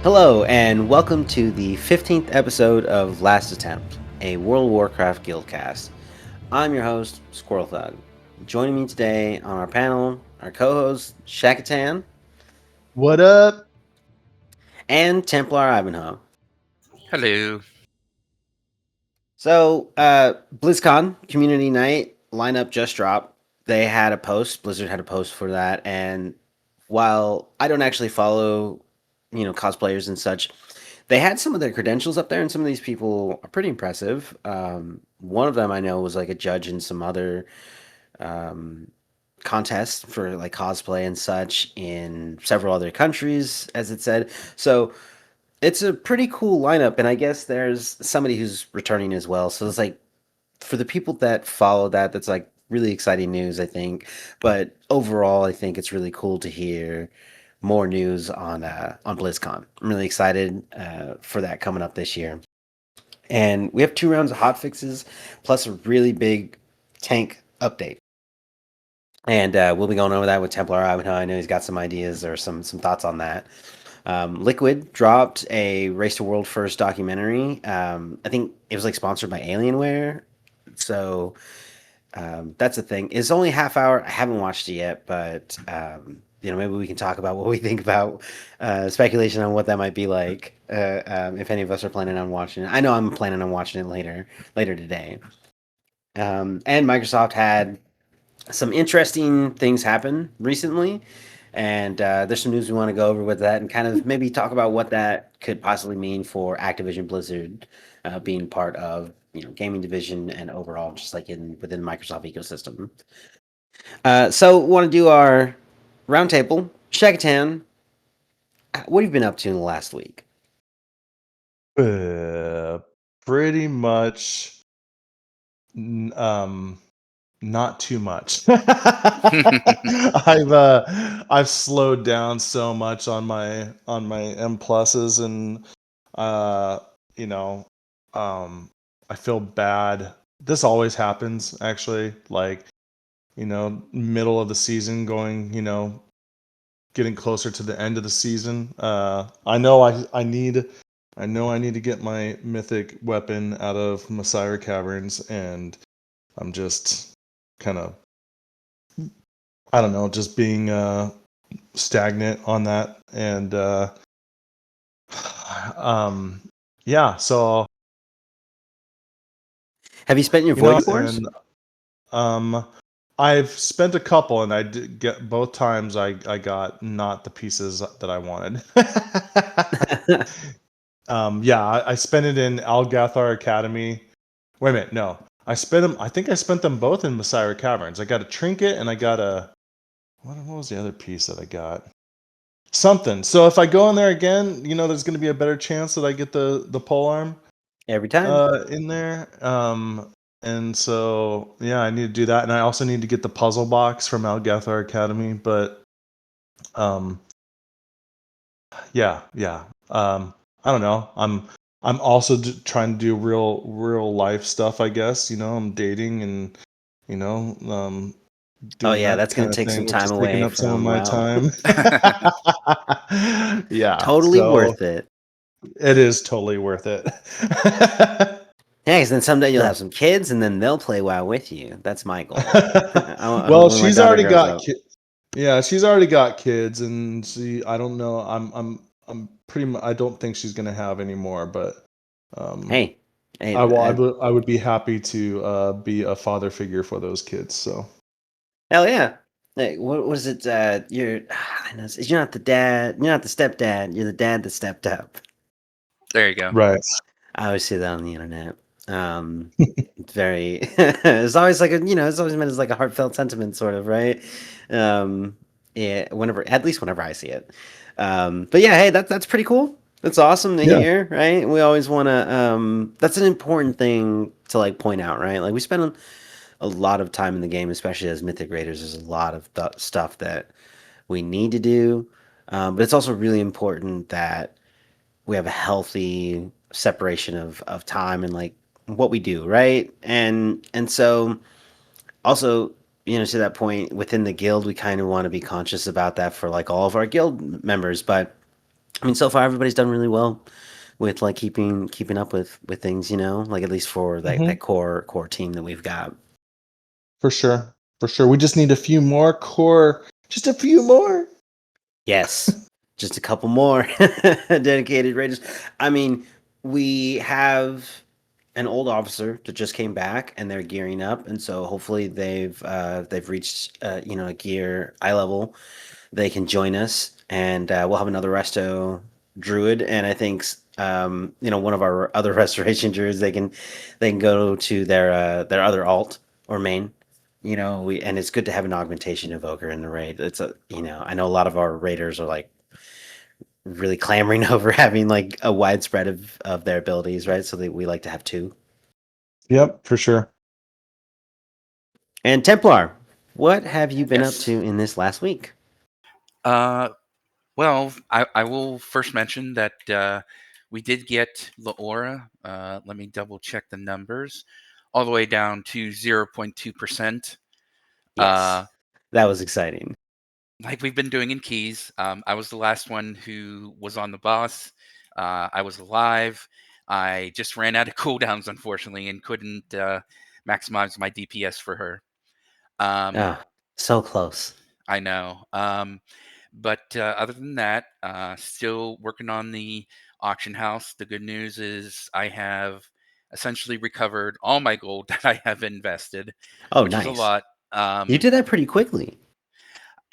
Hello, and welcome to the 15th episode of Last Attempt, a World of Warcraft Guildcast. I'm your host, Squirrelthug. Joining me today on our panel, our co-host, Shakatan, What up? and Templar Ivanhoe. Hello. So, BlizzCon Community Night lineup just dropped. They had a post, Blizzard had a post for that, and while I don't actually follow, cosplayers and such, they had some of their credentials up there, and some of these people are pretty impressive. One of them I know was like a judge in some other um, contests for like cosplay and such in several other countries, as it said. So it's a pretty cool lineup, and I guess there's somebody who's returning as well. So it's like for the people that follow that, that's like really exciting news, I think. But overall, I think it's really cool to hear more news on BlizzCon. I'm really excited for that coming up this year. And we have 2 rounds of hot fixes plus a really big tank update. And we'll be going over that with Templar Ivanhoe. I know he's got some ideas or some thoughts on that. Liquid dropped a Race to World First documentary. I think it was like sponsored by Alienware. So that's the thing. It's only a half hour. I haven't watched it yet, but maybe we can talk about what we think about speculation on what that might be like. If any of us are planning on watching it, I know I'm planning on watching it later today. And Microsoft had some interesting things happen recently, and there's some news we want to go over with that, and kind of maybe talk about what that could possibly mean for Activision Blizzard being part of gaming division and overall just like within the Microsoft ecosystem. So want to do our roundtable. Shakatan, what have you been up to in the last week? Pretty much, not too much. I've slowed down so much on my M pluses, and I feel bad. This always happens, actually. Like, middle of the season, getting closer to the end of the season. I know I need to get my mythic weapon out of Messiah Caverns, and I'm just kind of, I don't know, just being stagnant on that. And yeah, so Have you spent your void cores? And I've spent a couple, and I did get both times. I got not the pieces that I wanted. Yeah, I spent it in Algathar Academy. Wait a minute, no, I spent them. I think I spent them both in Messiah Caverns. I got a trinket, and I got what was the other piece that I got? Something. So if I go in there again, there's going to be a better chance that I get the pole arm Every time. in there. And so, yeah, I need to do that. And I also need to get the puzzle box from Algathar Academy. But, yeah. I don't know. I'm also trying to do real life stuff, I guess. I'm dating and, Oh doing yeah, that that's kind gonna of take some thing, which time is taking away up some of from my WoW. time. Yeah. Totally So worth it. it is totally worth it. Yeah, because then someday you'll Yeah. have some kids, and then they'll play WoW with you. That's my goal. Well, When my she's daughter already grows got up. yeah, she's already got kids, and I don't know. I'm pretty much. I don't think she's gonna have any more, but Hey, I would be happy to be a father figure for those kids. So hell yeah. Hey, what was it? You're I know, you're not the dad. You're not the stepdad. You're the dad that stepped up. There you go. right. I always see that on the internet. It's very. It's always like it's always meant as like a heartfelt sentiment, sort of, right? Yeah. At least whenever I see it. But yeah, hey, that's pretty cool. That's awesome to Yeah. hear, right? We always want to. That's an important thing to like point out, right? Like we spend a lot of time in the game, especially as Mythic Raiders. There's a lot of stuff that we need to do, but it's also really important that we have a healthy separation of time and like what we do, right? And so also, to that point within the guild, we kind of want to be conscious about that for like all of our guild members. But I mean, so far everybody's done really well with like keeping up with things, like at least for that core team that we've got. For sure. For sure. We just need a few more core, just a few more. Yes. Just a couple more dedicated raiders. I mean, we have an old officer that just came back and they're gearing up, and so hopefully they've reached a gear eye level. They can join us, and we'll have another resto druid, and I think one of our other restoration druids, they can go to their other alt or main. And it's good to have an augmentation evoker in the raid. I know a lot of our raiders are like really clamoring over having like a widespread of their abilities, right? So we like to have two. Yep, for sure. And Templar, what have you been up Yes. to in this last week? Well, I will first mention that we did get Laura. Let me double check the numbers. All the way down to 0.2%. Yes, that was exciting. Like we've been doing in Keys. I was the last one who was on the boss. I was alive. I just ran out of cooldowns, unfortunately, and couldn't maximize my DPS for her. Ah, so close. I know. But other than that, still working on the auction house. The good news is I have essentially recovered all my gold that I have invested, Oh, which is a nice. lot. You did that pretty quickly.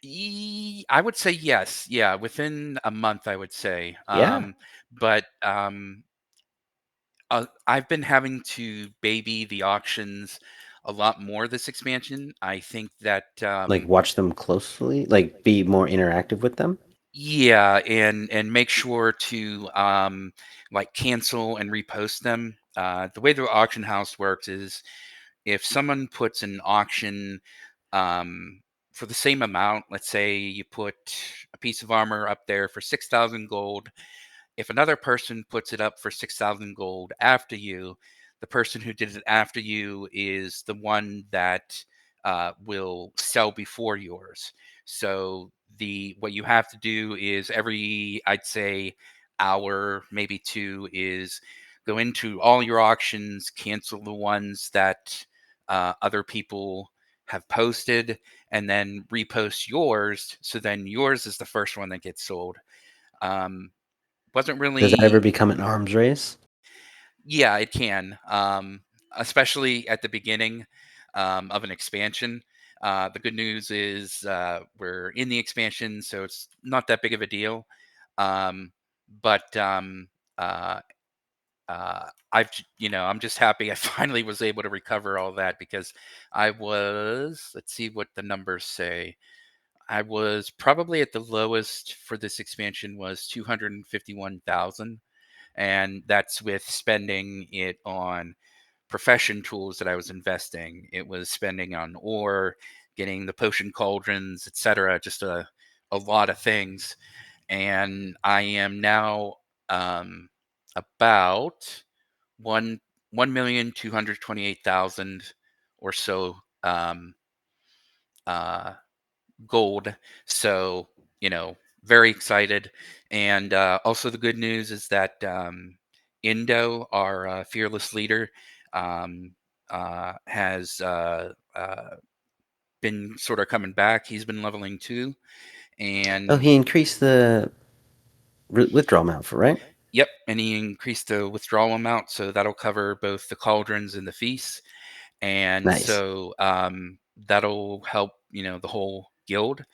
I would say yes. Yeah, within a month, I would say. Yeah. But I've been having to baby the auctions a lot more this expansion. I think that Like watch them closely, like be more interactive with them. yeah, and make sure to like cancel and repost them. The way the auction house works is if someone puts an auction um, for the same amount, let's say you put a piece of armor up there for 6,000 gold. If another person puts it up for 6,000 gold after you, the person who did it after you is the one that will sell before yours. So the what you have to do is every, I'd say, hour, maybe two, is go into all your auctions, cancel the ones that other people have posted, and then repost yours. So then yours is the first one that gets sold. Um, wasn't Does that ever really. become an arms race? Yeah, it can, especially at the beginning of an expansion. The good news is we're in the expansion, so it's not that big of a deal. Um, but uh, I'm just happy I finally was able to recover all that because I was. Let's see what the numbers say. I was probably at the lowest for this expansion was 251,000, and that's with spending it on profession tools that I was investing. It was spending on ore, getting the potion cauldrons, etc. Just a lot of things, and I am now about 1,228,000 or so um, uh, gold. So, very excited. And also, the good news is that Indo, our fearless leader, um, has been sort of coming back. He's been leveling too. Oh, And he increased the withdrawal amount for right. yep, and he increased the withdrawal amount. So that'll cover both the cauldrons and the feasts. And Nice. so that'll help, the whole guild.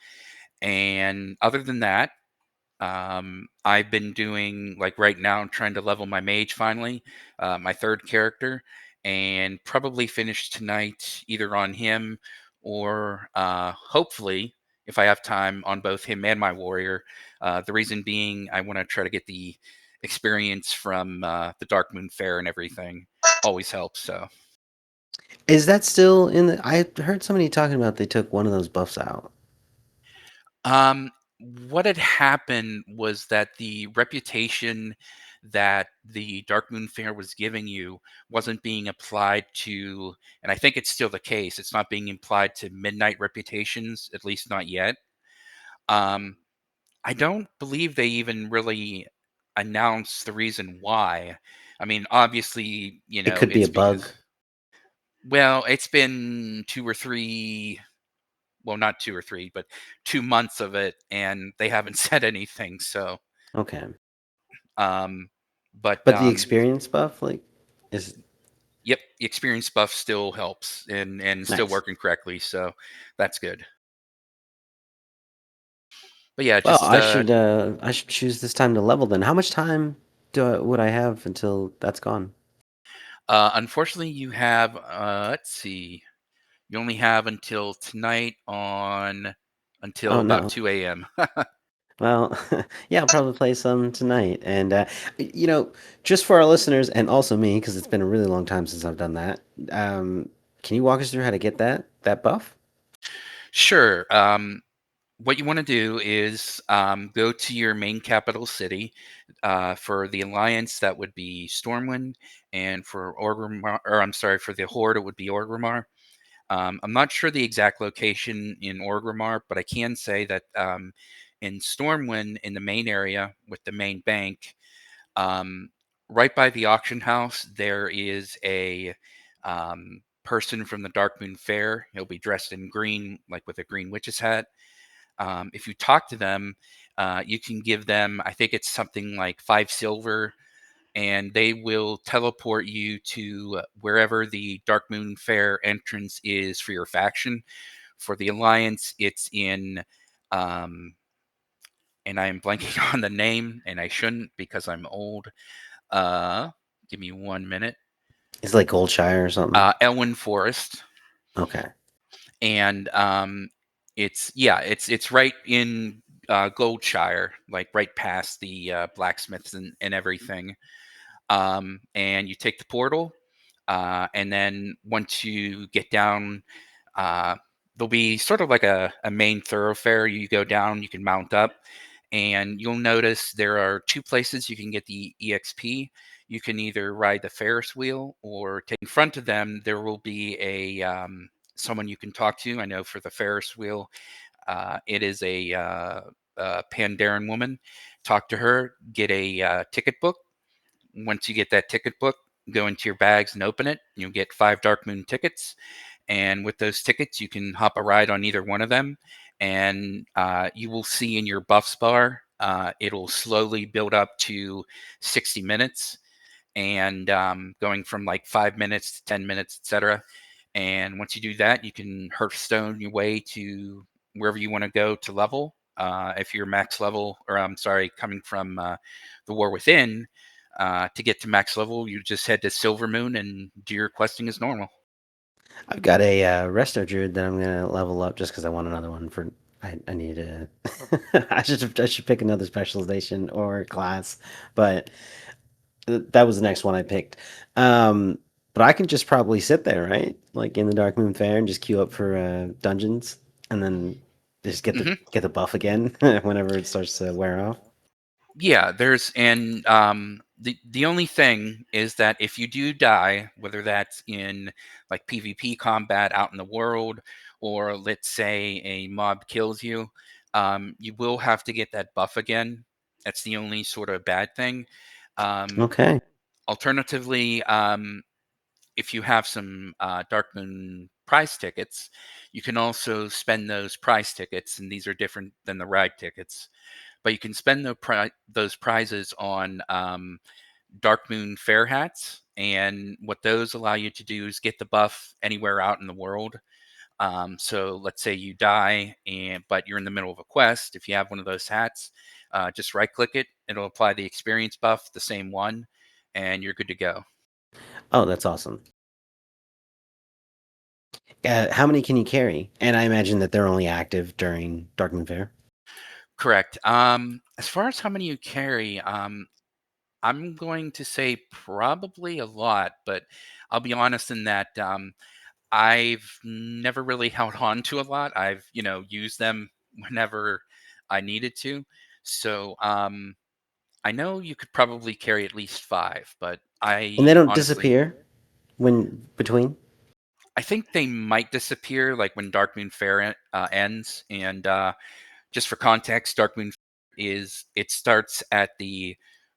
And other than that, I've been doing like right now, I'm trying to level my mage finally, my third character, and probably finish tonight either on him or hopefully, if I have time, on both him and my warrior. The reason being, I want to try to get the experience from the Dark Moon Fair and everything. Always helps. So. Is that still in the? I heard somebody talking about they took one of those buffs out. Um, what had happened was that the reputation that the Dark Moon Fair was giving you wasn't being applied to, and I think it's still the case. It's not being applied to midnight reputations, at least not yet. Um, I don't believe they even really announced the reason why. I mean, obviously, It could be it's a bug. because, well, it's been 2 or 3, well, not 2 or 3, but 2 months of it, and they haven't said anything. So, Okay. um, but But the experience buff, like, is yep, the experience buff still helps and still nice. working correctly. So that's good. But yeah, Well, just I should choose this time to level then. How much time would I have until that's gone? unfortunately, you have let's see, you only have until tonight on until Oh about no. 2 a.m. Well, yeah, I'll probably play some tonight. And just for our listeners and also me, because it's been a really long time since I've done that. Can you walk us through how to get that buff? Sure. What you want to do is go to your main capital city. For the Alliance, that would be Stormwind, and for Orgrimmar, or I'm sorry, for the Horde, it would be Orgrimmar. I'm not sure the exact location in Orgrimmar, but I can say that in Stormwind, in the main area with the main bank, um, right by the auction house, there is a person from the Dark Moon Fair. He'll be dressed in green, like with a green witch's hat. If you talk to them, you can give them, I think it's something like 5 silver, and they will teleport you to wherever the Dark Moon Fair entrance is for your faction. For the Alliance, it's in, um, and I am blanking on the name, and I shouldn't because I'm old. Uh, Give me 1 minute. It's like Goldshire or something. Elwyn Forest, Okay. and it's right in Goldshire, like right past the blacksmiths and everything. And you take the portal, and then once you get down, uh, there'll be sort of like a main thoroughfare. You go down, you can mount up, and you'll notice there are 2 places you can get the EXP. You can either ride the Ferris wheel or take in front of them. There will be a someone you can talk to. I know for the Ferris wheel, it is a Pandaren woman. Talk to her, get a ticket book. Once you get that ticket book, go into your bags and open it. You'll get 5 Dark Moon tickets. And with those tickets, you can hop a ride on either one of them. And you will see in your buffs bar, it'll slowly build up to 60 minutes and going from like 5 minutes to 10 minutes, etc. And once you do that, you can Hearthstone your way to wherever you want to go to level. If you're max level, or I'm sorry, coming from the War Within, to get to max level, you just head to Silver Moon and do your questing as normal. I've got a resto druid that I'm gonna level up just because I want another one for. I need to. I should pick another specialization or class, but that was the next one I picked. Um, but I can just probably sit there, right? Like in the Dark Moon Fair and just queue up for dungeons, and then just Hmm. get the buff again whenever it starts to wear off. Yeah, there's and the only thing is that if you do die, whether that's in like PvP combat out in the world, or let's say a mob kills you, you will have to get that buff again. That's the only sort of bad thing. Um, Okay. Alternatively, if you have some Dark Moon prize tickets, you can also spend those prize tickets, and these are different than the ride tickets, but you can spend those prizes on Dark Moon Fair hats. And what those allow you to do is get the buff anywhere out in the world. So let's say you die, but you're in the middle of a quest. If you have one of those hats, just right click it. It'll apply the experience buff, the same one, and you're good to go. Oh, that's awesome. How many can you carry? And I imagine that they're only active during Dark Moon Fair. Correct. As far as how many you carry, I'm going to say probably a lot, but I'll be honest in that I've never really held on to a lot. I've, used them whenever I needed to. So I know you could probably carry at least 5, but And they I don't honestly, disappear when between? I think they might disappear like when Dark Moon Fair ends. And just for context, Dark Moon is it starts at the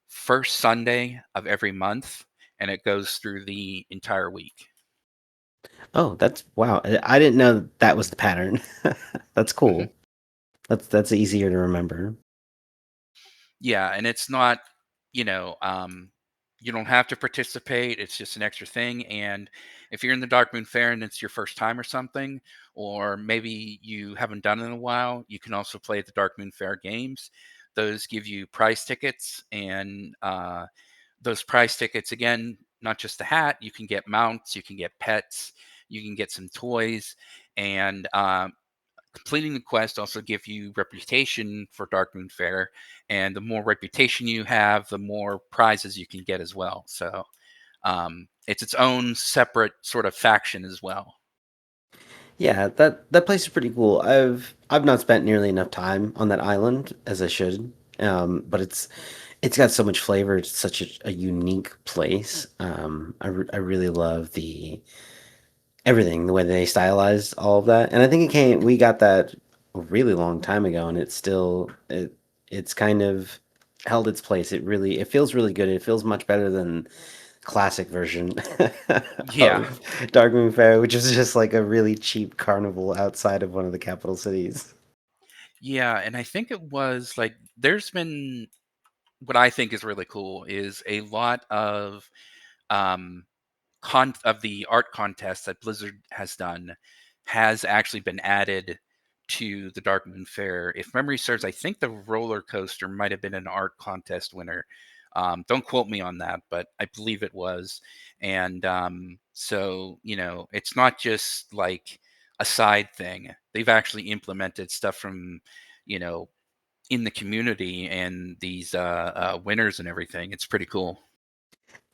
first Sunday of every month, and it goes through the entire week. Oh, that's wow. I didn't know that was the pattern. That's hmm cool. That's easier to remember. Yeah, and it's not, you know, you don't have to participate. It's just an extra thing. And if you're in the Dark Moon Fair and it's your first time or something, or maybe you haven't done it in a while, you can also play at the Dark Moon Fair games. Those give you prize tickets, and those prize tickets, again, not just the hat, you can get mounts, you can get pets, you can get some toys, and completing the quest also give you reputation for Darkmoon Fair, and the more reputation you have, the more prizes you can get as well. So it's its own separate sort of faction as well. Yeah, that place is pretty cool. I've not spent nearly enough time on that island as I should. But it's got so much flavor. It's such a unique place. I really love the everything, the way they stylized all of that. And I think we got that a really long time ago, and it's kind of held its place. It feels really good. It feels much better than classic version Yeah. of Darkmoon Fair, which is just like a really cheap carnival outside of one of the capital cities. Yeah. And I think it was like there's been what I think is really cool is a lot of um, of the art contest that Blizzard has done has actually been added to the Dark Moon Fair. If memory serves, I think the roller coaster might have been an art contest winner. Don't quote me on that, but I believe it was. And so, it's not just like a side thing. They've actually implemented stuff from, you know, in the community and these winners and everything. It's pretty cool.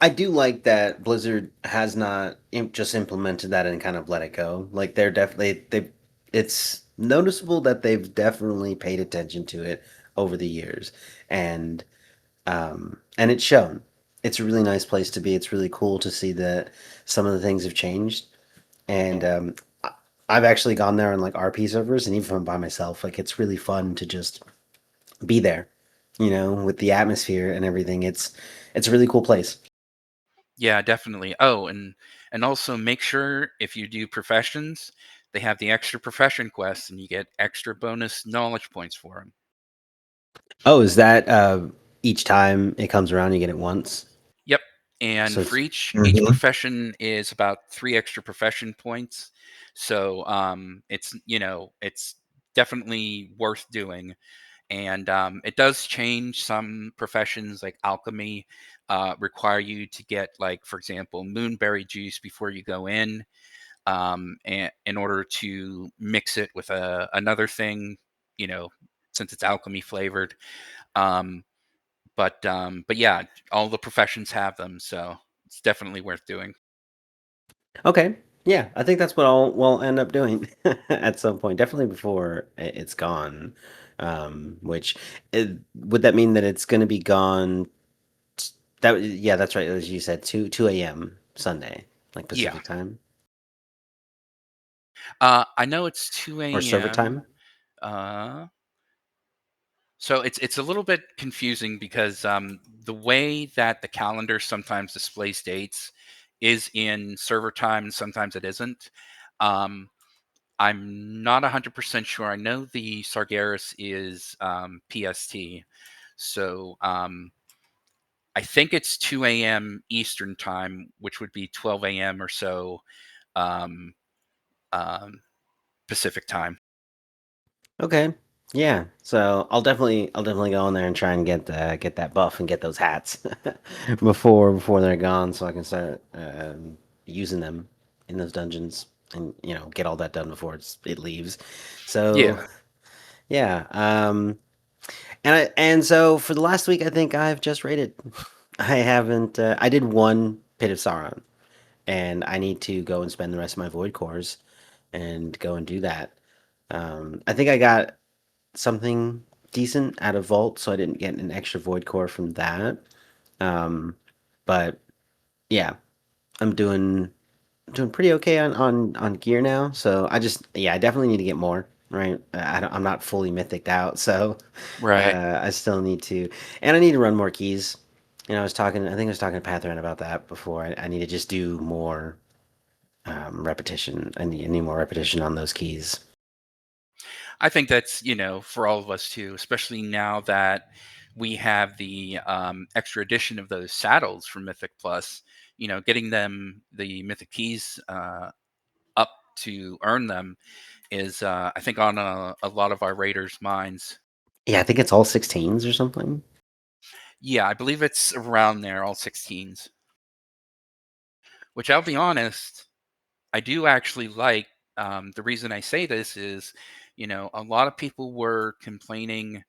I do like that Blizzard has not just implemented that and kind of let it go. Like they're definitely they it's noticeable that they've definitely paid attention to it over the years. And it's shown. It's a really nice place to be. It's really cool to see that some of the things have changed. And I've actually gone there on like RP servers, and even if I'm by myself, like it's really fun to just be there, with the atmosphere and everything. It's a really cool place. Yeah, definitely. Oh, and also make sure if you do professions, they have the extra profession quests, and you get extra bonus knowledge points for them. Oh, is that each time it comes around, you get it once? Yep. And So for it's each profession is about 3 extra profession points. So it's definitely worth doing. And it does change. Some professions like alchemy require you to get, like, for example, moonberry juice before you go and in order to mix it with another thing, you know, since it's alchemy flavored. Um, but yeah, all the professions have them, so it's definitely worth doing. okay. Yeah, I think that's what we'll end up doing at some point. Definitely before it's gone. Which would that mean that it's going to be gone? Yeah, that's right. As you said, two a.m. Sunday, like Yeah. Pacific time I know it's 2 or server a.m. time. Uh, so it's a little bit confusing because the way that the calendar sometimes displays dates is in server time, and sometimes it isn't. Um, I'm not 100% sure. I know the Sargeras is PST. So I think it's 2 a.m. Eastern time, which would be 12 a.m. or so um, um, Pacific time. Okay. Yeah. So I'll definitely go in there and try and get that buff and get those hats before they're gone, so I can start using them in those dungeons and get all that done before it leaves. So Yeah. yeah. And so for the last week, I think I've just raided. I haven't. I did one Pit of Sauron, and I need to go and spend the rest of my void cores and go and do that. I think I got something decent out of Vault, so I didn't get an extra Void Core from that. Um, but yeah, I'm doing pretty okay on gear now. So I definitely need to get more. right? I'm not fully mythiced out, so Right. I still need to, and I need to run more keys. I was talking. I think I was talking to Pathran about that before. I need to just do more repetition. I need more repetition on those keys. I think that's, for all of us too, especially now that we have the extra edition of those saddles from Mythic Plus. Getting them the Mythic keys up to earn them is, I think, on a lot of our raiders' minds. Yeah, I think it's all 16s or something. Yeah, I believe it's around there, all 16s. Which, I'll be honest, I do actually like. The reason I say this is, a lot of people were complaining,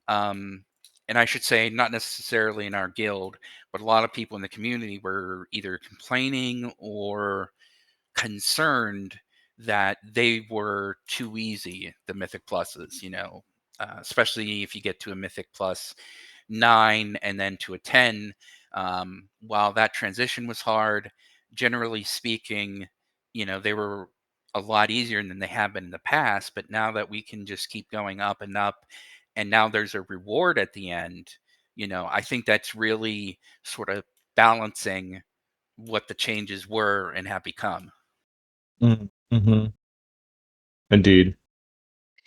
and I should say not necessarily in our guild, but a lot of people in the community were either complaining or concerned that they were too easy, the Mythic Pluses, especially if you get to a Mythic Plus 9 and then to a 10. While that transition was hard, generally speaking, they were a lot easier than they have been in the past. But now that we can just keep going up and up, and now there's a reward at the end, I think that's really sort of balancing what the changes were and have become. Mm-hmm. Indeed.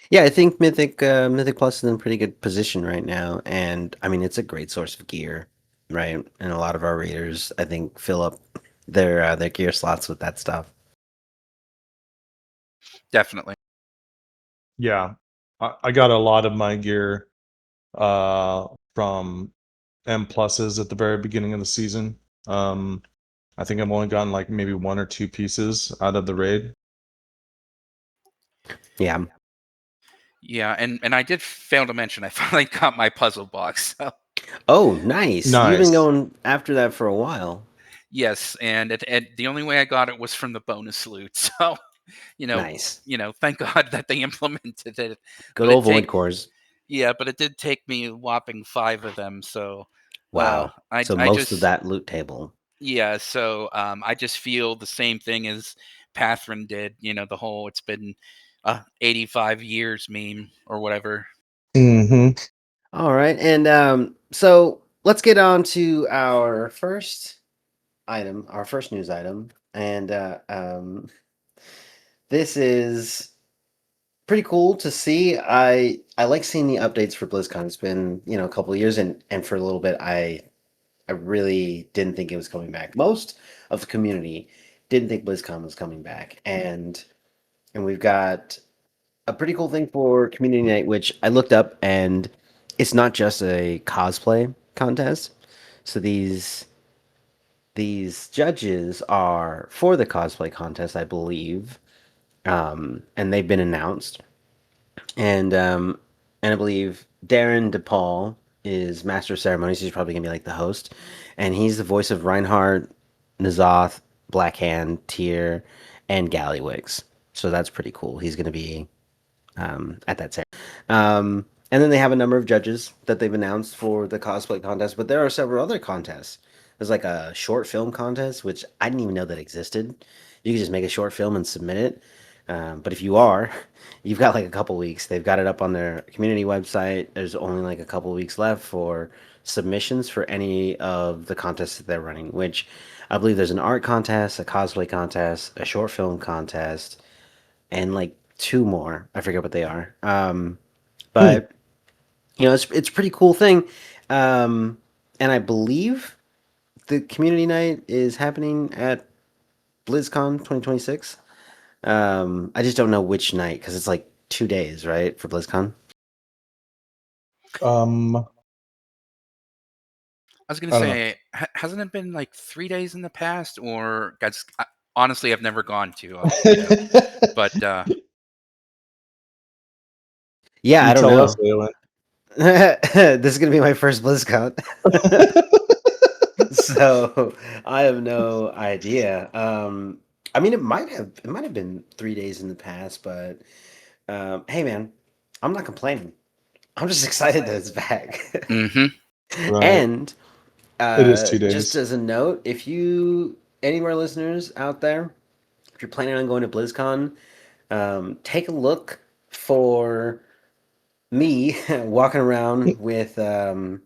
Yeah, I think Mythic Plus is in a pretty good position right now, and I mean it's a great source of gear, right? And a lot of our raiders, I think, fill up their gear slots with that stuff. Definitely. Yeah. I got a lot of my gear from M pluses at the very beginning of the season. I think I've only gotten like maybe 1 or 2 pieces out of the raid. Yeah. Yeah, and I did fail to mention I finally got my puzzle box. So Oh, nice. You've been Nice. going after that for a while. yes, and the only way I got it was from the bonus loot. So you know, Nice. thank God that they implemented it. Good But it old void take cores. yeah, but it did take me a whopping 5 of them. So Wow. I So I most of just that loot table. yeah, so I just feel the same thing as Pathrin did. The whole it's been 85 years meme or whatever. Mm-hmm. All right, and so let's get on to our first item, our first news item, and this is pretty cool to see. I like seeing the updates for BlizzCon. It's been a couple of years, and for a little bit, I really didn't think it was coming back. Most of the community didn't think BlizzCon was coming back, and we've got a pretty cool thing for community night, which I looked up, and it's not just a cosplay contest. So these judges are for the cosplay contest, I believe, and they've been announced. And I believe Darren DePaul is master of ceremonies. He's probably gonna be like the host, and he's the voice of Reinhardt, Nazoth, Blackhand, Tyr, and Gallywix. So that's pretty cool. He's gonna be at that ceremony. And then they have a number of judges that they've announced for the cosplay contest, but there are several other contests. There's like a short film contest, which I didn't even know that existed. You can just make a short film and submit it. But if you are, you've got like a couple weeks. They've got it up on their community website. There's only like a couple weeks left for submissions for any of the contests that they're running, which I believe there's an art contest, a cosplay contest, a short film contest, and like two more. I forget what they are. But it's a pretty cool thing. And I believe the community night is happening at BlizzCon 2026. I just don't know which night because it's like 2 days, right, for BlizzCon. I was gonna I don't know. say, hasn't it been like 3 days in the past? Or guys, honestly, I've never gone to, but Yeah, You I don't tell us, know. Leyland. This is gonna be my first BlizzCon, so I have no idea. I mean, it might have been 3 days in the past, but hey, man, I'm not complaining. I'm just excited that it's back. hmm Right. And It is 2 just days. as a note, if you any of our listeners out there, if you're planning on going to BlizzCon, take a look for me walking around with I'm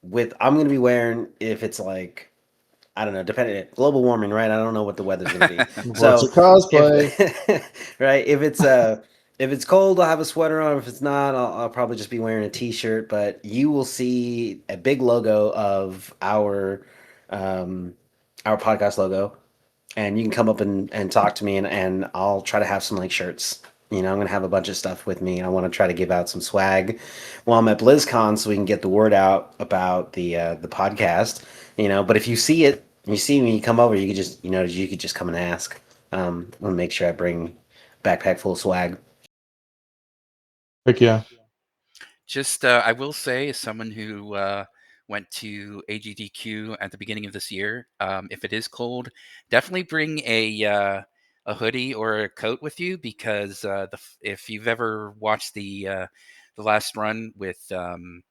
going to be wearing, if it's like, I don't know, depending, global warming, right? I don't know what the weather's going to be. What's So your cosplay? right, if it's cold, I'll have a sweater on. If it's not, I'll probably just be wearing a t-shirt. But you will see a big logo of our podcast logo, and you can come up and talk to me, and I'll try to have some like shirts. You know, I'm gonna have a bunch of stuff with me. I want to try to give out some swag while I'm at BlizzCon, so we can get the word out about the podcast. You know, but if you see it, you see me, you come over, you could just you could just come and ask. I want to make sure I bring a backpack full of swag. Heck yeah. Just, I will say, as someone who went to AGDQ at the beginning of this year, if it is cold, definitely bring a hoodie or a coat with you, because if you've ever watched the last run with the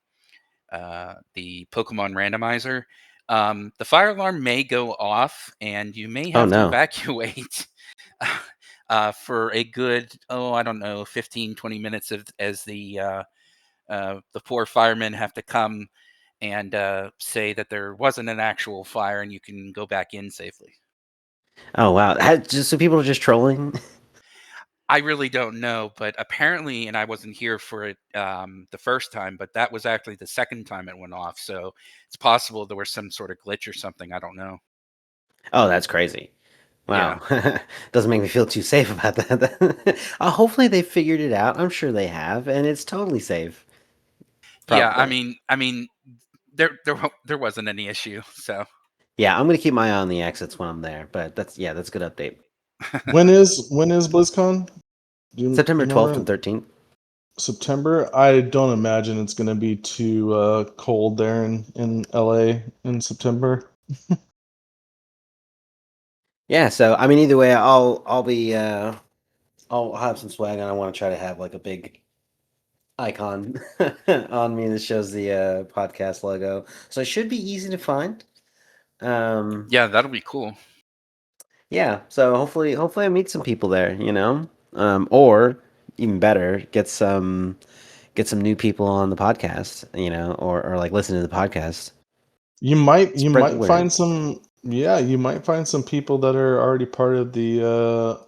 Pokemon randomizer, the fire alarm may go off, and you may Oh have to no. evacuate for a good, I don't know, 15, 20 minutes as the poor firemen have to come and say that there wasn't an actual fire and you can go back in safely. Oh wow. Just so people are just trolling. I really don't know, but apparently, and I wasn't here for it the first time, but that was actually the second time it went off. So it's possible there was some sort of glitch or something. I don't know. Oh, that's crazy. Yeah. Wow. Doesn't make me feel too safe about that. Hopefully they figured it out. I'm sure they have, and it's totally safe. Yeah. I Probably. mean, I mean, there wasn't any issue. So Yeah, I'm gonna keep my eye on the exits when I'm there. But that's a good update. When is BlizzCon? Do September you 12th and remember? 13th. September. I don't imagine it's going to be too cold there in LA in September. Yeah, so I mean either way, I'll have some swag and I want to try to have like a big icon on me that shows the podcast logo. So it should be easy to find. Um yeah, that'll be cool. yeah, so hopefully I meet some people there, or even better, get some new people on the podcast, or like listen to the podcast. You might you Spread the might word. find some you might find some people that are already part of the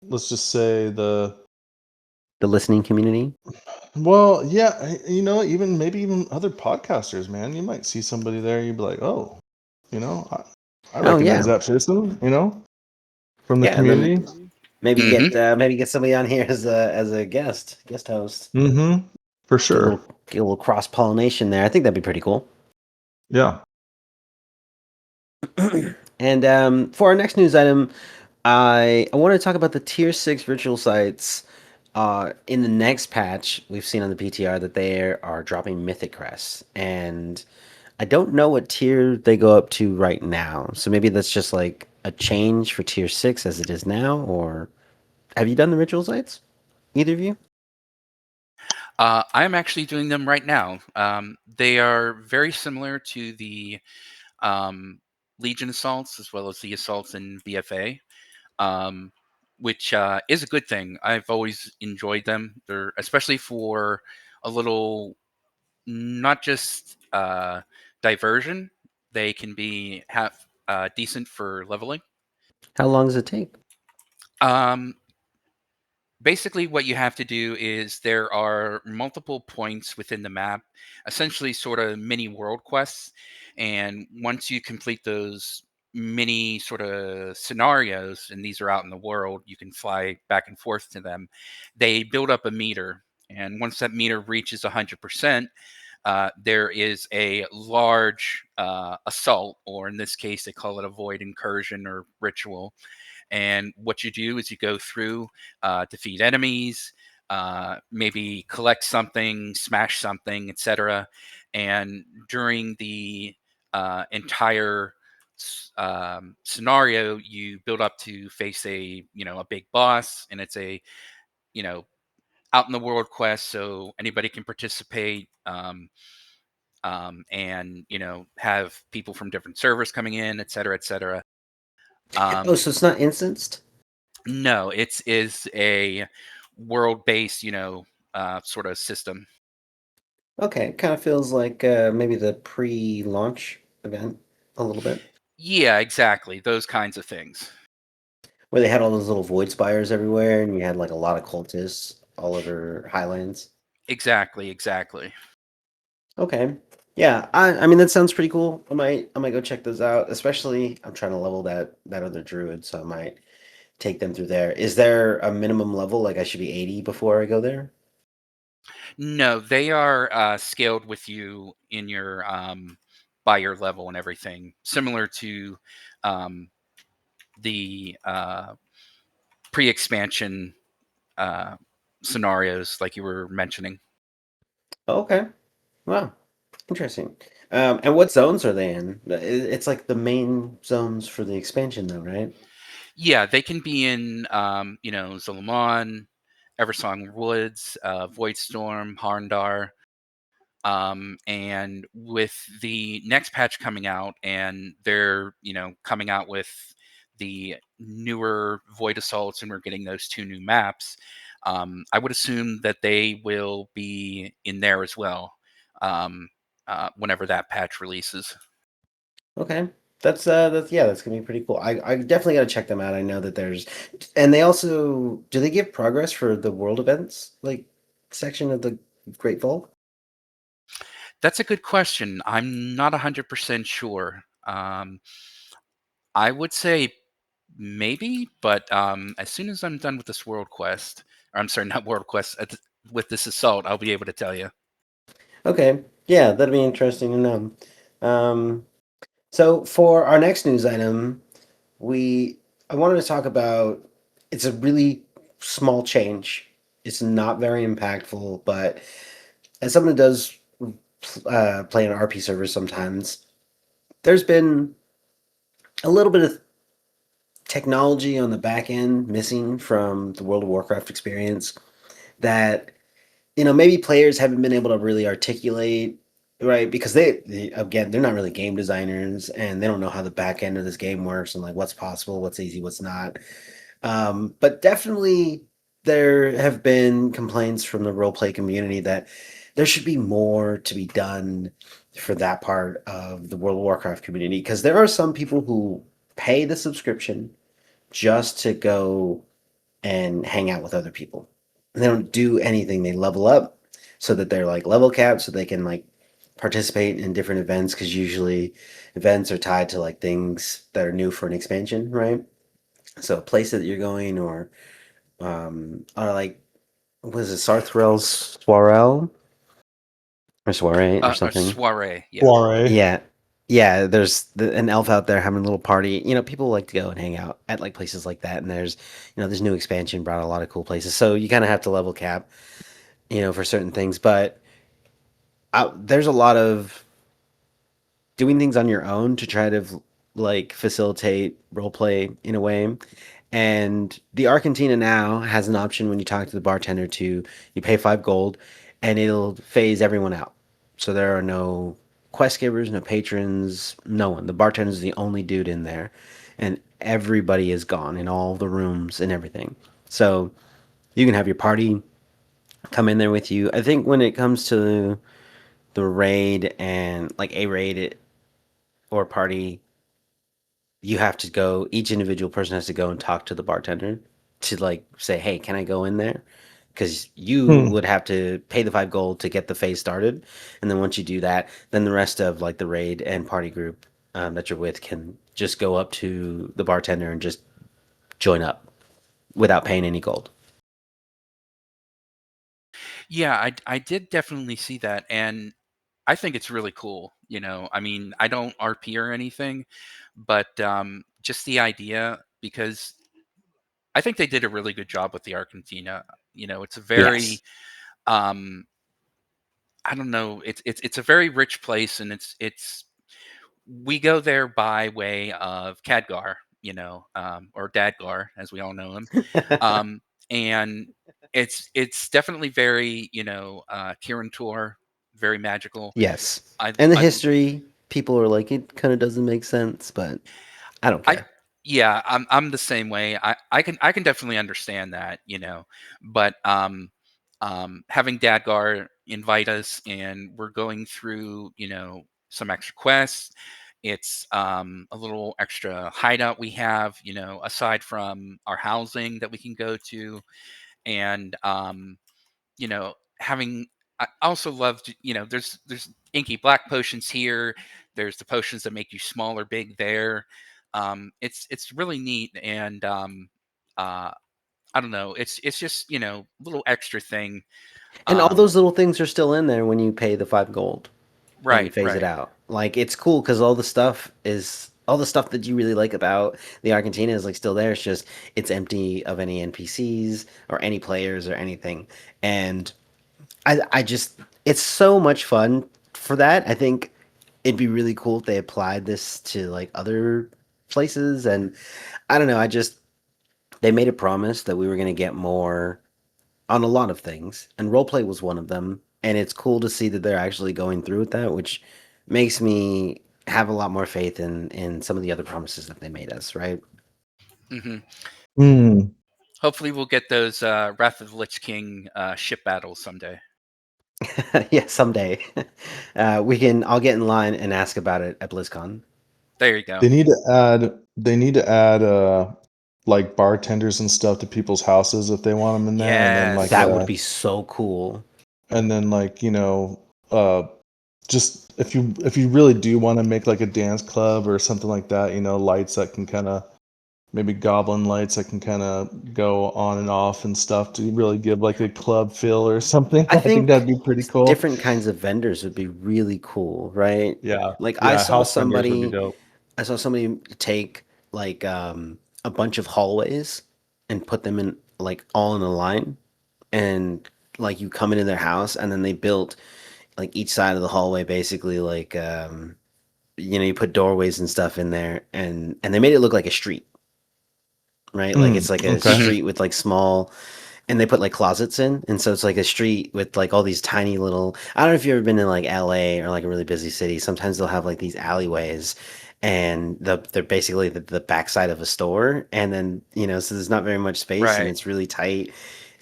let's just say The listening community. well, yeah, even maybe even other podcasters, man. You might see somebody there, you'd be like, "Oh, I Oh recognize yeah. that person," from the Yeah, and then community. Hmm. maybe get somebody on here as a guest host. Mm-hmm. For Get a sure. little cross pollination there. I think that'd be pretty cool. Yeah. And for our next news item, I want to talk about the tier 6 ritual sites. In the next patch, we've seen on the PTR that they are dropping mythic crests, and I don't know what tier they go up to right now. So maybe that's just like a change for tier 6 as it is now, or have you done the ritual sites? Either of you? I'm actually doing them right now. They are very similar to the um, Legion assaults as well as the assaults in BFA, um, which is a good thing. I've always enjoyed them. They're especially for a little, not just diversion. They can be decent for leveling. How long does it take? Um, Basically, what you have to do is there are multiple points within the map, essentially sort of mini world quests. And once you complete those mini sort of scenarios, and these are out in the world, you can fly back and forth to them, they build up a meter. And once that meter reaches 100%, there is a large assault, or in this case, they call it a void incursion or ritual. And what you do is you go through, defeat enemies, maybe collect something, smash something, etc. And during the entire scenario, you build up to face a big boss, and it's a you know out in the world quest, so anybody can participate. And have people from different servers coming in, etc., etc. Oh, Um, so it's not instanced? No, it's is a world-based, sort of system. Okay, kind of feels like maybe the pre-launch event a little bit, Yeah, exactly. Those kinds of things. where they had all those little void spires everywhere, and you had like a lot of cultists all over Highlands. Exactly. Okay. Yeah, I mean that sounds pretty cool. I might go check those out. Especially I'm trying to level that other druid, so I might take them through there. Is there a minimum level? Like I should be 80 before I go there? No, they are scaled with you in your by your level and everything, similar to um, the pre-expansion uh, scenarios like you were mentioning. Okay. Wow. Interesting. And what zones are they in? It's like the main zones for the expansion though, right? Yeah, they can be in Zolomon, Eversong Woods, Voidstorm, Harndar. And with the next patch coming out, and they're coming out with the newer Void Assaults, and we're getting those 2 new maps. I would assume that they will be in there as well whenever that patch releases. Okay. That's yeah, that's gonna be pretty cool. I definitely gotta check them out. I know that there's and they also do they give progress for the world events like section of the Great Vault? That's a good question. I'm not 100% sure. I would say maybe, but as soon as I'm done with this world quest, or I'm sorry, not world quest, with this assault, I'll be able to tell you. Okay. Yeah, that'd be interesting to know. Um, so for our next news item, we I wanted to talk about it's a really small change. It's not very impactful, but as someone who does play an RP server sometimes, there's been a little bit of technology on the back end missing from the World of Warcraft experience that maybe players haven't been able to really articulate, right? Because again, they're not really game designers and they don't know how the back end of this game works and like what's possible, what's easy, what's not. But definitely there have been complaints from the role play community that there should be more to be done for that part of the World of Warcraft community because there are some people who pay the subscription just to go and hang out with other people. And they don't do anything. They level up so that they're like level capped so they can like participate in different events because usually events are tied to like things that are new for an expansion, right? So a place that you're going or like was it Sarthrell's Soirel or Soiree or A something? soiree, yeah. Soiree. Yeah. Yeah, there's an elf out there having a little party. People like to go and hang out at like places like that. And there's new expansion brought a lot of cool places. So you kind of have to level cap, for certain things. But there's a lot of doing things on your own to try to like facilitate role play in a way. And the Arcantina now has an option when you talk to the bartender to you pay 5 gold and it'll phase everyone out. So there are no quest givers, no patrons, no one. The bartender is the only dude in there, and everybody is gone in all the rooms and everything. So you can have your party come in there with you. I think when it comes to the raid and like a raid or party, you have to go. Each individual person has to go and talk to the bartender to like say, "Hey, can I go in there?" Because you Hmm. would have to pay the 5 gold to get the phase started, and then once you do that, then the rest of like the raid and party group that you're with can just go up to the bartender and just join up without paying any gold. Yeah, I did definitely see that, and I think it's really cool. I mean, I don't RP or anything, but just the idea, because I think they did a really good job with the Argentina. It's a very Yes. um, I don't know, it's a very rich place, and it's we go there by way of Khadgar, or Dadgar, as we all know him. Um, and it's definitely very, Kirin Tor, very magical. Yes. I And the I history, people are like, it kind of doesn't make sense, but I don't I care. Yeah, I'm the same way. I can definitely understand that, but having Dadgar invite us and we're going through, some extra quests. It's a little extra hideout we have, aside from our housing that we can go to, and having. I also love to, there's inky black potions here. There's the potions that make you small or big there. It's really neat, and uh, I don't know. It's just little extra thing. And all Um, those little things are still in there when you pay the 5 gold and right, phase it right. out. Like it's cool because all the stuff that you really like about the Arcantina is like still there. It's just it's empty of any NPCs or any players or anything. And I just it's so much fun for that. I think it'd be really cool if they applied this to like other places. And I don't know, they made a promise that we were gonna get more on a lot of things, and roleplay was one of them. And it's cool to see that they're actually going through with that, which makes me have a lot more faith in some of the other promises that they made us, right? hmm Hmm. Hopefully, we'll get those Wrath of the Lich King ship battles someday. Yeah, someday. We can. I'll get in line and ask about it at BlizzCon. There you go. They need to add. They need to add like bartenders and stuff to people's houses if they want them in there, and then like Yes. That would be so cool. like uh just if you really do want to make like a dance club or something like that, lights that can kind of maybe goblin lights that can kind of go on and off and stuff to really give like a club feel or something. I I think that'd think be pretty cool. different kinds of vendors would be really cool, right? Yeah, Like yeah, house vendors would be dope. I saw somebody take like a bunch of hallways and put them in like all in a line, and like you come into their house and then they built like each side of the hallway basically like you put doorways and stuff in there, and they made it look like a street, right? Like Mm, it's like a okay. hmm street with like small, and they put like closets in, and so it's like a street with like all these tiny little. I don't know if you've ever been in like LA or like a really busy city. Sometimes they'll have like these alleyways, and they're basically the backside of a store, and then so there's not very much space, and Right. it's really tight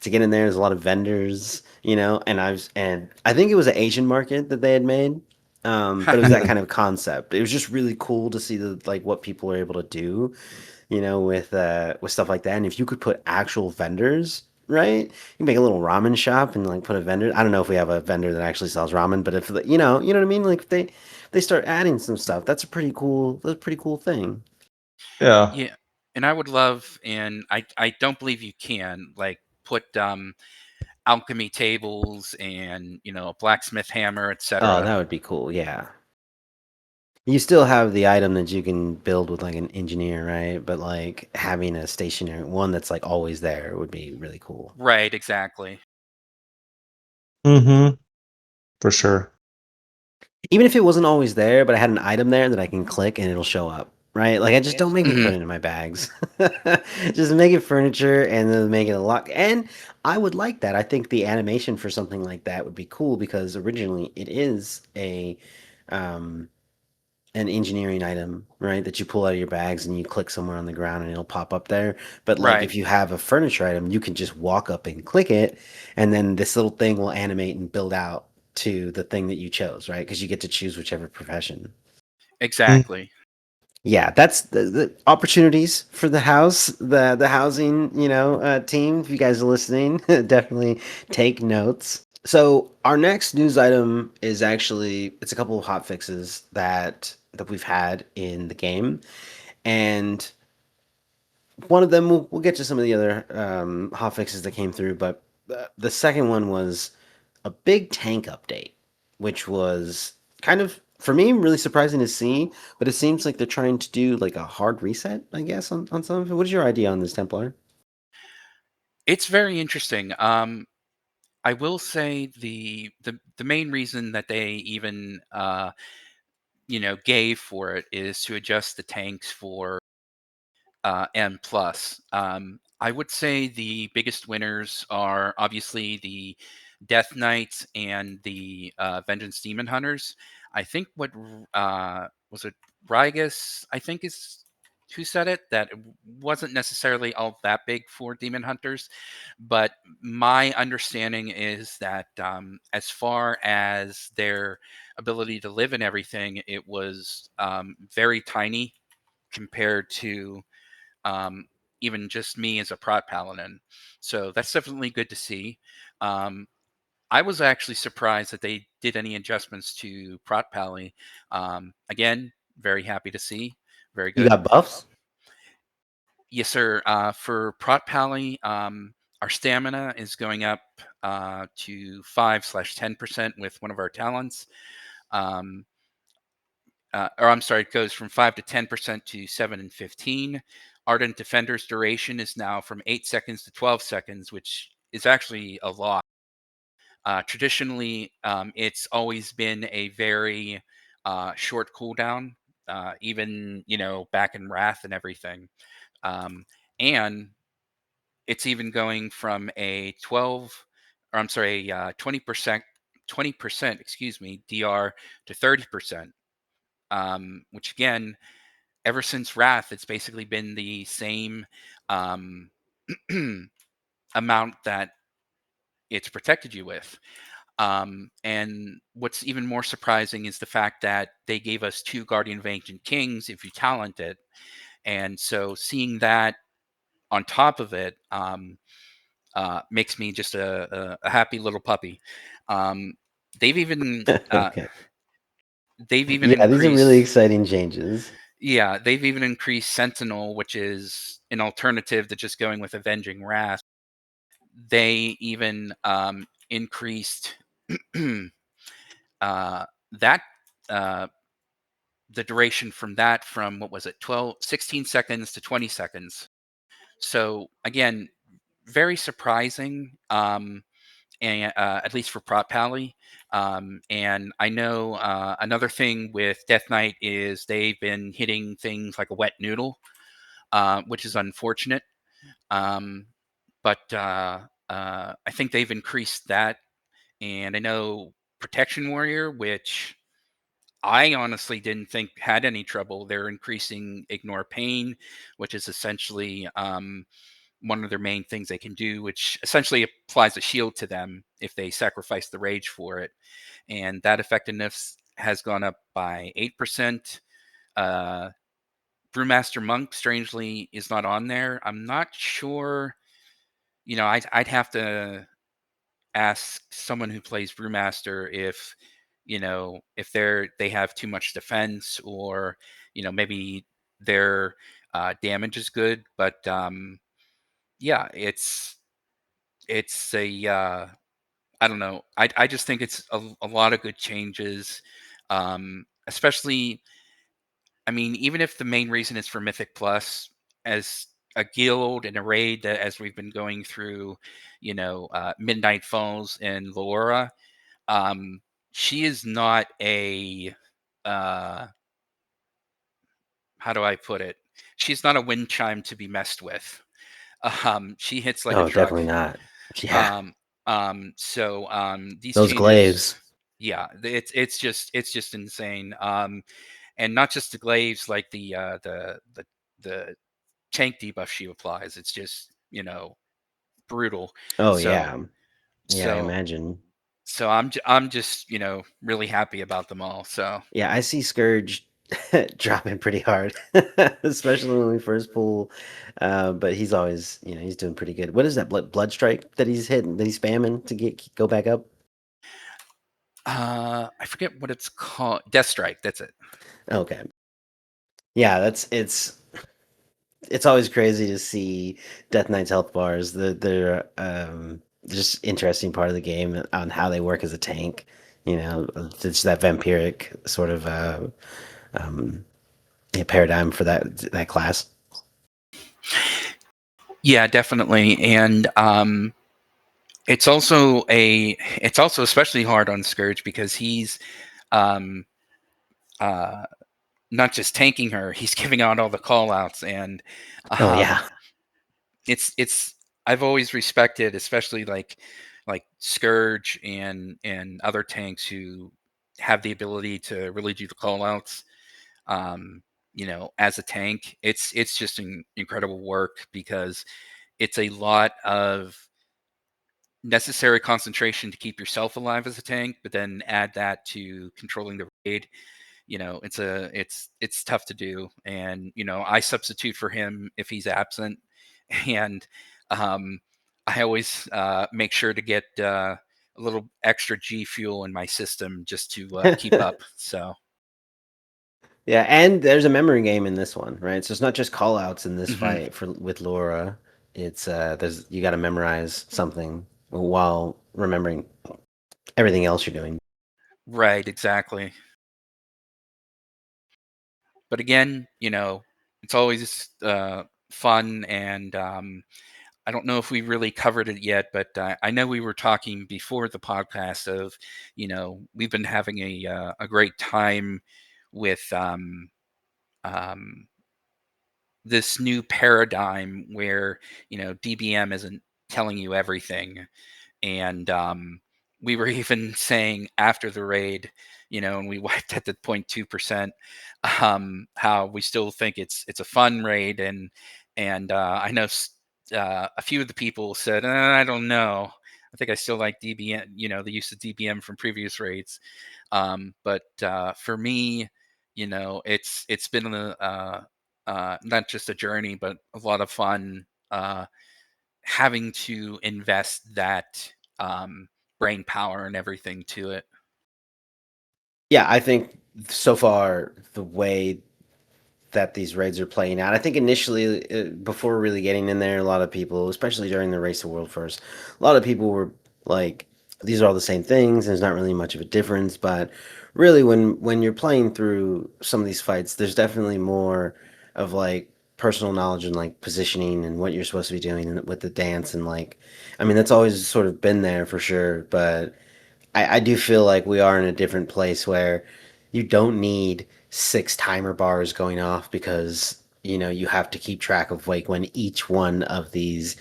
to get in there. There's a lot of vendors, and I think it was an Asian market that they had made. But it was that Mm, kind of concept. It was just really cool to see the like what people are able to do, with stuff like that. And if you could put actual vendors, right? You can make a little ramen shop and like put a vendor. I don't know if we have a vendor that actually sells ramen, but if you know what I mean? Like if they start adding some stuff, that's a pretty cool thing. yeah. Yeah, and I would love, and I don't believe you can like put alchemy tables and a blacksmith hammer, Oh, etc. that would be cool. Yeah. You still have the item that you can build with like an engineer, right? But like having a stationary one that's like always there would be really cool. Right, exactly. Mm-hmm. For sure. Even if it wasn't always there, but I had an item there that I can click and it'll show up, right? Like I just don't make me hmm put it in my bags. Just make it furniture and then make it a lock. And I would like that. I think the animation for something like that would be cool because originally it is a um an engineering item, right? That you pull out of your bags and you click somewhere on the ground and it'll pop up there. But like Right, if you have a furniture item, you can just walk up and click it, and then this little thing will animate and build out to the thing that you chose, right? Because you get to choose whichever profession. Mm, exactly. Yeah, that's the opportunities for the house, the housing, team. If you guys are listening, definitely take notes. So our next news item is actually it's a couple of hot fixes that we've had in the game, and one of them we'll get to some of the other hot fixes that came through, but the second one was a big tank update, which was kind of for me really surprising to see. But it seems like they're trying to do like a hard reset, I guess, on some of it. What is your idea on this, Templar? It's very interesting. I will say the main reason that they even gave for it is to adjust the tanks for M plus. I would say the biggest winners are obviously the Death Knights and the Vengeance Demon Hunters. I think what was it Rygus? I think is. who said it, that it wasn't necessarily all that big for demon hunters, but my understanding is that as far as their ability to live and everything, it was very tiny compared to um, even just me as a prot paladin. So that's definitely good to see. Um, I was actually surprised that they did any adjustments to prot pally. Again, very happy to see. Very You good. got buffs? Yes, sir. For prot pally, our stamina is going up to 5/10% with one of our talents. Um, or I'm sorry, it goes from 5 to 10% to 7 and 15. Ardent Defender's duration is now from 8 seconds to 12 seconds, which is actually a lot. Traditionally, it's always been a very short cooldown, even back in Wrath and everything, and it's even going from a 12, or I'm sorry, 20%, excuse me, DR to 30%, which again, ever since Wrath, it's basically been the same um, amount that it's protected you with. And what's even more surprising is the fact that they gave us 2 Guardian of Ancient Kings if you talent it. And so seeing that on top of it makes me just a happy little puppy. Um, they've even Okay. they've even Yeah, these are really increased. exciting changes. Yeah, they've even increased Sentinel, which is an alternative to just going with Avenging Wrath. They even increased that uh, the duration from that from what was it 16 seconds to 20 seconds. So again, very surprising, and at least for prop pally. And I know another thing with Death Knight is they've been hitting things like a wet noodle, which is unfortunate. um, but I think they've increased that. And I know Protection Warrior, which I honestly didn't think had any trouble. They're increasing Ignore Pain, which is essentially one of their main things they can do, which essentially applies a shield to them if they sacrifice the rage for it. And that effectiveness has gone up by 8%. Uh, Brewmaster Monk, strangely, is not on there. I'm not sure. I'd have to ask someone who plays Brewmaster if if they have too much defense, or maybe their damage is good. But yeah, it's a I don't know. I just think it's a lot of good changes, especially. I mean, even if the main reason is for Mythic Plus, as a guild and a raid that, as we've been going through, Midnight Falls and Laura, um, she is not a uh, how do I put it? She's not a wind chime to be messed with. She hits like a Oh, truck. definitely not. Yeah, Um, these those changes, glaives. yeah, it's just insane. And not just the glaives, like the tank debuff she applies. It's just brutal. Oh So yeah, yeah. I so imagine. so I'm just really happy about them all. So Yeah, I see Scourge dropping pretty hard, especially when we first pull. But he's always, he's doing pretty good. What is that blood strike that he's hitting, that he's spamming to go back up? I forget what it's called. Death Strike. That's it. Okay. Yeah, it's always crazy to see Death Knight's health bars. They're just interesting part of the game on how they work as a tank. It's that vampiric sort of um, paradigm for that class. Yeah, definitely. And it's also especially hard on Scourge because he's um, uh, not just tanking her; he's giving out all the call outs. And Oh um, yeah. it's I've always respected, especially like Scourge and other tanks who have the ability to really do the call outs. Um, as a tank, it's just incredible work, because it's a lot of necessary concentration to keep yourself alive as a tank, but then add that to controlling the raid. It's tough to do, and I substitute for him if he's absent, and um, I always make sure to get a little extra G fuel in my system just to keep up. So Yeah, and there's a memory game in this one, right? So it's not just call outs in this mhm. fight with Laura. It's there's you got to memorize something while remembering everything else you're doing. Right, exactly. But again, it's always fun, and I don't know if we really covered it yet, but I know we were talking before the podcast of, we've been having a great time with um, this new paradigm where DBM isn't telling you everything, and we were even saying after the raid, and we wiped at the 0.2%, how we still think it's a fun raid, and I know a few of the people said, I don't know. I think I still like DBM, the use of DBM from previous raids. But for me, it's been not just a journey, but a lot of fun. Having to invest that brain power and everything to it. Yeah, I think so far the way that these raids are playing out. I think initially, before really getting in there, a lot of people, especially during the Race the World First, a lot of people were like, "These are all the same things. There's not really much of a difference." But really, when you're playing through some of these fights, there's definitely more of like personal knowledge and like positioning and what you're supposed to be doing with the dance and like, I mean, that's always sort of been there for sure, but I do feel like we are in a different place where you don't need six timer bars going off because you have to keep track of like when each one of these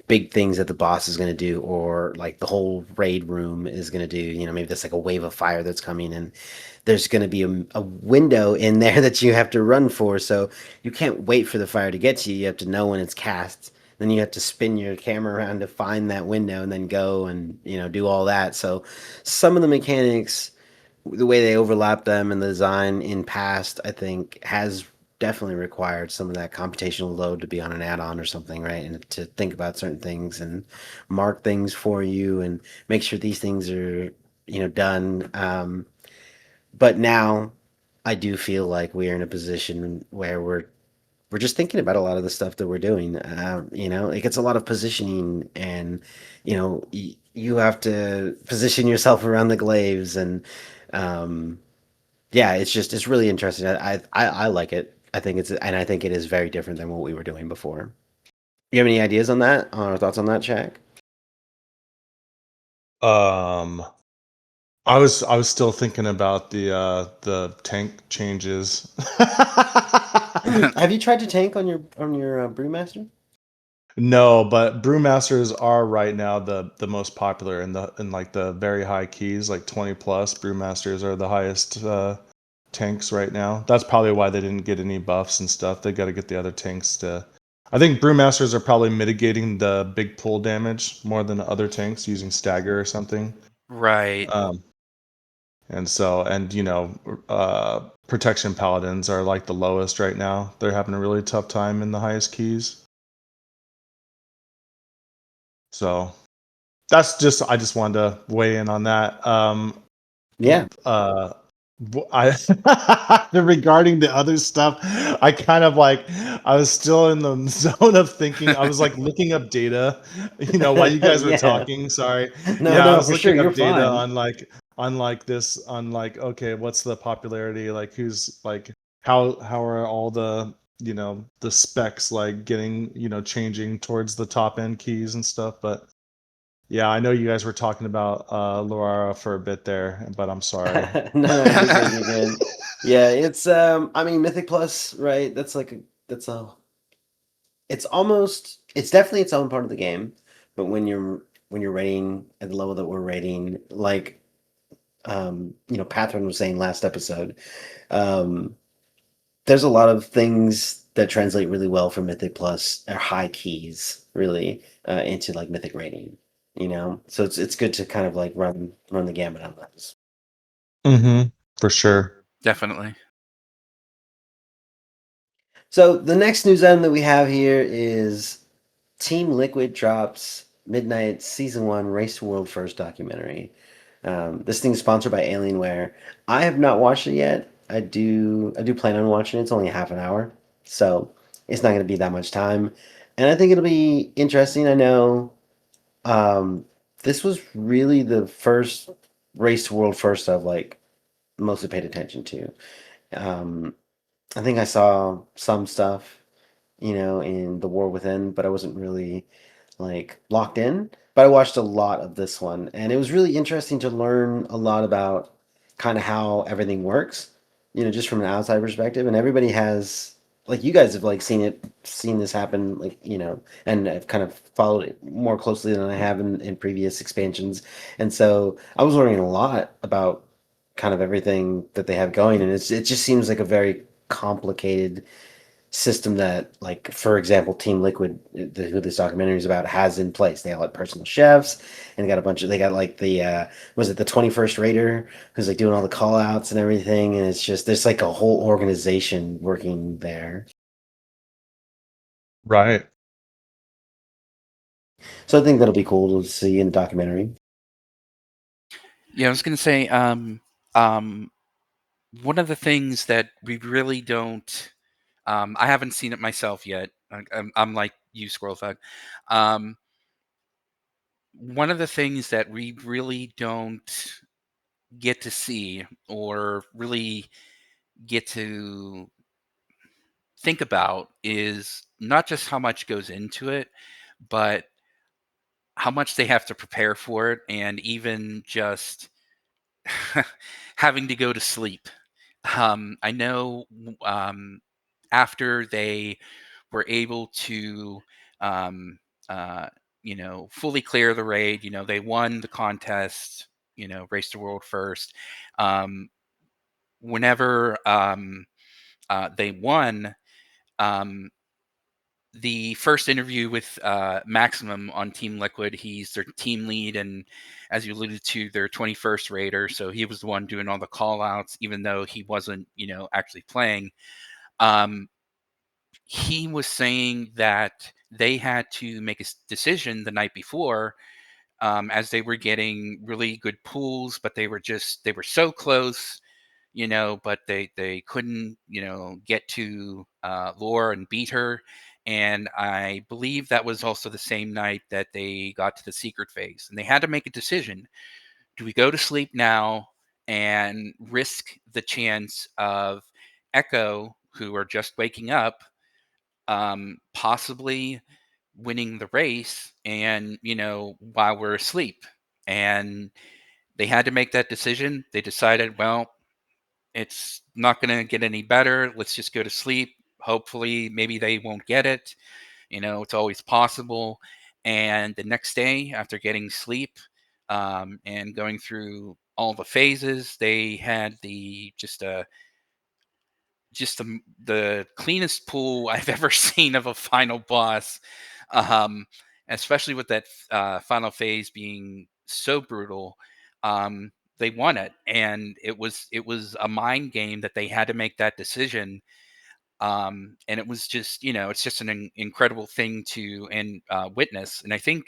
big things that the boss is going to do or like the whole raid room is going to do. Maybe that's like a wave of fire that's coming and there's going to be a window in there that you have to run for, so you can't wait for the fire to get to you. You have to know when it's cast, then you have to spin your camera around to find that window and then go and do all that. So some of the mechanics, the way they overlap them and the design in past, I think has definitely required some of that computational load to be on an add-on or something, right? And to think about certain things and mark things for you and make sure these things are done. But now I do feel like we are in a position where we're just thinking about a lot of the stuff that we're doing. Like it's a lot of positioning, and you have to position yourself around the glaives, and um, yeah, it's really interesting. I like it. I think it is very different than what we were doing before. You have any ideas on that or thoughts on that, Shaq? Um, I was still thinking about the tank changes. Have you tried to tank on your brewmaster? No, but brewmasters are right now the most popular in like the very high keys, like 20 plus. Brewmasters are the highest tanks right now. That's probably why they didn't get any buffs and stuff. They got to get the other tanks to. I think brewmasters are probably mitigating the big pull damage more than other tanks using stagger or something. Right. Um, and so, and protection paladins are like the lowest right now. They're having a really tough time in the highest keys. So I just wanted to weigh in on that. Yeah. Uh, I regarding the other stuff, I kind of like I was still in the zone of thinking. I was like looking up data, while you guys were Yeah. talking. Sorry, No, yeah, I no, was for sure. looking You're up data fine. on okay, what's the popularity? Like who's like how are all the the specs like getting changing towards the top end keys and stuff, but. Yeah, I know you guys were talking about Laura for a bit there, but I'm sorry. No, you're good. You're good. Yeah, it's I mean, Mythic Plus, right? That's a it's definitely its own part of the game. But when you're rating at the level that we're rating, like Catherine was saying last episode, um, there's a lot of things that translate really well from Mythic Plus or high keys really into like Mythic rating. So it's good to kind of like run the gamut on those. Mm-hmm. For sure. Definitely. So the next news item that we have here is Team Liquid drops Midnight Season 1 Race to World First documentary. This thing's sponsored by Alienware. I have not watched it yet. I do plan on watching it. It's only a half an hour, so it's not going to be that much time, and I think it'll be interesting. I know this was really the first Race to World First I've like mostly paid attention to. Um, I think I saw some stuff, in The War Within, but I wasn't really like locked in. But I watched a lot of this one, and it was really interesting to learn a lot about kind of how everything works, just from an outside perspective. And everybody has, like, you guys have like seen this happen, like, and I've kind of followed it more closely than I have in previous expansions. And so I was learning a lot about kind of everything that they have going, and it just seems like a very complicated system that, like, for example, Team Liquid, who this documentary is about, has in place. They have like personal chefs, and they got like the was it the 21st Raider who's like doing all the call outs and everything, and it's just there's like a whole organization working there. Right. So I think that'll be cool to see in the documentary. Yeah, I was going to say, one of the things that we really don't, I haven't seen it myself yet. I'm like you, Squirrelthug. Um, One of the things that we really don't get to see or really get to think about is not just how much goes into it, but how much they have to prepare for it, and even just having to go to sleep. I know after they were able to, um, uh, fully clear the raid, they won the contest, Race to World First. Um, Whenever they won, um, the first interview with Maximum on Team Liquid, he's their team lead, and as you alluded to, their 21st Raider. So he was the one doing all the call outs, even though he wasn't, actually playing. Um, he was saying that they had to make a decision the night before, as they were getting really good pools, but they were so close, but they couldn't, get to Lore and beat her. And I believe that was also the same night that they got to the secret phase, and they had to make a decision: do we go to sleep now and risk the chance of Echo, who are just waking up, possibly winning the race, and while we're asleep? And they had to make that decision. They decided, well, it's not going to get any better. Let's just go to sleep. Hopefully, maybe they won't get it. It's always possible. And the next day, after getting sleep, and going through all the phases, they had the cleanest pool I've ever seen of a final boss. Um, Especially with that final phase being so brutal. They won it, and it was a mind game that they had to make that decision. And it was just, it's just an incredible thing to witness. And I think,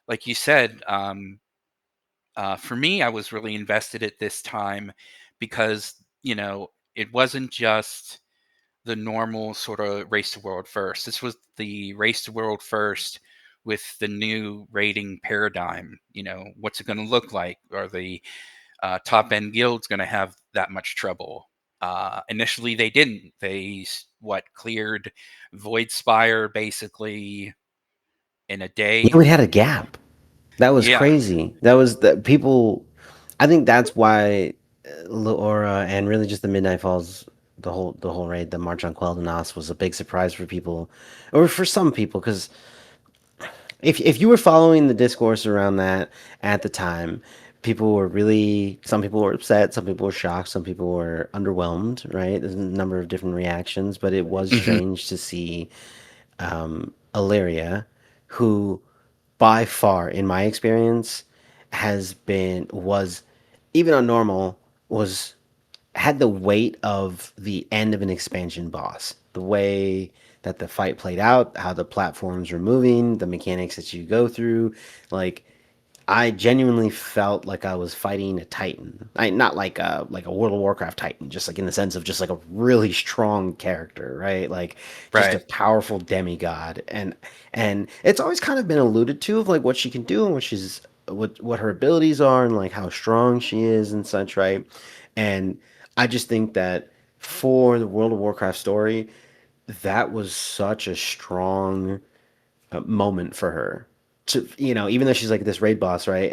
like you said, for me, I was really invested at this time because it wasn't just the normal sort of Race to World First. This was the Race to World First with the new rating paradigm. What's it going to look like? Are the top end guilds going to have that much trouble? Initially, they didn't. They cleared Void Spire basically in a Yeah, day. we had a gap. That was Yeah, crazy. That was the people. I think that's why Laura and really just the Midnight Falls, the whole raid, the March on Quel'Danas was a big surprise for people, or for some people, because if you were following the discourse around that at the time, People were some people were upset, some people were shocked, some people were underwhelmed, right? There's a number of different reactions, but it was Hmm. strange to see Illyria, who by far, in my experience, was even on normal was had the weight of the end of an expansion boss. The way that the fight played out, how the platforms were moving, the mechanics that you go through, like I genuinely felt like I was fighting a Titan. Not like a World of Warcraft Titan, just like in the sense of just like a really strong character, right? Like just a Right. powerful demigod. And it's always kind of been alluded to of like what she can do and what her abilities are and like how strong she is and such, right? And I just think that for the World of Warcraft story, that was such a strong moment for her to even though she's like this raid boss, right?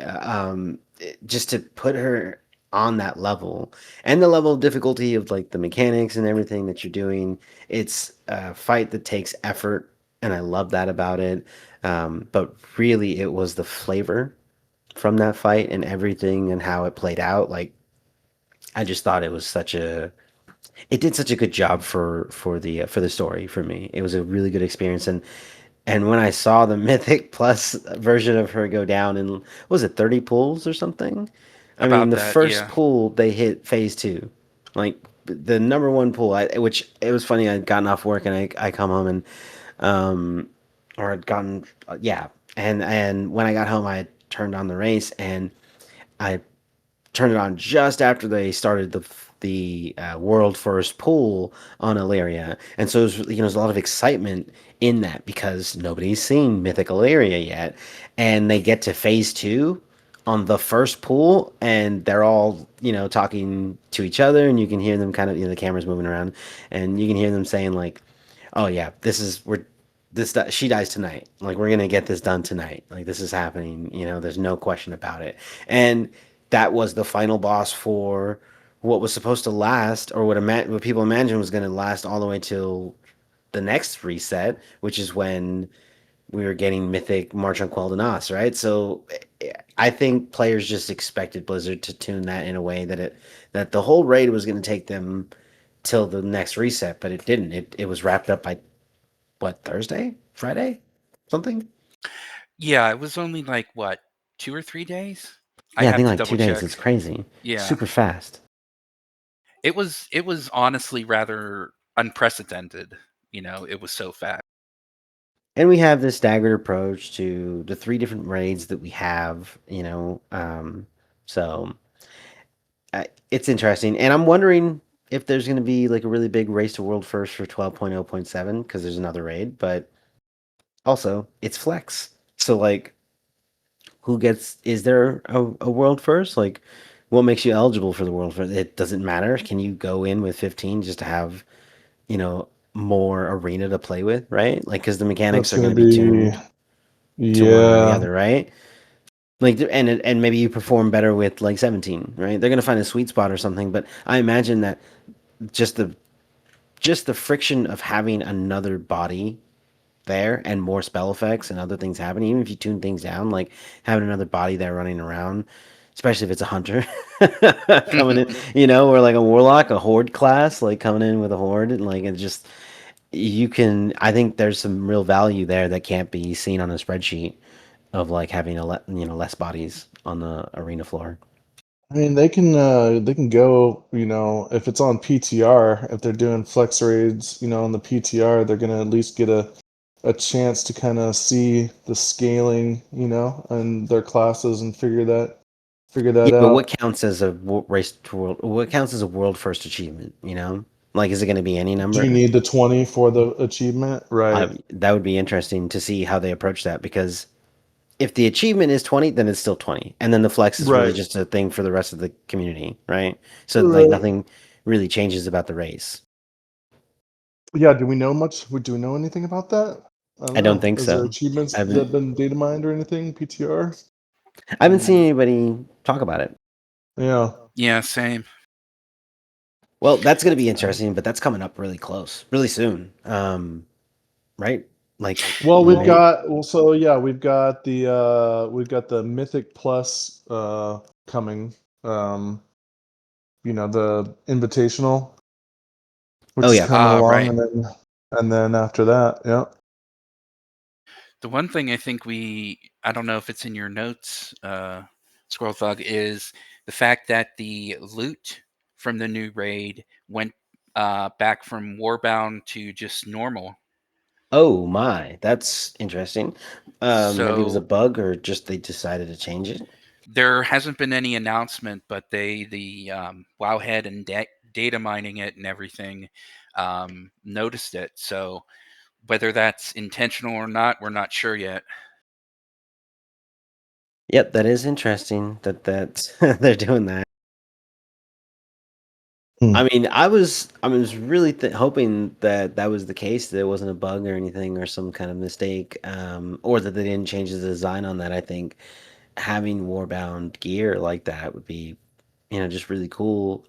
Just to put her on that level and the level of difficulty of like the mechanics and everything that you're doing, it's a fight that takes effort, and I love that about it. But really it was the flavor from that fight and everything and how it played out. Like I just thought it did such a good job for the story for me. It was a really good experience, and when I saw the Mythic Plus version of her go down in, what was it, 30 pulls or something? I mean, About the that, first yeah. pull they hit phase two, like the number one pull. Which it was funny. I'd gotten off work and I come home and um, or I'd gotten yeah, and when I got home I had turned on the race and I turned it on just after they started the world first pool on Illyria, and so there's a lot of excitement in that because nobody's seen Mythic Illyria yet, and they get to phase two on the first pool, and they're all talking to each other, and you can hear them kind of the camera's moving around, and you can hear them saying like, "Oh yeah, she dies tonight. Like we're gonna get this done tonight. Like this is happening. There's no question about it." And that was the final boss for what was supposed to last, or what people imagined was going to last all the way till the next reset, which is when we were getting Mythic March on Quel'Danas, right? So I think players just expected Blizzard to tune that in a way that the whole raid was going to take them till the next reset, but it didn't. It was wrapped up by what, Thursday, Friday, something. Yeah, it was only like what, 2 or 3 days? I Yeah, I have think to like double 2 days. check. It's crazy, Yeah. super fast. It was honestly rather unprecedented. It was so fast. And we have this staggered approach to the three different raids that we have, so it's interesting. And I'm wondering if there's going to be like a really big race to world first for 12.0.7 because there's another raid, but also it's flex. So like, is there a world first? Like, what makes you eligible for the world first? It doesn't matter. Can you go in with 15 just to have, more arena to play with, right? Like, because the mechanics That's are going gonna to be be, tuned to one or the yeah. other, right? Like, and maybe you perform better with like 17, right? They're gonna find a sweet spot or something. But I imagine that just the just the friction of having another body there and more spell effects and other things happening, even if you tune things down, like having another body there running around, especially if it's a hunter coming in, or like a warlock, a horde class, like coming in with a horde, and like it just I think there's some real value there that can't be seen on a spreadsheet of like having less bodies on the arena floor. I mean, they can go, if it's on PTR, if they're doing flex raids, on the PTR, they're gonna at least get a chance to kind of see the scaling, and their classes and figure Yeah, that but what out. counts as a race to world? What counts as a world first achievement? Like is it going to be any Do you number? need the 20 for the achievement? Right. That would be interesting to see how they approach that because if the achievement is 20, then it's still 20, and then the flex is really Right. just a thing for the rest of the community, right? So like Right. nothing really changes about the race. Yeah, do we know anything about that? I don't I don't know. think Is there so. achievements I that haven't have been data mined or anything? PTR? I haven't seen anybody talk about it. Yeah. Yeah, same. Well, that's going to be interesting, but that's coming up really close, really soon. Right? Like Well, May. we've got the Mythic Plus coming. The invitational, which Oh, is yeah. coming along, Right. and then after that, yeah. The one thing I think I don't know if it's in your notes, Squirrelthug, is the fact that the loot from the new raid went back from Warbound to just normal. Oh my, that's interesting. Maybe it was a So bug, or just they decided to change it. there hasn't been any announcement, but the Wowhead and data mining it and everything noticed it. So whether that's intentional or not, we're not sure yet. Yep, that is interesting that they're doing that. Hmm. I mean, I was really hoping that that was the case, that it wasn't a bug or anything or some kind of mistake, or that they didn't change the design on that. I think having Warbound gear like that would be, just really cool.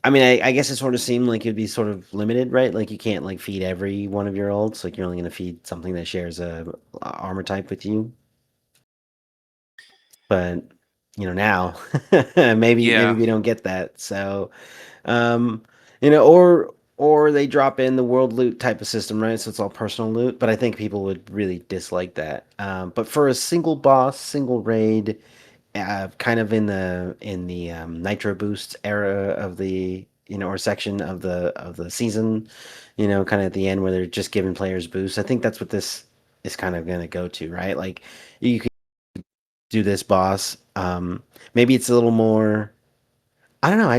I mean, I guess it sort of seemed like it'd be sort of limited, right? Like you can't like feed every one of your ults. Like you're only going to feed something that shares a armor type with you. But now maybe Yeah. we don't get that. So, um, or they drop in the world loot type of system, right? So it's all personal loot. But I think people would really dislike that. But for a single boss, single raid, kind of in the Nitro Boost era of the or section of the season, kind of at the end where they're just giving players boosts. I think that's what this is kind of going to go to, right? Like you can do this boss. Maybe it's a little more. I don't know.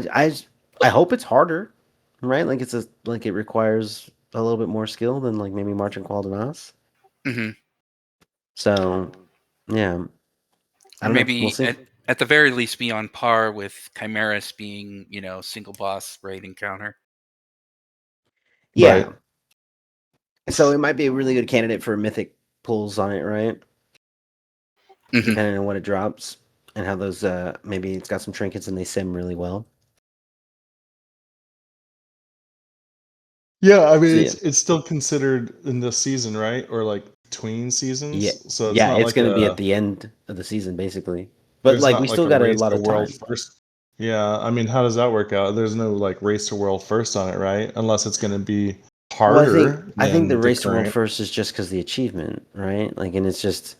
I hope it's harder, right? Like like it requires a little bit more skill than like maybe Marching Qualdanas. Hmm. So yeah, I Or don't know. We'll maybe see. at the very least be on par with Chimeras being, single boss raid encounter. Yeah. Right. So it might be a really good candidate for mythic pulls on it, right? Hmm. Depending on what it drops and how those maybe it's got some trinkets and they sim really well. Yeah, I So mean yeah. it's still considered in this season, right? Or like between Yeah. seasons. So it's Yeah, not it's like gonna be at the end of the season basically. But there's like we not like still a got a race lot to of world time. first. Yeah, I mean, how does that work out? There's no like race to world first on it, right? Unless it's going to be Well, harder I think the than the race to world current. first is just because the achievement, right? Like, and it's just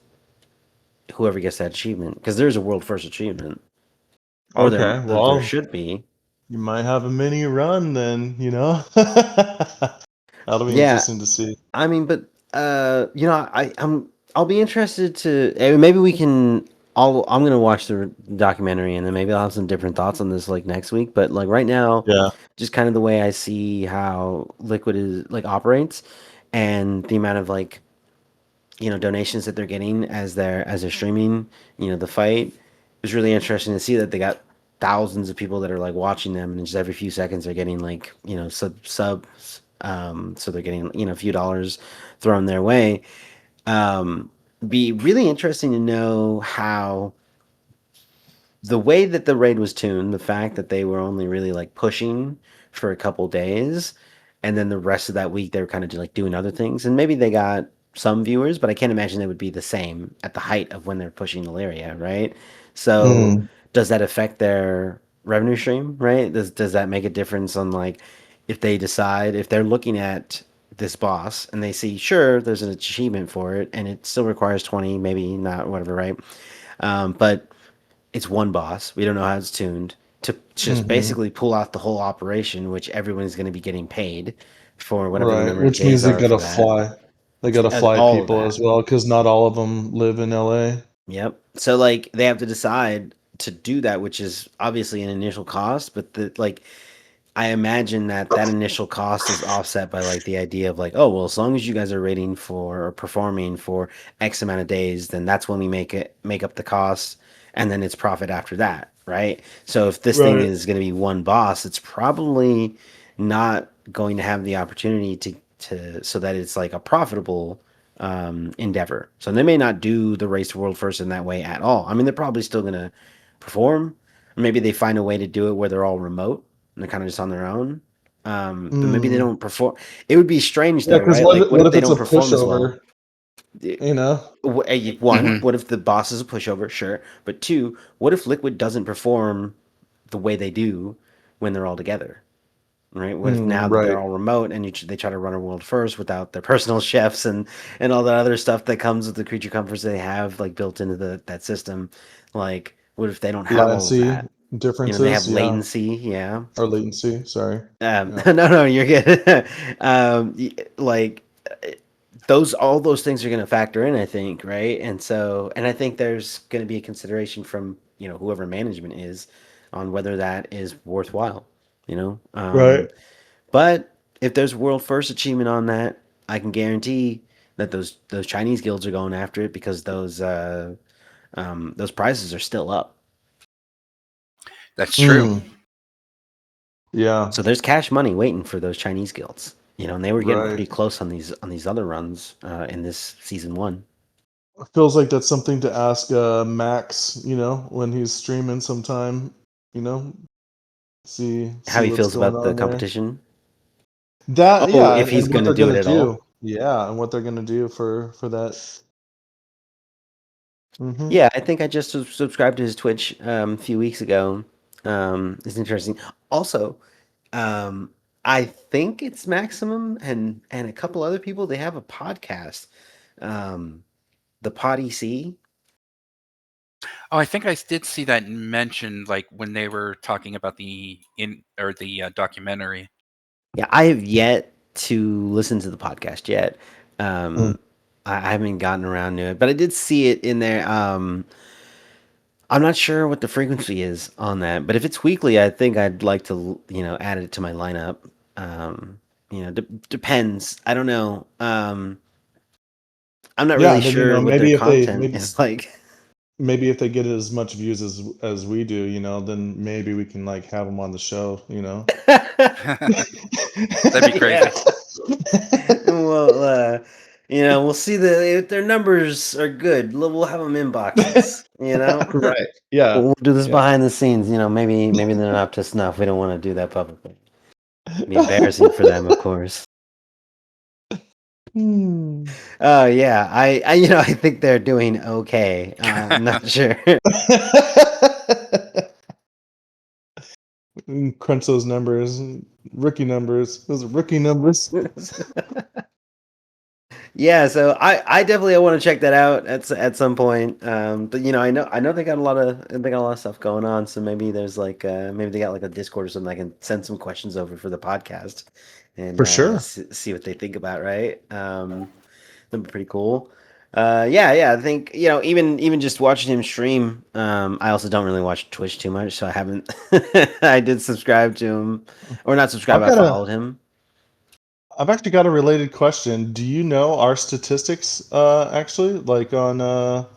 whoever gets that achievement, because there's a world first achievement, or Okay, there well, should be. you might have a mini run then, That'll be Yeah, interesting to see. I mean, but I'll be interested to maybe we can. I'm gonna watch the documentary and then maybe I'll have some different thoughts on this like next week. But like right now, Yeah. just kind of the way I see how Liquid is like operates, and the amount of like donations that they're getting as they're streaming the fight. It's really interesting to see that they got thousands of people that are like watching them, and just every few seconds they're getting like subs, so they're getting a few dollars thrown their way. um be really interesting to know how the way that the raid was tuned, the fact that they were only really like pushing for a couple days, and then the rest of that week they were kind of like doing other things, and maybe they got some viewers, but I can't imagine they would be the same at the height of when they're pushing Ilaria, right? So Mm, does that affect their revenue stream, right? Does that make a difference on like if they decide if they're looking at this boss and they see sure there's an achievement for it and it still requires 20, maybe not, whatever, right? But it's one boss. We don't know how it's tuned to just hmm. basically pull out the whole operation, which everyone's going to be getting paid for whatever the Right, number of which means days they are for gotta that. fly. They gotta fly All of people that. as well, because not all of them live in LA. Yep. So like they have to decide to do that, which is obviously an initial cost, but I imagine that initial cost is offset by like the idea of like, oh well, as long as you guys are rating for or performing for X amount of days, then that's when we make up the cost, and then it's profit after that, right? So if this thing Right. is going to be one boss, it's probably not going to have the opportunity to so that it's like a profitable endeavor. So they may not do the race to world first in that way at all. I mean, they're probably still going to perform. Maybe they find a way to do it where they're all remote and they're kind of just on their own. But maybe they Mm. don't perform. It would be strange Yeah, though, because right? Like, what what if if they it's a don't perform as well? pushover? You know? One, Mhm. what if the boss is a pushover? Sure, but two, what if Liquid doesn't perform the way they do when they're all together? Right? What if now that they're Right. all remote and they try to run a world first without their personal chefs and all that other stuff that comes with the creature comforts they have like built into that system? Like, what if they don't have all of Latency that? They have differences, yeah. latency, yeah. Or latency, sorry. Yeah. No, you're good. Like all those things are going to factor in, I think, right? And I think there's going to be a consideration from whoever management is on whether that is worthwhile. You know, Right. but if there's world first achievement on that, I can guarantee that those Chinese guilds are going after it because those prices are still up. That's true. Mm. Yeah. So there's cash money waiting for those Chinese guilds. And they were getting Right. pretty close on these other runs in this season one. Feels like that's something to ask Max, when he's streaming sometime, you know, How see he what's feels going about the on there. competition? That Oh, yeah, if he's and what going to they're do it gonna at all? do. Yeah, and what they're gonna do for that. Mm-hmm. Yeah, I think I just subscribed to his Twitch a few weeks ago. It's interesting. Also, um, I think it's Maximum and a couple other people. They have a podcast, um, the Pod EC. Oh, I think I did see that mentioned, like when they were talking about the documentary. Yeah, I have yet to listen to the podcast yet. Mm. Um, I haven't gotten around to it, but I did see it in there. I'm not sure what the frequency is on that, but if it's weekly, I think I'd like to, add it to my lineup. Depends. I don't know. I'm not Yeah, really and then sure what their maybe if they content is like. maybe if they get as much views as we do, then maybe we can like have them on the show. That'd be crazy. Yeah. Well, we'll see if their numbers are good. We'll have them in boxes. Right. Yeah. We'll do this Yeah. behind the scenes. Maybe they're not up to snuff. We don't want to do that publicly. It'd be embarrassing for them, of course. Hmm. Oh yeah, I think they're doing okay. I'm not sure. Crunch those numbers, rookie numbers. Those are rookie numbers. Yeah, so I definitely want to check that out at some point. But I know they got a lot of stuff going on. So maybe there's like maybe they got like a Discord or something. I can send some questions over for the podcast and For sure. see what they think about. Right? That'd be pretty cool. Yeah. I think even just watching him stream. I also don't really watch Twitch too much, so I haven't. I did subscribe to him, or not subscribe. I've I got a followed him. I've actually got a related question. Do you know our statistics actually like on how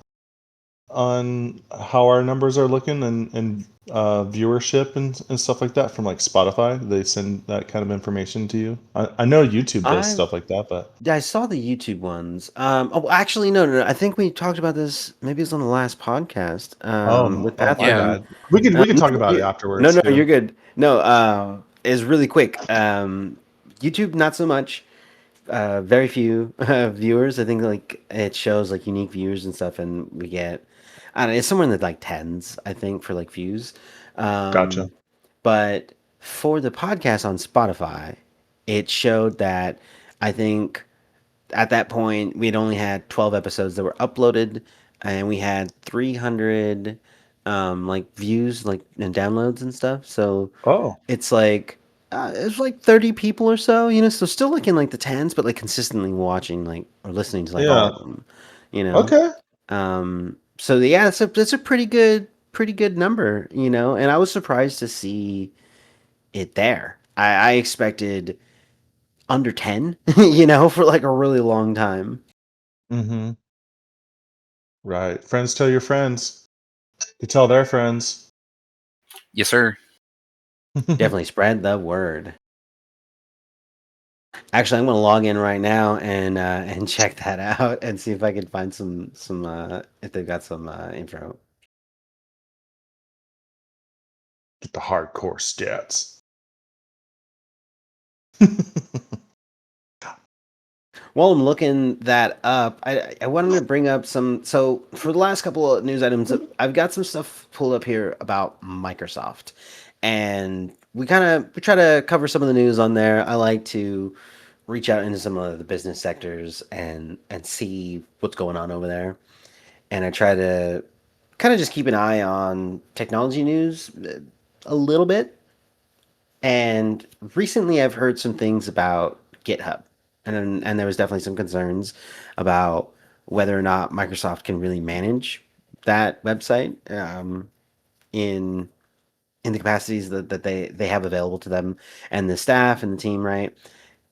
our numbers are looking and viewership and stuff like that from like Spotify? They send that kind of information to you. I know YouTube does I stuff like that, but Yeah, I saw the YouTube ones. Actually, no. I think we talked about this. Maybe it's on the last podcast. With my Yeah. Pathfinder. bad. We can talk No, about it afterwards. no, Yeah. you're good. No, is really quick. YouTube, not so much. Very few viewers. I think like it shows like unique viewers and stuff, and we get, I don't know, it's somewhere in the like tens. I think for like views. Gotcha. Um, but for the podcast on Spotify, it showed that I think at that point we'd only had 12 episodes that were uploaded and we had 300 like views like and downloads and stuff, so Oh, it's like 30 people or so, so still like in like the tens, but like consistently watching like or listening to like all yeah. of them, you know Okay. so yeah, it's a pretty good number, and I was surprised to see it there. I expected under 10, for like a really long time. Mm-hmm. Right. Friends tell your friends. They tell their friends. Yes, sir. Definitely spread the word. Actually, I'm gonna log in right now and check that out and see if I can find some if they've got some info. Get the hardcore stats. while I'm looking that up, I wanted to bring up some. So for the last couple of news items, I've got some stuff pulled up here about Microsoft, and we try to cover some of the news on there. I like to reach out into some of the business sectors and see what's going on over there, and I try to kind of just keep an eye on technology news a little bit. And recently, I've heard some things about GitHub, and there was definitely some concerns about whether or not Microsoft can really manage that website in the capacities that they have available to them and the staff and the team, right?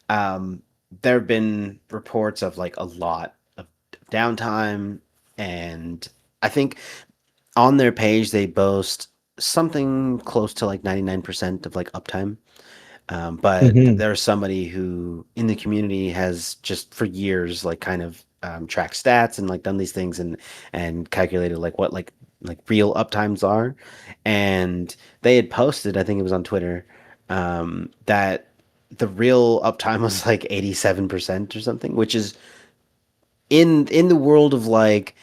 Um, there have been reports of like a lot of downtime, and I think on their page they boast something close to like 99% of like uptime. But Hmm. there's somebody who in the community has just for years like kind of tracked stats and like done these things and calculated like what like real uptimes are, and they had posted, I think it was on Twitter, that the real uptime was like 87% or something, which is in the world of like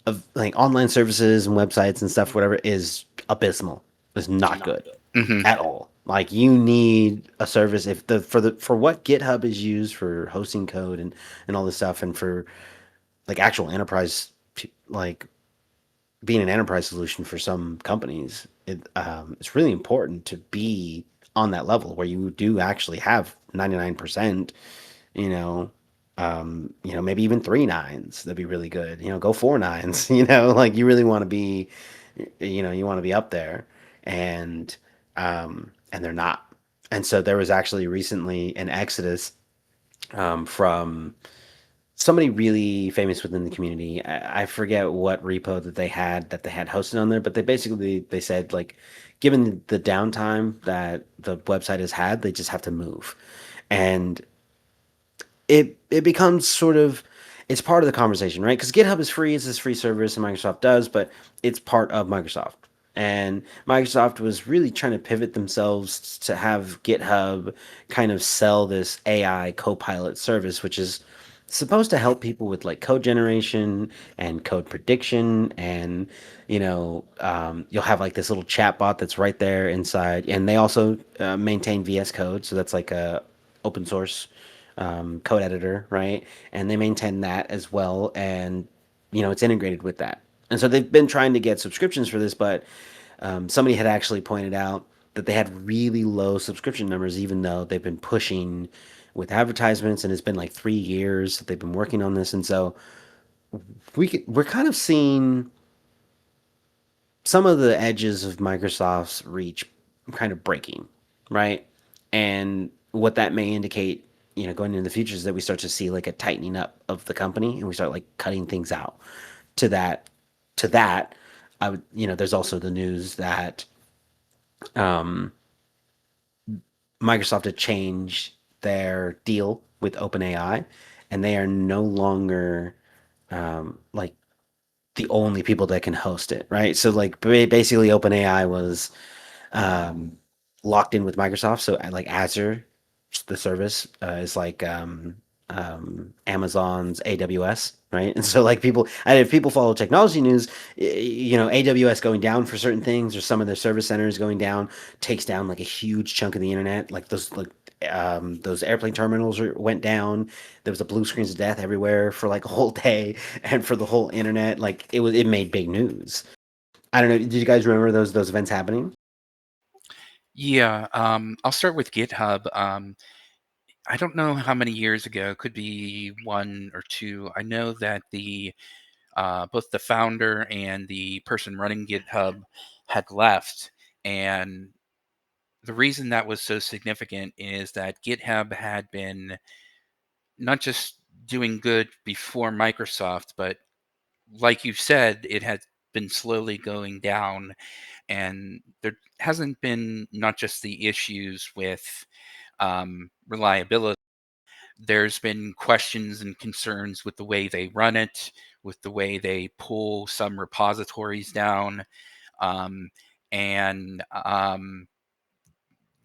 online services and websites and stuff, whatever, is abysmal. Is not good Hmm. at all. Like you need a service if for what GitHub is used for hosting code and all this stuff, and for like actual enterprise, like being an enterprise solution for some companies, it's really important to be on that level where you do actually have 99%, you know, maybe even three nines. That'd be really good. Go four nines, like you really want to be, you want to be up there, and they're not. And so there was actually recently an exodus from somebody really famous within the community. I forget what repo that they had hosted on there, but they said like, given the downtime that the website has had, they just have to move, and it becomes sort of, it's part of the conversation, right? Because GitHub is free, it's this free service, and Microsoft does, but it's part of Microsoft. And Microsoft was really trying to pivot themselves to have GitHub kind of sell this AI Copilot service, which is supposed to help people with like code generation and code prediction. And you'll have like this little chat bot that's right there inside, and they also maintain VS Code, so that's like a open source code editor, right? And they maintain that as well, and it's integrated with that. And so they've been trying to get subscriptions for this, but somebody had actually pointed out that they had really low subscription numbers, even though they've been pushing with advertisements, and it's been like 3 years that they've been working on this. And so we're kind of seeing some of the edges of Microsoft's reach kind of breaking, right? And what that may indicate, going into the future, is that we start to see like a tightening up of the company, and we start like cutting things out. To that, to that, I would, there's also the news that um, Microsoft had changed their deal with OpenAI, and they are no longer like the only people that can host it, right? So like basically OpenAI was um, locked in with Microsoft. So like Azure, the service is like Amazon's AWS, right? And so like people, and if people follow technology news, AWS going down for certain things, or some of their service centers going down, takes down like a huge chunk of the internet. Like those airplane terminals went down. There was a blue screens of death everywhere for like a whole day, and for the whole internet, like it made big news. I don't know. Did you guys remember those events happening? Yeah, I'll start with GitHub. I don't know how many years ago, could be one or two. I know that the both the founder and the person running GitHub had left, and the reason that was so significant is that GitHub had been not just doing good before Microsoft, but like you said, it had been slowly going down, and there hasn't been not just the issues with reliability. There's been questions and concerns with the way they run it, with the way they pull some repositories down, um, and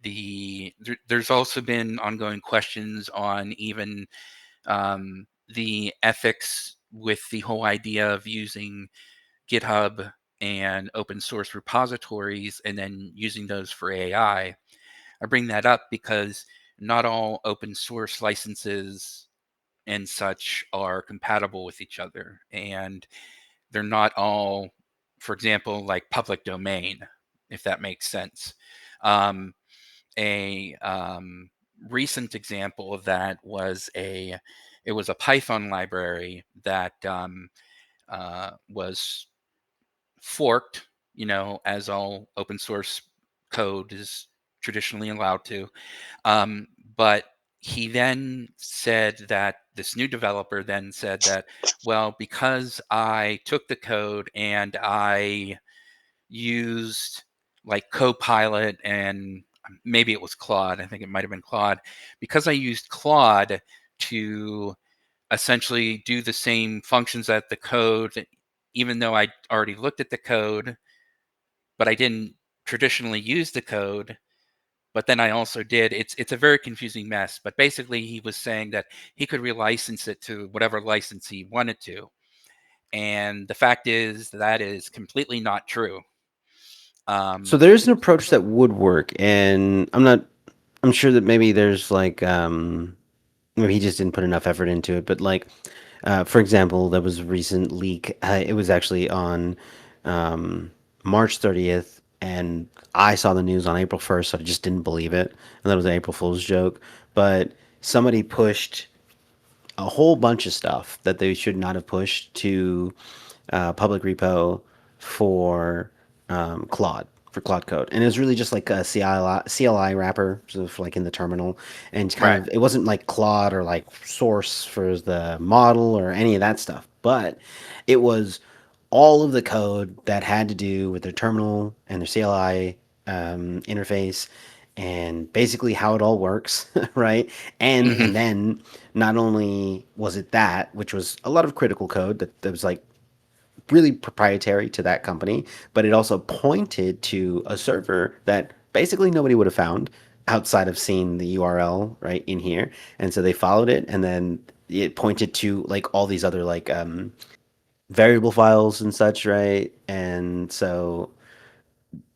there's also been ongoing questions on even the ethics with the whole idea of using GitHub and open source repositories and then using those for AI. I bring that up because not all open source licenses and such are compatible with each other. And they're not all, for example, like public domain, if that makes sense. A recent example of that was it was a Python library that was forked, as all open source code is traditionally allowed to. Um, but he then said that this new developer then said that, well, because I took the code and I used like Copilot and maybe it was Claude, I think it might have been Claude, because I used Claude to essentially do the same functions that the code, even though I already looked at the code, but I didn't traditionally use the code. But then I also did. It's a very confusing mess. But basically, he was saying that he could relicense it to whatever license he wanted to. And the fact is that is completely not true. So there's an approach that would work, and I'm sure that maybe there's like maybe he just didn't put enough effort into it, but like for example, there was a recent leak. It was actually on March 30th, and I saw the news on April 1st, so I just didn't believe it, and that was an April Fool's joke. But somebody pushed a whole bunch of stuff that they should not have pushed to public repo for Claude for Claude Code, and it was really just like a CLI wrapper, sort of like in the terminal, and kind Right. of it wasn't like Claude or like Source for the model or any of that stuff, but it was all of the code that had to do with their terminal and their CLI interface and basically how it all works, right? Hmm. And then not only was it that, which was a lot of critical code that was like really proprietary to that company, but it also pointed to a server that basically nobody would have found outside of seeing the URL right in here. And so they followed it, and then it pointed to like all these other like variable files and such, right? And so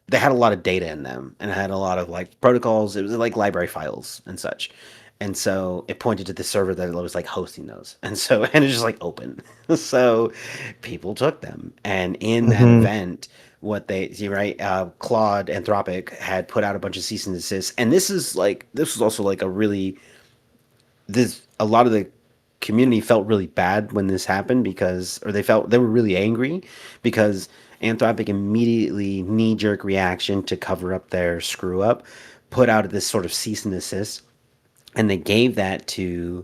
they had a lot of data in them and it had a lot of like protocols. It was like library files and such. And so it pointed to the server that was like hosting those. And so, and it's just like open. So people took them. And in that Mm-hmm. event, what they, you right, Claude Anthropic had put out a bunch of cease and desist. And this was also like a really, this, a lot of the community felt really bad when this happened because, or they were really angry because Anthropic immediately knee jerk reaction to cover up their screw up, put out this sort of cease and desist, and they gave that to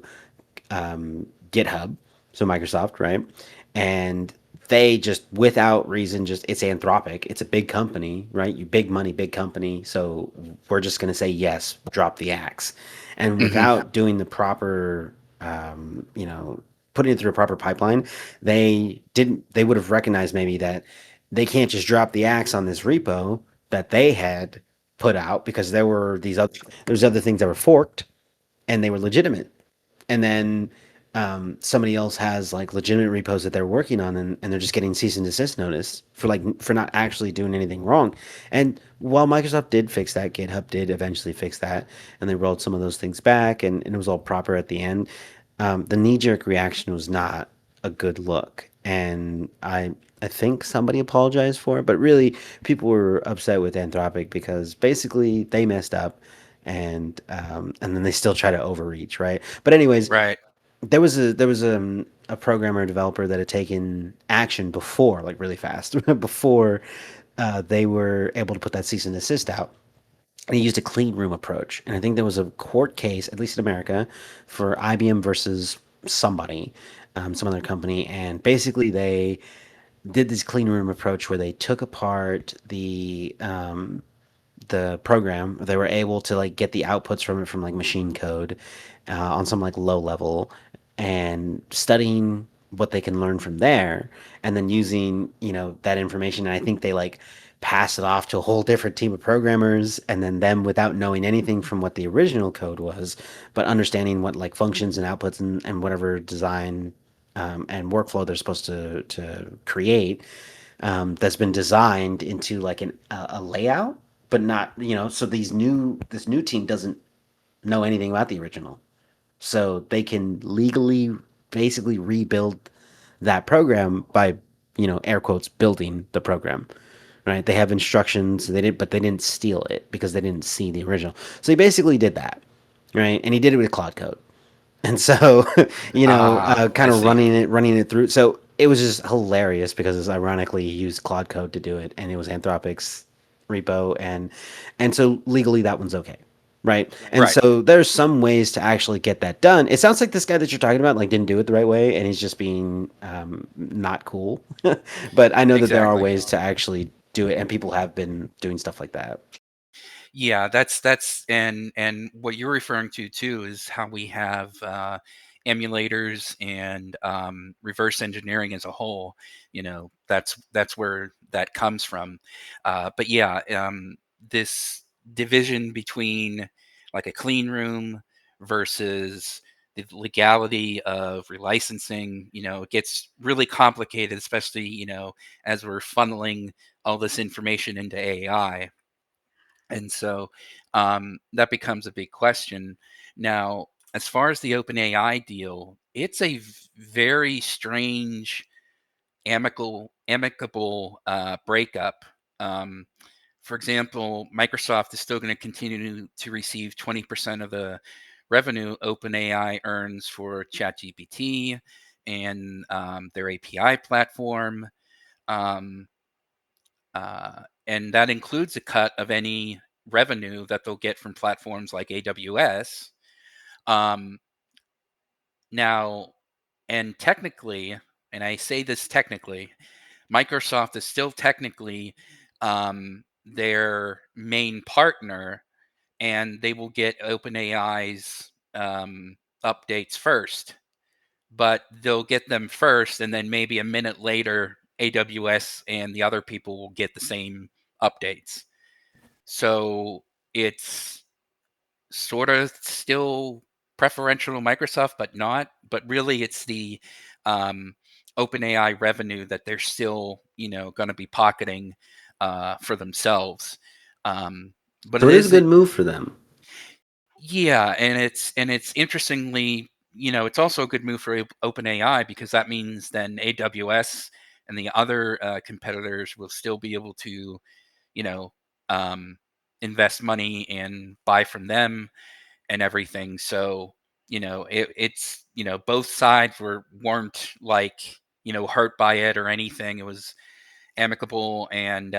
GitHub, so Microsoft, right? And they just, without reason, just it's Anthropic. It's a big company, right? You big money, big company. So we're just going to say yes, drop the axe, and Hmm. without doing the proper, putting it through a proper pipeline, they didn't. They would have recognized maybe that they can't just drop the axe on this repo that they had put out because there's other things that were forked and they were legitimate. And then somebody else has like legitimate repos that they're working on, and they're just getting cease and desist notice for not actually doing anything wrong. And while Microsoft did fix that, GitHub did eventually fix that, and they rolled some of those things back, and it was all proper at the end. The knee jerk reaction was not a good look, and I think somebody apologized for it, but really people were upset with Anthropic because basically they messed up, and then they still try to overreach, right? But anyways, Right. there was a programmer or developer that had taken action before, like really fast, before they were able to put that cease and desist out. And he used a clean room approach. And I think there was a court case, at least in America, for IBM versus somebody, some other company. And basically, they did this clean room approach where they took apart the program. They were able to like get the outputs from it from like machine code on some like low level, and studying what they can learn from there, and then using that information. And I think pass it off to a whole different team of programmers, and then them without knowing anything from what the original code was, but understanding what like functions and outputs and whatever design and workflow they're supposed to create, that's been designed into like a layout, but not, you know, so this new team doesn't know anything about the original, so they can legally basically rebuild that program by, you know, air quotes, building the program. Right? They have instructions. But they didn't steal it because they didn't see the original. So he basically did that, right? And he did it with Cloud Code. And so, you know, I kind of see. running it through. So it was just hilarious because it's ironically he used Claude Code to do it, and it was Anthropic's repo, and so legally that one's okay, right? And Right. so there's some ways to actually get that done. It sounds like this guy that you're talking about like didn't do it the right way, and he's just being not cool. But I know that there are Exactly. ways to actually do it, and people have been doing stuff like that. Yeah, that's and what you're referring to too is how we have emulators and reverse engineering as a whole. You know, that's where that comes from. But yeah, this division between like a clean room versus the legality of relicensing, you know, it gets really complicated, especially, you know, as we're funneling all this information into AI. And so that becomes a big question. Now, as far as the OpenAI deal, it's a very strange, amicable breakup. Um, for example, Microsoft is still going to continue to receive 20% of the revenue OpenAI earns for ChatGPT and their API platform. Um, and that includes a cut of any revenue that they'll get from platforms like AWS. Um, now, and technically, and I say this technically, Microsoft is still technically their main partner, and they will get OpenAI's updates first. But they'll get them first, and then maybe a minute later, AWS and the other people will get the same updates. So it's sort of still preferential to Microsoft, but not. But really, it's the um, OpenAI revenue that they're still, you know, going to be pocketing for themselves. But So it it is a is, good move for them. yeah, and it's interestingly, you know, it's also a good move for OpenAI because that means then AWS and the other competitors will still be able to, you know, um, invest money and buy from them and everything. So, you know, it's, you know, both sides weren't like, you know, hurt by it or anything. It was amicable, and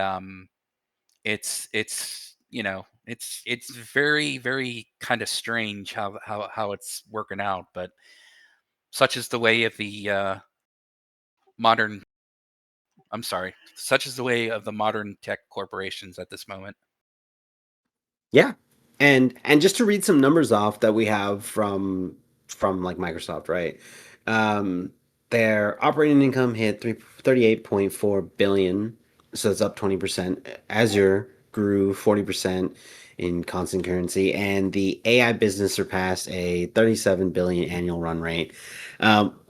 it's you know, it's very kind of strange how it's working out, but such is the way of the modern. I'm sorry, such is the way of the modern tech corporations at this moment. Yeah. And just to read some numbers off that we have from like Microsoft, right? Um, their operating income hit 38.4 billion, so it's up 20%. Azure grew 40% in constant currency, and the AI business surpassed a 37 billion annual run rate.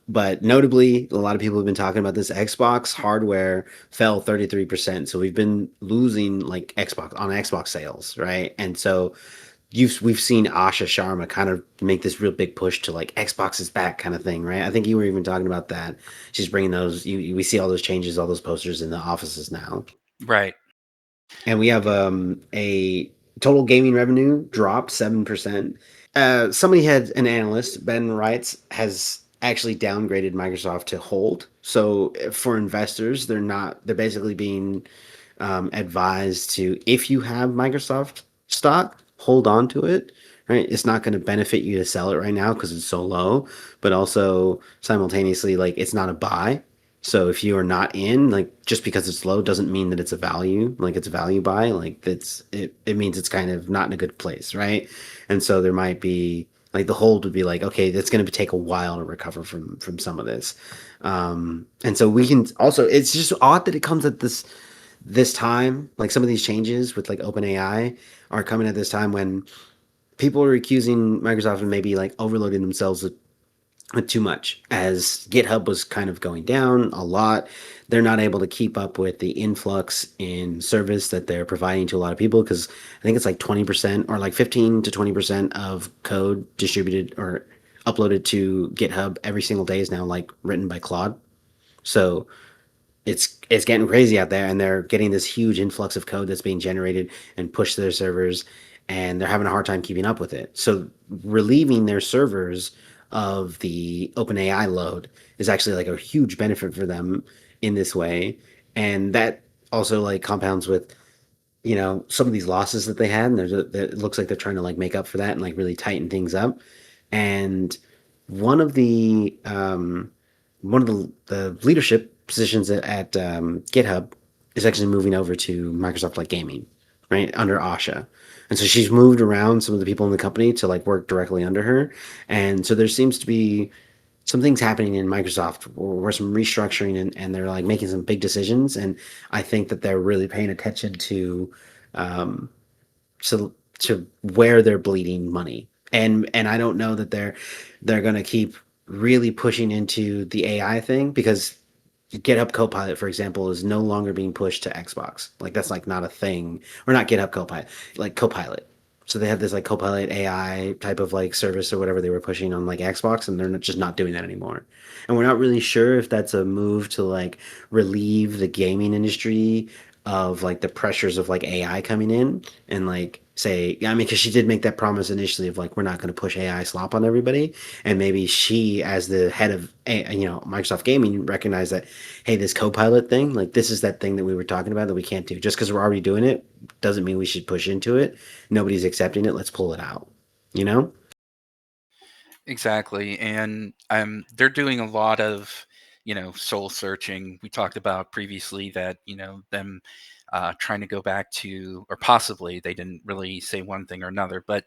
But notably, a lot of people have been talking about this. Xbox hardware fell 33%. So we've been losing like Xbox sales, right? And so we've seen Asha Sharma kind of make this real big push to like Xbox is back kind of thing, right? I think you were even talking about that. She's bringing those. We see all those changes, all those posters in the offices now, Right. and we have a total gaming revenue dropped 7%. Somebody had an analyst, Ben Wrights, has actually downgraded Microsoft to hold. So for investors, they're basically being advised to, if you have Microsoft stock, hold on to it. Right, it's not going to benefit you to sell it right now because it's so low, but also simultaneously, like it's not a buy. So if you are not in, like just because it's low doesn't mean that it's a value, like it's a value buy. Like it means it's kind of not in a good place, right? And so there might be like the hold would be like, okay, that's going to take a while to recover from some of this. And so we can also, it's just odd that it comes at this time, like some of these changes with like OpenAI are coming at this time when people are accusing Microsoft of maybe like overloading themselves with too much. As GitHub was kind of going down a lot, they're not able to keep up with the influx in service that they're providing to a lot of people, because I think it's like 20% or like 15 to 20% of code distributed or uploaded to GitHub every single day is now like written by Claude. So it's getting crazy out there, and they're getting this huge influx of code that's being generated and pushed to their servers, and they're having a hard time keeping up with it. So relieving their servers of the OpenAI load is actually like a huge benefit for them in this way, and that also like compounds with some of these losses that they had, and it looks like they're trying to like make up for that and like really tighten things up. And one of the the leadership positions at GitHub is actually moving over to Microsoft like gaming, right under Asha, and so she's moved around some of the people in the company to like work directly under her, and so there seems to be some things happening in Microsoft where some restructuring, and they're like making some big decisions, and I think that they're really paying attention um, to where they're bleeding money, and I don't know that they're gonna keep really pushing into the AI thing, because GitHub Copilot, for example, is no longer being pushed to Xbox. Like that's like not a thing, or not GitHub Copilot, like Copilot. So they have this like Copilot AI type of like service or whatever they were pushing on like Xbox, and they're just not doing that anymore. And we're not really sure if that's a move to like relieve the gaming industry of like the pressures of like AI coming in, and like say, I mean, because she did make that promise initially of like we're not going to push AI slop on everybody, and maybe she, as the head of Microsoft Gaming, recognized that, hey, this Copilot thing, like this is that thing that we were talking about that we can't do. Just because we're already doing it doesn't mean we should push into it. Nobody's accepting it. Let's pull it out. You know? Exactly. And they're doing a lot of, soul searching. We talked about previously that, them trying to go back to, or possibly they didn't really say one thing or another, but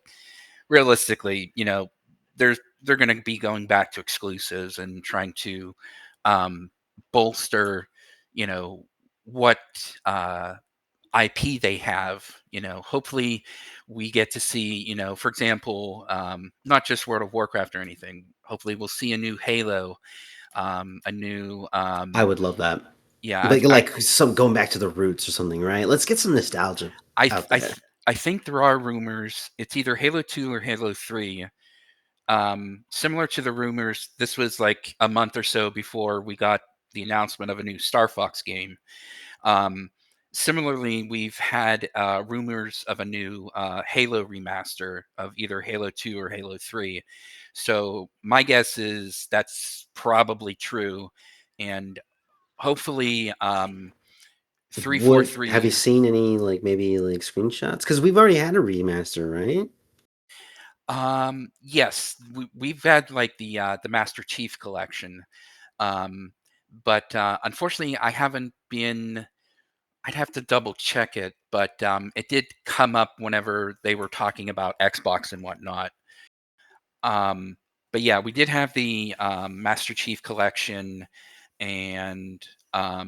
realistically, they're going to be going back to exclusives and trying to bolster, you know, what IP they have. Hopefully we get to see, for example, not just World of Warcraft or anything. Hopefully we'll see a new Halo, a new, I would love that. yeah, Like some going back to the roots or something, right? Let's get some nostalgia I, th- out I, there. th- I think there are rumors. It's either Halo 2 or Halo 3. Similar to the rumors, this was like a month or so before we got the announcement of a new Star Fox game. Um, Similarly, we've had rumors of a new Halo remaster of either Halo 2 or Halo 3. So my guess is that's probably true. And hopefully, What have you 343. seen any like maybe like screenshots? Because we've already had a remaster, right? Yes, we've had like the Master Chief collection. Um, but unfortunately, I haven't been. I'd have to double check it, but it did come up whenever they were talking about Xbox and whatnot. Um, but yeah, we did have the Master Chief collection, and I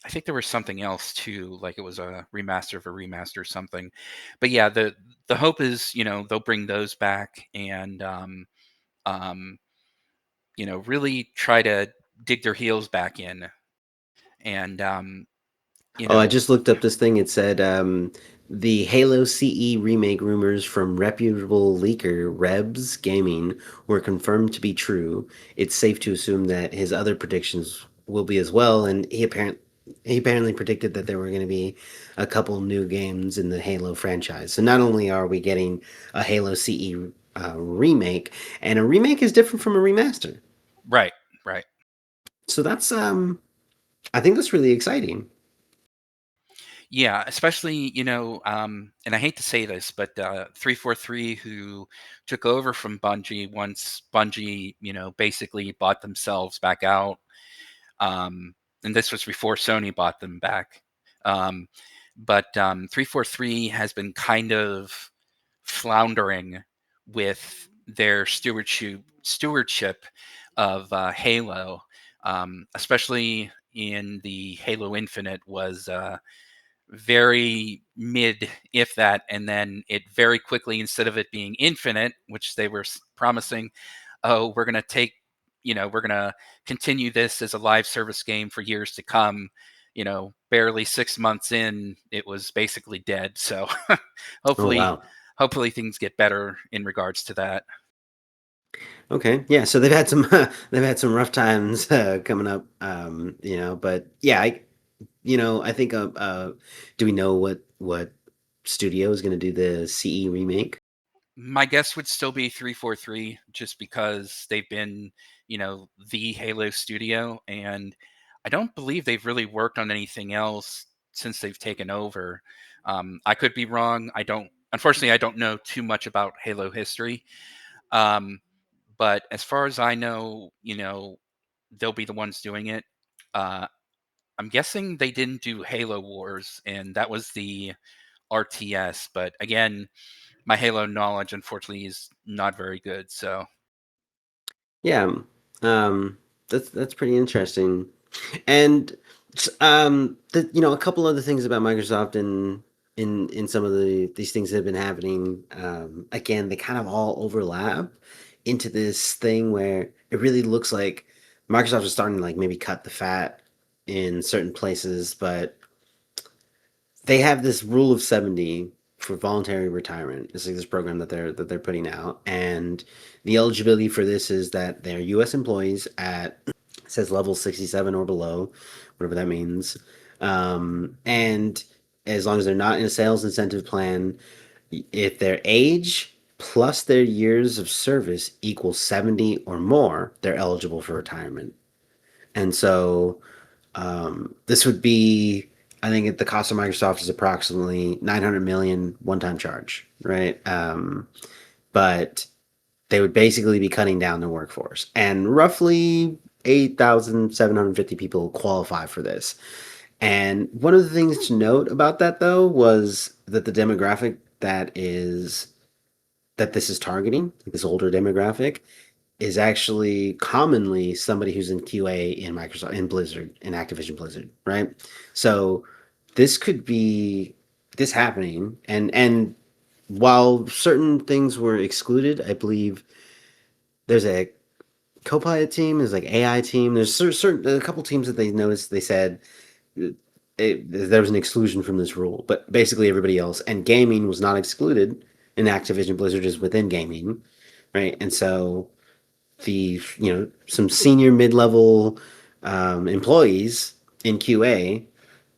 think there was something else too, like it was a remaster of a remaster or something. But yeah, the hope is they'll bring those back and um, really try to dig their heels back in and you Oh, I know just looked up this thing. It said the Halo CE remake rumors from reputable leaker Rebs Gaming were confirmed to be true. It's safe to assume that his other predictions will be as well. And he apparently predicted that there were going to be a couple new games in the Halo franchise. So not only are we getting a Halo CE remake, and a remake is different from a remaster. right, right. So that's I think that's really exciting. Yeah, especially, and I hate to say this, but 343, who took over from Bungie once Bungie, basically bought themselves back out. Um, and this was before Sony bought them back. Um, but 343 has been kind of floundering with their stewardship of Halo, especially in the Halo Infinite was very mid, if that, and then it very quickly, instead of it being infinite, which they were promising, oh, we're going to take, we're going to continue this as a live service game for years to come. Barely 6 months in, it was basically dead. So Oh hopefully, wow. hopefully things get better in regards to that. Okay. Yeah. So they've had some they've had some rough times coming up. But yeah, I think do we know what studio is going to do the CE remake? My guess would still be 343, just because they've been, the Halo studio, and I don't believe they've really worked on anything else since they've taken over. I could be wrong. Unfortunately, I don't know too much about Halo history. Um, but as far as I know, they'll be the ones doing it. Uh, I'm guessing they didn't do Halo Wars, and that was the RTS. But again, my Halo knowledge, unfortunately, is not very good. So, Yeah. That's pretty interesting. And a couple other things about Microsoft and in some of these things that have been happening. Again, they kind of all overlap into this thing where it really looks like Microsoft is starting to like maybe cut the fat in certain places, but they have this rule of 70 for voluntary retirement. It's like this program that they're putting out, and the eligibility for this is that they're U.S. employees at, it says level 67 or below, whatever that means, and as long as they're not in a sales incentive plan, if their age plus their years of service equals 70 or more, they're eligible for retirement. And so this would be, I think the cost of Microsoft is approximately 900 million one-time charge, right? But they would basically be cutting down their workforce, and roughly 8,750 people qualify for this. And one of the things to note about that, though, was that the demographic that this is targeting, this older demographic, is actually commonly somebody who's in QA in Microsoft, in Blizzard, in Activision Blizzard, right? So this could be this happening, and while certain things were excluded, I believe there's a Copilot team, there's like AI team, there's certain a couple teams that they noticed. They said there was an exclusion from this rule, but basically everybody else, and gaming was not excluded. In Activision Blizzard is within gaming, right? And so some senior mid-level employees in QA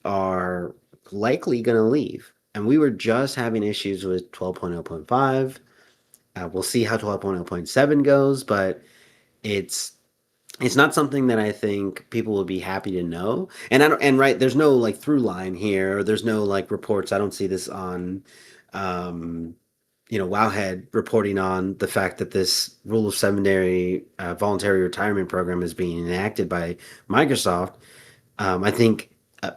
are likely going to leave. And we were just having issues with 12.0.5. We'll see how 12.0.7 goes, but it's it's not something that I think people will be happy to know. And I don't, and right, there's no like through line here. There's no like reports. I don't see this on um, Wowhead reporting on the fact that this rule of seven-day voluntary retirement program is being enacted by Microsoft. I think a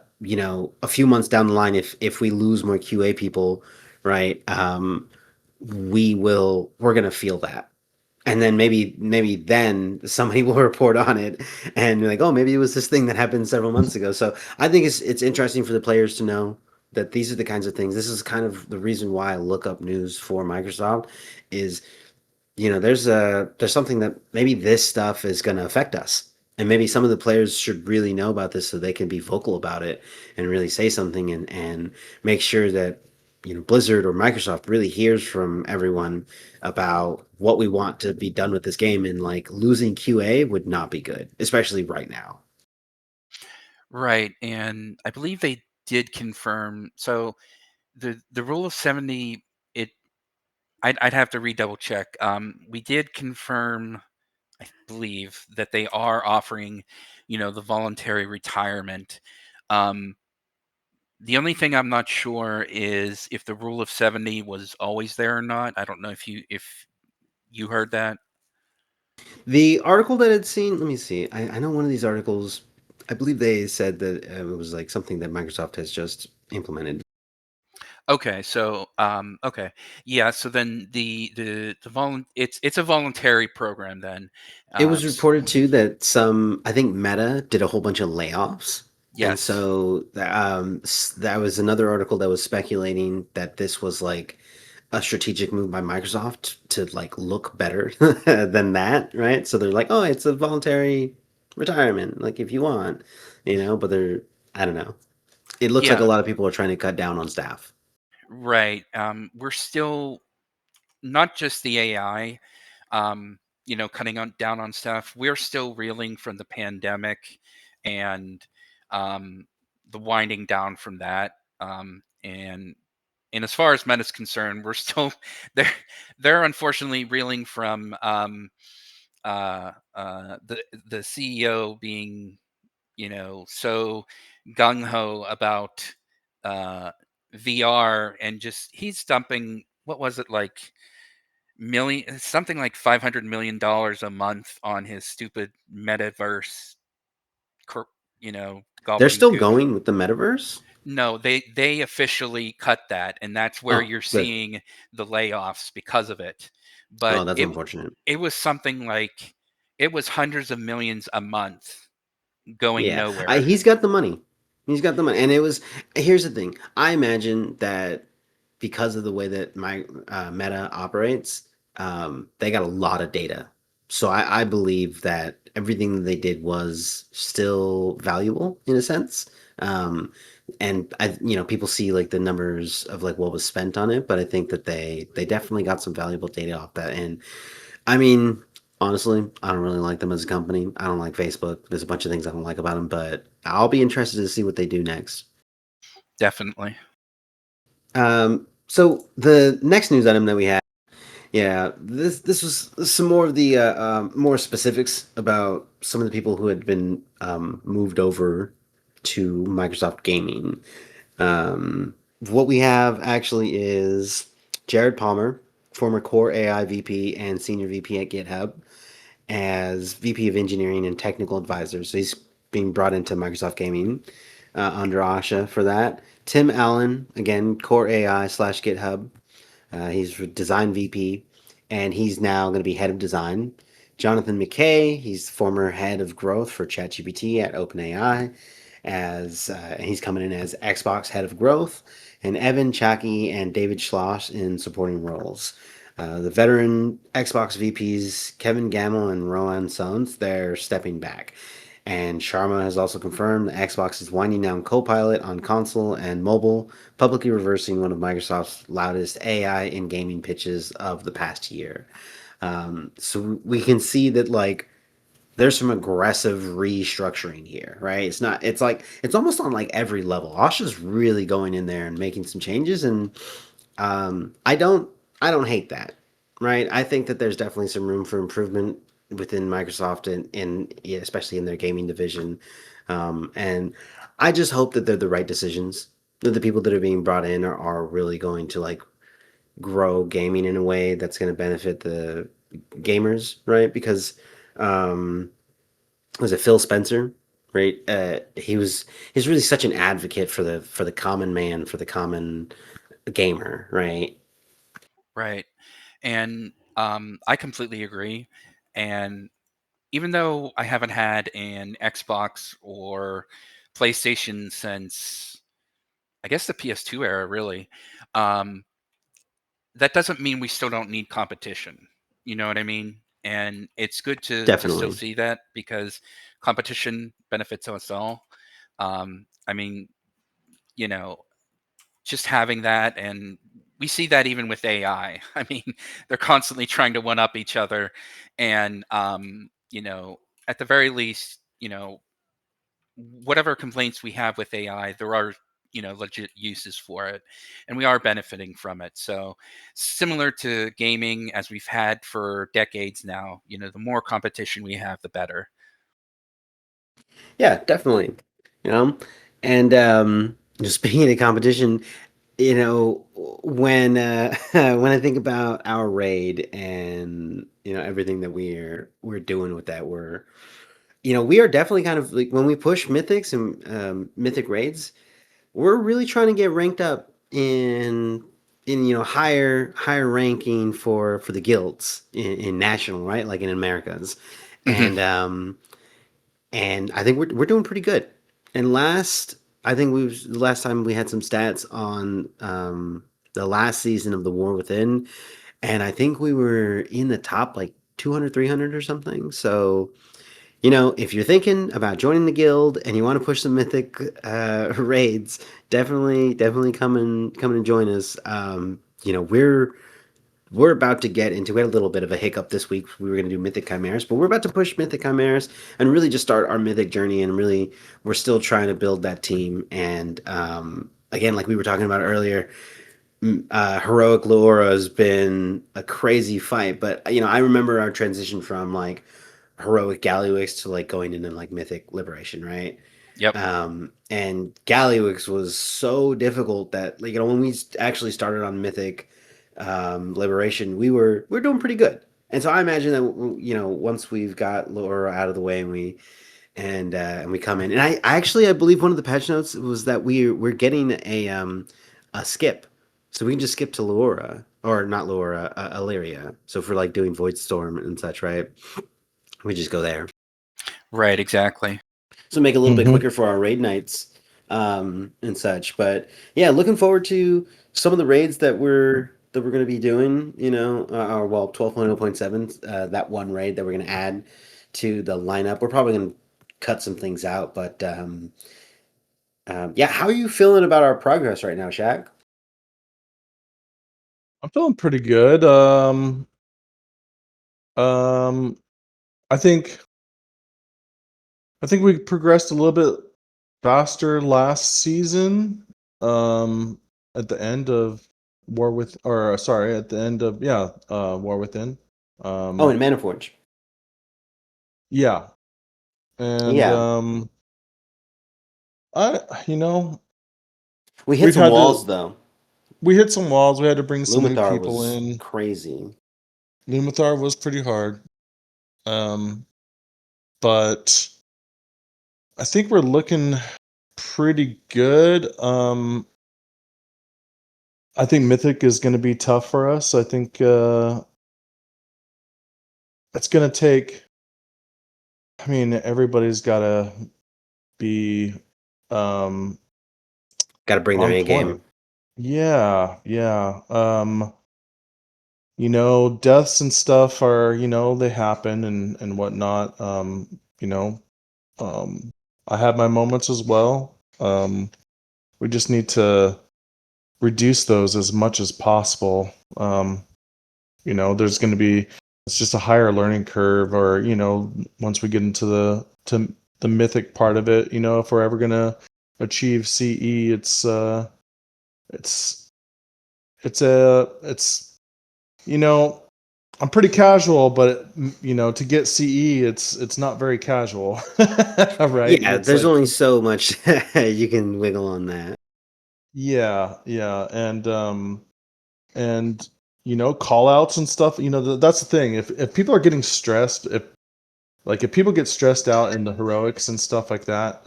few months down the line, if we lose more QA people, right, we're gonna feel that, and then maybe then somebody will report on it and be like, oh, maybe it was this thing that happened several months ago. So I think it's interesting for the players to know that these are the kinds of things. This is kind of the reason why I look up news for Microsoft is, there's something that maybe this stuff is going to affect us, and maybe some of the players should really know about this so they can be vocal about it and really say something and make sure that Blizzard or Microsoft really hears from everyone about what we want to be done with this game, and like losing QA would not be good, especially right now. right, and I believe they did confirm. So the rule of 70, it I'd have to redouble check. We did confirm, I believe, that they are offering, the voluntary retirement. Um, the only thing I'm not sure is if the rule of 70 was always there or not. I don't know if you heard that. The article that I'd seen, let me see. I know one of these articles, I believe they said that it was like something that Microsoft has just implemented. Okay, so okay, yeah. So then it's a voluntary program then. It was S- reported too that I think Meta did a whole bunch of layoffs. And yes, so that was another article that was speculating that this was like a strategic move by Microsoft to like look better than that, right? So they're like, oh, it's a voluntary retirement, like if you want, but I don't know. It looks like a yeah, lot of people are trying to cut down on staff. right. We're still not just the AI, cutting down on stuff. We're still reeling from the pandemic and um, the winding down from that. And as far as Meta's concerned, we're still they're they're unfortunately reeling from the CEO being so gung ho about uh, VR and just he's dumping what was it like million something like $500 million a month on his stupid metaverse cor- They're still gobbledygook. going with the metaverse. No, they officially cut that, and that's where Oh, you're good. seeing the layoffs because of it. Oh, But that's it unfortunate. it was something like it was hundreds of millions a month going Yeah, nowhere. he's got the money. He's got the money, and it was. Here's the thing. I imagine that because of the way that my Meta operates, they got a lot of data. So I believe that everything that they did was still valuable in a sense. Um, and people see like the numbers of like what was spent on it, but I think that they definitely got some valuable data off that. And I mean, honestly, I don't really like them as a company. I don't like Facebook. There's a bunch of things I don't like about them, but I'll be interested to see what they do next. Definitely. So the next news item that we had, yeah, this was some more of the more specifics about some of the people who had been moved over to Microsoft Gaming. What we have actually is Jared Palmer, former Core AI VP and Senior VP at GitHub, as VP of Engineering and Technical Advisor. So he's being brought into Microsoft Gaming under Asha for that. Tim Allen, again, Core AI slash GitHub. He's Design VP, and he's now going to be Head of Design. Jonathan McKay, he's former Head of Growth for ChatGPT at OpenAI, as he's coming in as Xbox Head of Growth, and Evan Chackey and David Schloss in supporting roles. The veteran Xbox VPs Kevin Gamble and Rowan Sons, they're stepping back. And Sharma has also confirmed that Xbox is winding down Copilot on console and mobile, publicly reversing one of Microsoft's loudest AI in gaming pitches of the past year. So we can see that like there's some aggressive restructuring here, right? It's almost on like every level. Asha's really going in there and making some changes, and um, I don't I don't hate that, right? I think that there's definitely some room for improvement within Microsoft and yeah, especially in their gaming division. And I just hope that they're the right decisions. That the people that are being brought in are really going to like grow gaming in a way that's going to benefit the gamers, right? Because um, was it Phil Spencer? Right, he's really such an advocate for the common man, for the common gamer, right? Right. And I completely agree. And even though I haven't had an Xbox or PlayStation since I guess the PS2 era, really, um, that doesn't mean we still don't need competition. You know what I mean? And it's good to still Definitely. see that because competition benefits us all. I mean, you know, just having that, and we see that even with AI. I mean, they're constantly trying to one up each other, and at the very least, whatever complaints we have with AI, there are legit uses for it, and we are benefiting from it. So similar to gaming, as we've had for decades now, the more competition we have, the better. Yeah, definitely. You know, and just speaking of competition, when when I think about our raid and everything that we're doing with that, we are definitely kind of like when we push mythics and mythic raids, we're really trying to get ranked up in higher ranking for the guilds in national, right? Like in Americas, Hmm. and I think we're doing pretty good. And I think the last time we had some stats on the last season of the War Within, and I think we were in the top like 200, 300 or something. So if you're thinking about joining the guild and you want to push some mythic raids, definitely come and join us. We're about to get into. We had a little bit of a hiccup this week. We were going to do Mythic Chimeras, but we're about to push Mythic Chimeras and really just start our Mythic journey. And really, we're still trying to build that team. And again, like we were talking about earlier, heroic Laura has been a crazy fight. But I remember our transition from like heroic Gallywix to like going into like Mythic Liberation, right? Yep. And Gallywix was so difficult that when we actually started on Mythic Liberation, we're doing pretty good. And so I imagine that once we've got Laura out of the way and we come in, and I believe one of the patch notes was that we're getting a skip, so we can just skip to Laura or not Laura, Illyria. So for like doing Void Storm and such, right? We just go there. Right. Exactly. So make it a little bit Mhm. quicker for our raid nights and such. But yeah, looking forward to some of the raids that we're going to be doing. 12.0.7, that one raid that we're going to add to the lineup. We're probably going to cut some things out, but yeah, how are you feeling about our progress right now, Shaq? I'm feeling pretty good. Um, I think we progressed a little bit faster last season. At the end of at the end of War Within. Oh, and Mana Forge. Yeah, and Yeah, I you know we hit we've some had walls to though. we hit some walls. We had to bring some new Lumathar people was in. crazy. Lumathar was pretty hard. But I think we're looking pretty good. I think Mythic is going to be tough for us. I think it's going to take. I mean, everybody's got to be um, Got to bring their on A point. game. Yeah, yeah. Deaths and stuff are they happen and whatnot. Um, I have my moments as well. We just need to reduce those as much as possible. There's going to be it's just a higher learning curve, or once we get into the mythic part of it, if we're ever going to achieve CE, it's it's I'm pretty casual, but to get CE, it's not very casual, right? Yeah, It's there's like only so much you can wiggle on that. yeah, yeah, and call outs and stuff. That's the thing. If people are getting stressed, if people get stressed out in the heroics and stuff like that,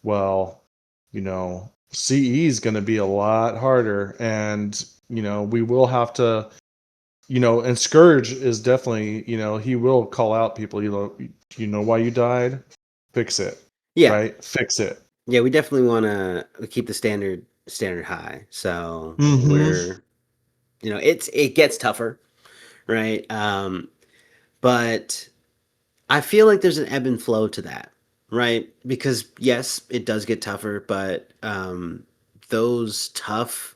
well, CE is going to be a lot harder, and we will have to. And Scourge is definitely, he will call out people. Why you died? Fix it, Yeah, right? Fix it. yeah, we definitely want to keep the standard high. So Mm-hmm. it gets tougher, right? But I feel like there's an ebb and flow to that, right? Because yes, it does get tougher, but those tough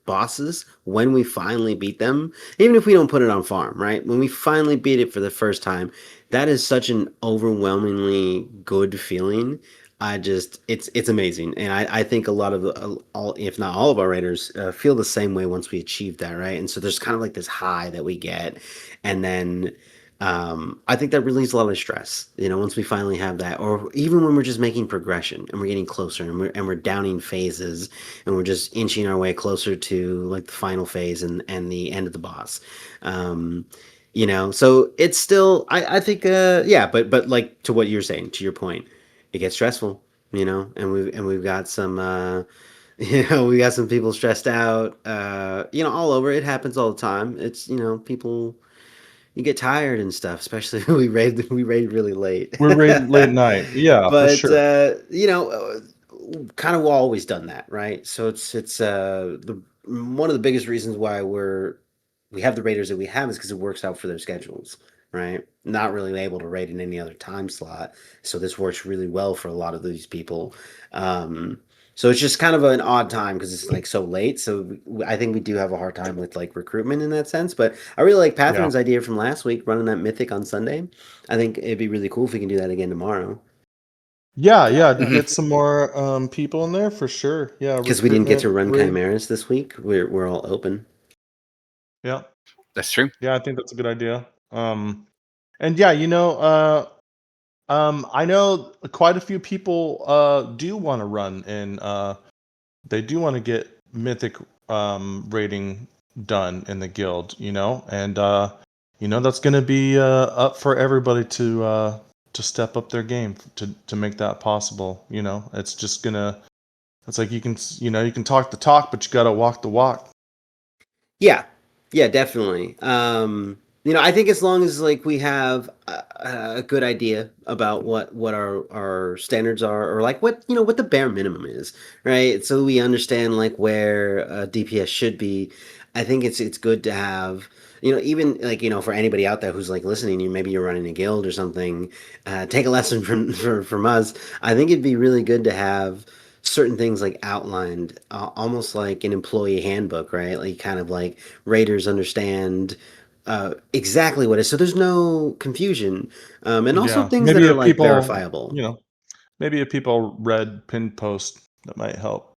bosses, when we finally beat them, even if we don't put it on farm, right? When we finally beat it for the first time, that is such an overwhelmingly good feeling. It's amazing, and I think a lot of all, if not all of our raiders feel the same way once we achieve that, right? And so there's kind of like this high that we get, and then I think that relieves a lot of stress. Once we finally have that, or even when we're just making progression and we're getting closer and we're downing phases and we're just inching our way closer to like the final phase and the end of the boss. So it's still I think yeah, but like to what you're saying, to your point, it gets stressful, and we've got We got some people stressed out. All over. It happens all the time. It's people you get tired and stuff, especially we raid really late. We're rated late night. Yeah, for But sure. kind of always done that, right? So it's the one of the biggest reasons why we have the raiders that we have is because it works out for their schedules, right? Not really able to raid in any other time slot, so this works really well for a lot of these people. Um, so it's just kind of an odd time because it's like so late. So I think we do have a hard time with like recruitment in that sense. But I really like Yeah. Pathfiner's idea from last week, running that Mythic on Sunday. I think it'd be really cool if we can do that again tomorrow. Yeah, to Mhm. get some more people in there for sure. Yeah, Because we didn't get to recruitment run raid. Chimeras this week. We're all open. Yeah. That's true. Yeah, I think that's a good idea. And yeah, I know quite a few people do want to run and they do want to get mythic rating done in the guild, and that's going to be up for everybody to step up their game to make that possible. It's just gonna. It's like you can talk the talk, but you got to walk the walk. Yeah, yeah, definitely. I think as long as like we have a good idea about what our standards are, or like what the bare minimum is, right? So we understand like where DPS should be. I think it's good to have. Even like for anybody out there who's like listening, maybe you're running a guild or something. Take a lesson from us. I think it'd be really good to have certain things like outlined, almost like an employee handbook, right? Like kind of like raiders understand exactly what it is, so there's no confusion, and also Yeah, things that maybe are if like people, verifiable. maybe if people read pin post, that might help.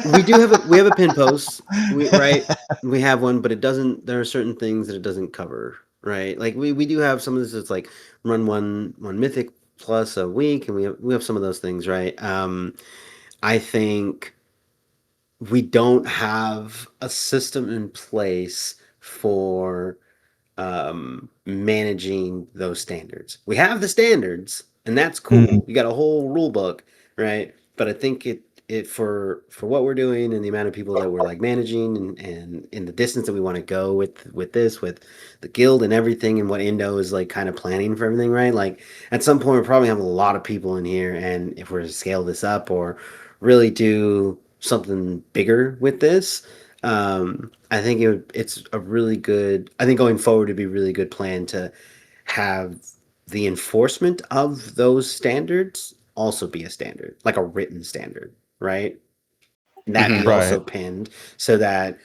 We have a pin post, right. We have one, but it doesn't. There are certain things that it doesn't cover, right? Like we do have some of this. It's like run one mythic plus a week, and we have some of those things, right? I think we don't have a system in place for managing those standards. We have the standards, and that's Mm, cool. You got a whole rule book, right? But I think it for what we're doing and the amount of people that we're like managing and in the distance that we want to go with the guild and everything and what Indo is like kind of planning for everything, right? Like at some point we're probably have a lot of people in here, and if we're to scale this up or really do something bigger with this, I think it's a really good. I think going forward, it'd be a really good plan to have the enforcement of those standards also be a standard, like a written standard, right? And that Mhm. be also right. pinned so that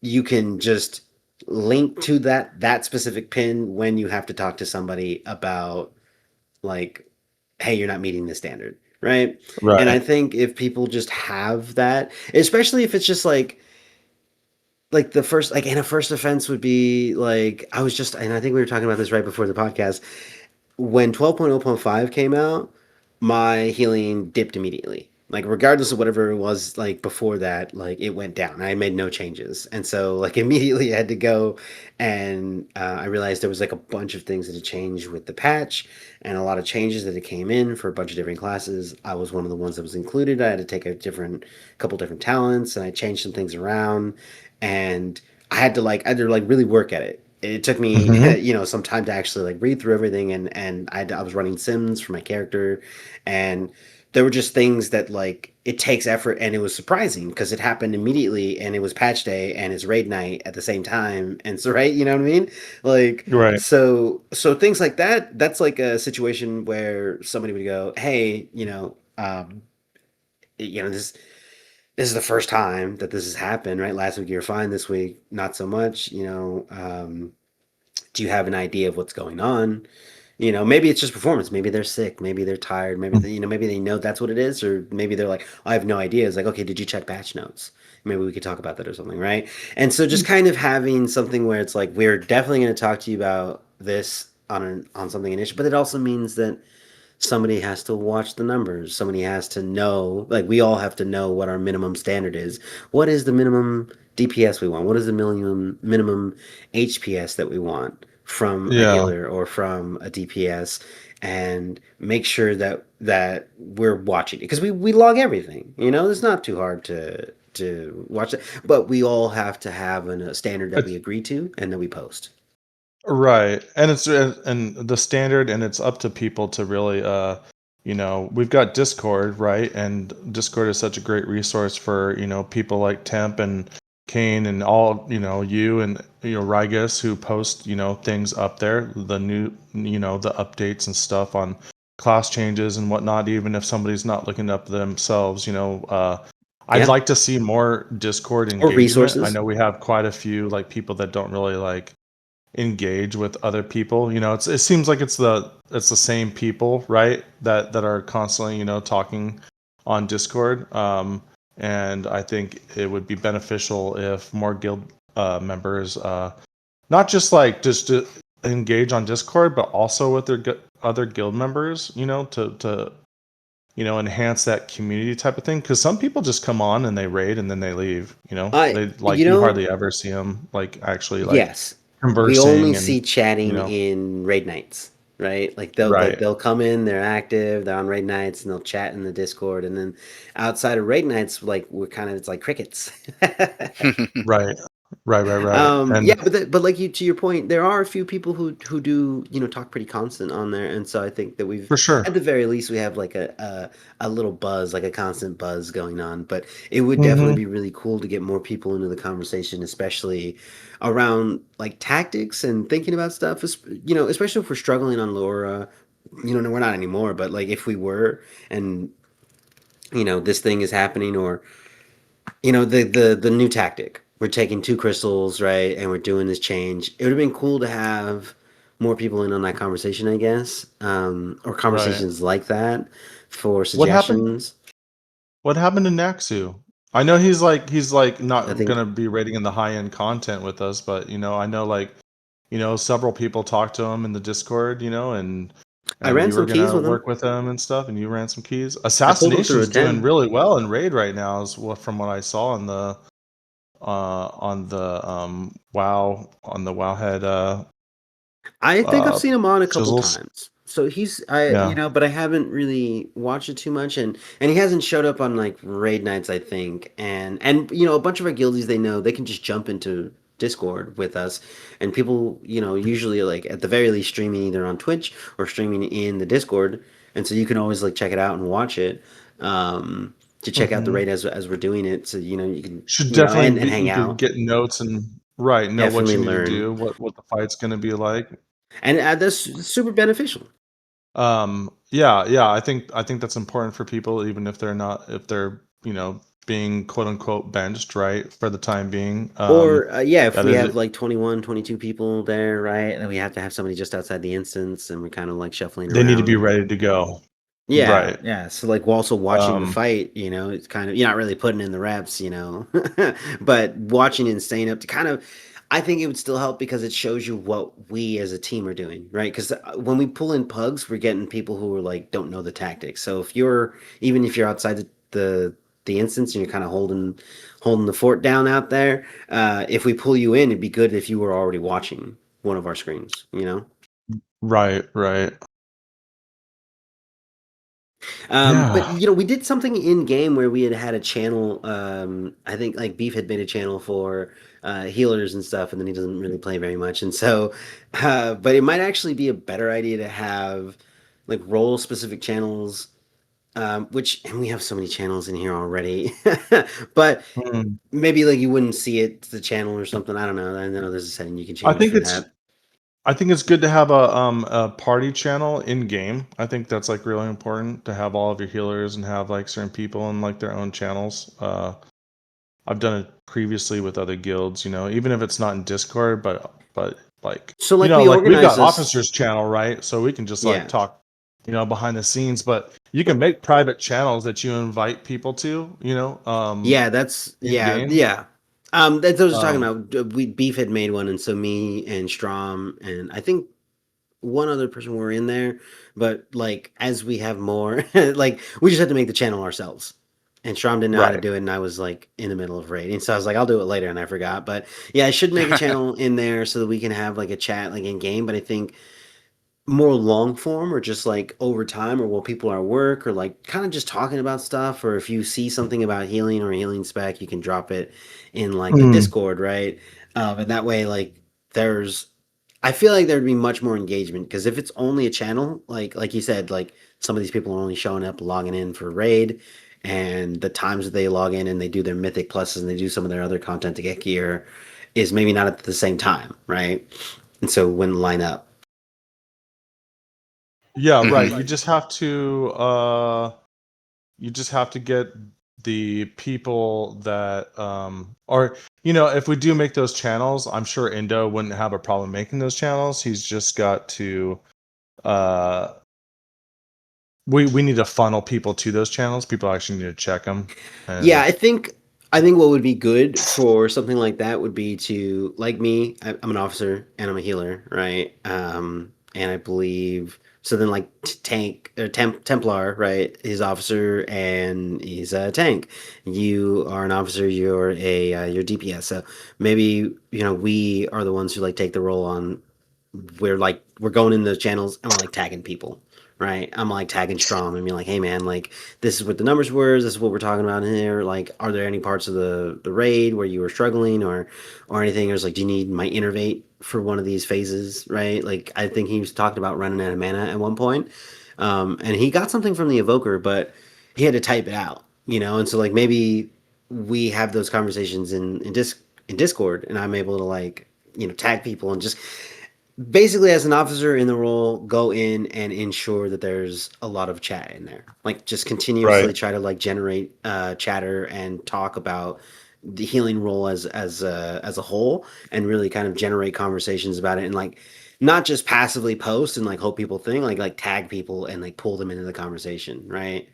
you can just link to that specific pin when you have to talk to somebody about like, hey, you're not meeting the standard, right? And I Right. think if people just have that, especially if it's just like the first like and a first offense would be like I was just and I think we were talking about this right before the podcast when 12.0.5 came out, my healing dipped immediately. Like regardless of whatever it was like before that, like it went down. I made no changes, and so like immediately I had to go, and I realized there was like a bunch of things that had changed with the patch, and a lot of changes that had came in for a bunch of different classes. I was one of the ones that was included. I had to take a couple different talents, and I changed some things around, and I had to really work at it. It took me Hmm. some time to actually like read through everything, and I was running sims for my character, and there were just things that like it takes effort, and it was surprising because it happened immediately, and it was patch day and it's raid night at the same time, and so right, you know what I mean, like Right. so things like that. That's like a situation where somebody would go, hey, this is the first time that this has happened, right? Last week you were fine, this week not so much. Do you have an idea of what's going on? Maybe it's just performance. Maybe they're sick. Maybe they're tired. Maybe they know that's what it is, or maybe they're like, I have no idea. It's like, okay, did you check batch notes? Maybe we could talk about that or something, right? And so just kind of having something where it's like, we're definitely going to talk to you about this on something initial, but it also means that somebody has to watch the numbers. Somebody has to know, like we all have to know what our minimum standard is. What is the minimum DPS we want? What is the minimum HPS that we want? from a Yeah. healer or from a DPS, and make sure that we're watching it, because we log everything. It's not too hard to watch it, but we all have to have a standard that we It's agree to and that we post. right. And it's and the standard, and it's up to people to really we've got Discord, right? And Discord is such a great resource for, people like Temp and Kane and all, you and Rygus, who post, things up there, the new, the updates and stuff on class changes and whatnot, even if somebody's not looking up themselves, I'd Yeah, like to see more Discord or engagement. I resources. know we have quite a few like people that don't really like engage with other people. It seems like it's the same people, right? That are constantly, talking on Discord. And I think it would be beneficial if more guild members, not just to engage on Discord, but also with their other guild members, to enhance that community type of thing. Because some people just come on and they raid and then they leave. I They you like, you know hardly ever see them like actually like Yes, we only conversing and see chatting you know in raid nights, right? Like they'll like right. they'll come in, they're active, they're on raid nights, and they'll chat in the Discord, and then outside of raid nights, like it's like crickets. Right. Right. Yeah, And but like to your point, there are a few people who do talk pretty constant on there, and so I think that we've, for sure. at the very least, we have like a little buzz, like a constant buzz going on. But it would definitely Hmm. be really cool to get more people into the conversation, especially around like tactics and thinking about stuff. Especially if we're struggling on Laura. No, we're not anymore, but like if we were, and this thing is happening, or the new tactic. We're taking two crystals, right, and we're doing this change. It would have been cool to have more people in on that conversation, I guess, or Right. conversations like that for What happened suggestions. what happened to Naxu? I know he's like I not think gonna be rating in the high end content with us, but I know like several people talked to him in the Discord, I and ran you were some keys gonna with him. work with him and stuff, and you ran some keys. I pulled him through a Assassination's doing 10. really well in raid right now, is what from what I saw on the Wowhead I think I've uh seen him on a couple chisels. times. So Yeah. but I haven't really watched it too much, and he hasn't showed up on like raid nights, I think. And a bunch of our guildies, they know they can just jump into Discord with us, and people, usually like at the very least streaming either on Twitch or streaming in the Discord, and so you can always like check it out and watch it. To check out the Hmm. raid as we're doing it, so you can Should definitely and be, hang you could out, get notes and right, know what definitely you need to learn, do, what the fight's gonna be like. and that's super beneficial. Yeah, I think that's important for people, even if they're, being quote unquote benched, right, for the time being. Or yeah, if That we is have like 21, 22 people there, right? And we have to have somebody just outside the instance, and we're kind of like shuffling they need to be around. ready to go. Yeah, Right. yeah. So like also watching the Um, fight, it's kind of, you're not really putting in the reps, but watching and staying up to kind of, I think it would still help because it shows you what we as a team are doing, right? Because when we pull in pugs, we're getting people who are like don't know the tactics. So even if you're outside the instance and you're kind of holding the fort down out there, if we pull you in, it'd be good if you were already watching one of our screens. right. But Yeah. we did something in game where we had a channel. I think like Beef had made a channel for healers and stuff, and then he doesn't really play very much. And so, but it might actually be a better idea to have like role specific channels. And we have so many channels in here already. But Mm. maybe like you wouldn't see it to the channel or something. I don't know. I know there's a setting you can I change think for it's that. I think it's good to have a party channel in game. I think that's like really important to have all of your healers and have like certain people in like their own channels. I've done it previously with other guilds, even if it's not in Discord, but like So like we like we've organize got this. officers channel, right? So we can just like Yeah. talk, behind the scenes, but you can make private channels that you invite people to, Yeah, that's in yeah, game. yeah. That's what I was talking Um, about. We Beef had made one, and so me and Strom and I think one other person were in there. But like as we have more, like we just had to make the channel ourselves. and Strom didn't know how to do it, and I was like in the middle of raiding, so I was like, I'll do it later, and I forgot. But yeah, I should make a channel in there so that we can have like a chat like in game. But I think more long form or just like over time or while people are at work or like kind of just talking about stuff, or if you see something about healing or a healing spec, you can drop it in like the Mm. Discord, right? And that way, like, there's I feel like there'd be much more engagement, because if it's only a channel, like you said, like some of these people are only showing up logging in for raid, and the times that they log in and they do their mythic pluses and they do some of their other content to get gear is maybe not at the same time, right? And so it wouldn't line up. Yeah, right. Mhm. You just have to get the people that or if we do make those channels, I'm sure Indo wouldn't have a problem making those channels. He's just got to we need to funnel people to those channels. People actually need to check them. Yeah, And I think what would be good for something like that would be to, like me, I'm an officer and I'm a healer, right? And I believe so. Then like tank or Templar, right? He's officer and he's a tank. You are an officer. You're DPS. So maybe we are the ones who like take the role on. We're going in the channels and we're like tagging people, right? I'm like tagging Strom and being like, hey man, like this is what the numbers were. This is what we're talking about in here. Like, are there any parts of the raid where you were struggling or anything? Or is like, do you need my innervate for one of these phases, right? Like, I think he was talking about running out of mana at one point, and he got something from the evoker, but he had to type it out, And so like maybe we have those conversations in Discord, and I'm able to like tag people and just basically as an officer in the role go in and ensure that there's a lot of chat in there, like just continuously right. try to like generate chatter and talk about the healing role as a whole, and really kind of generate conversations about it, and like not just passively post and like hope people think, like tag people and like pull them into the conversation, right?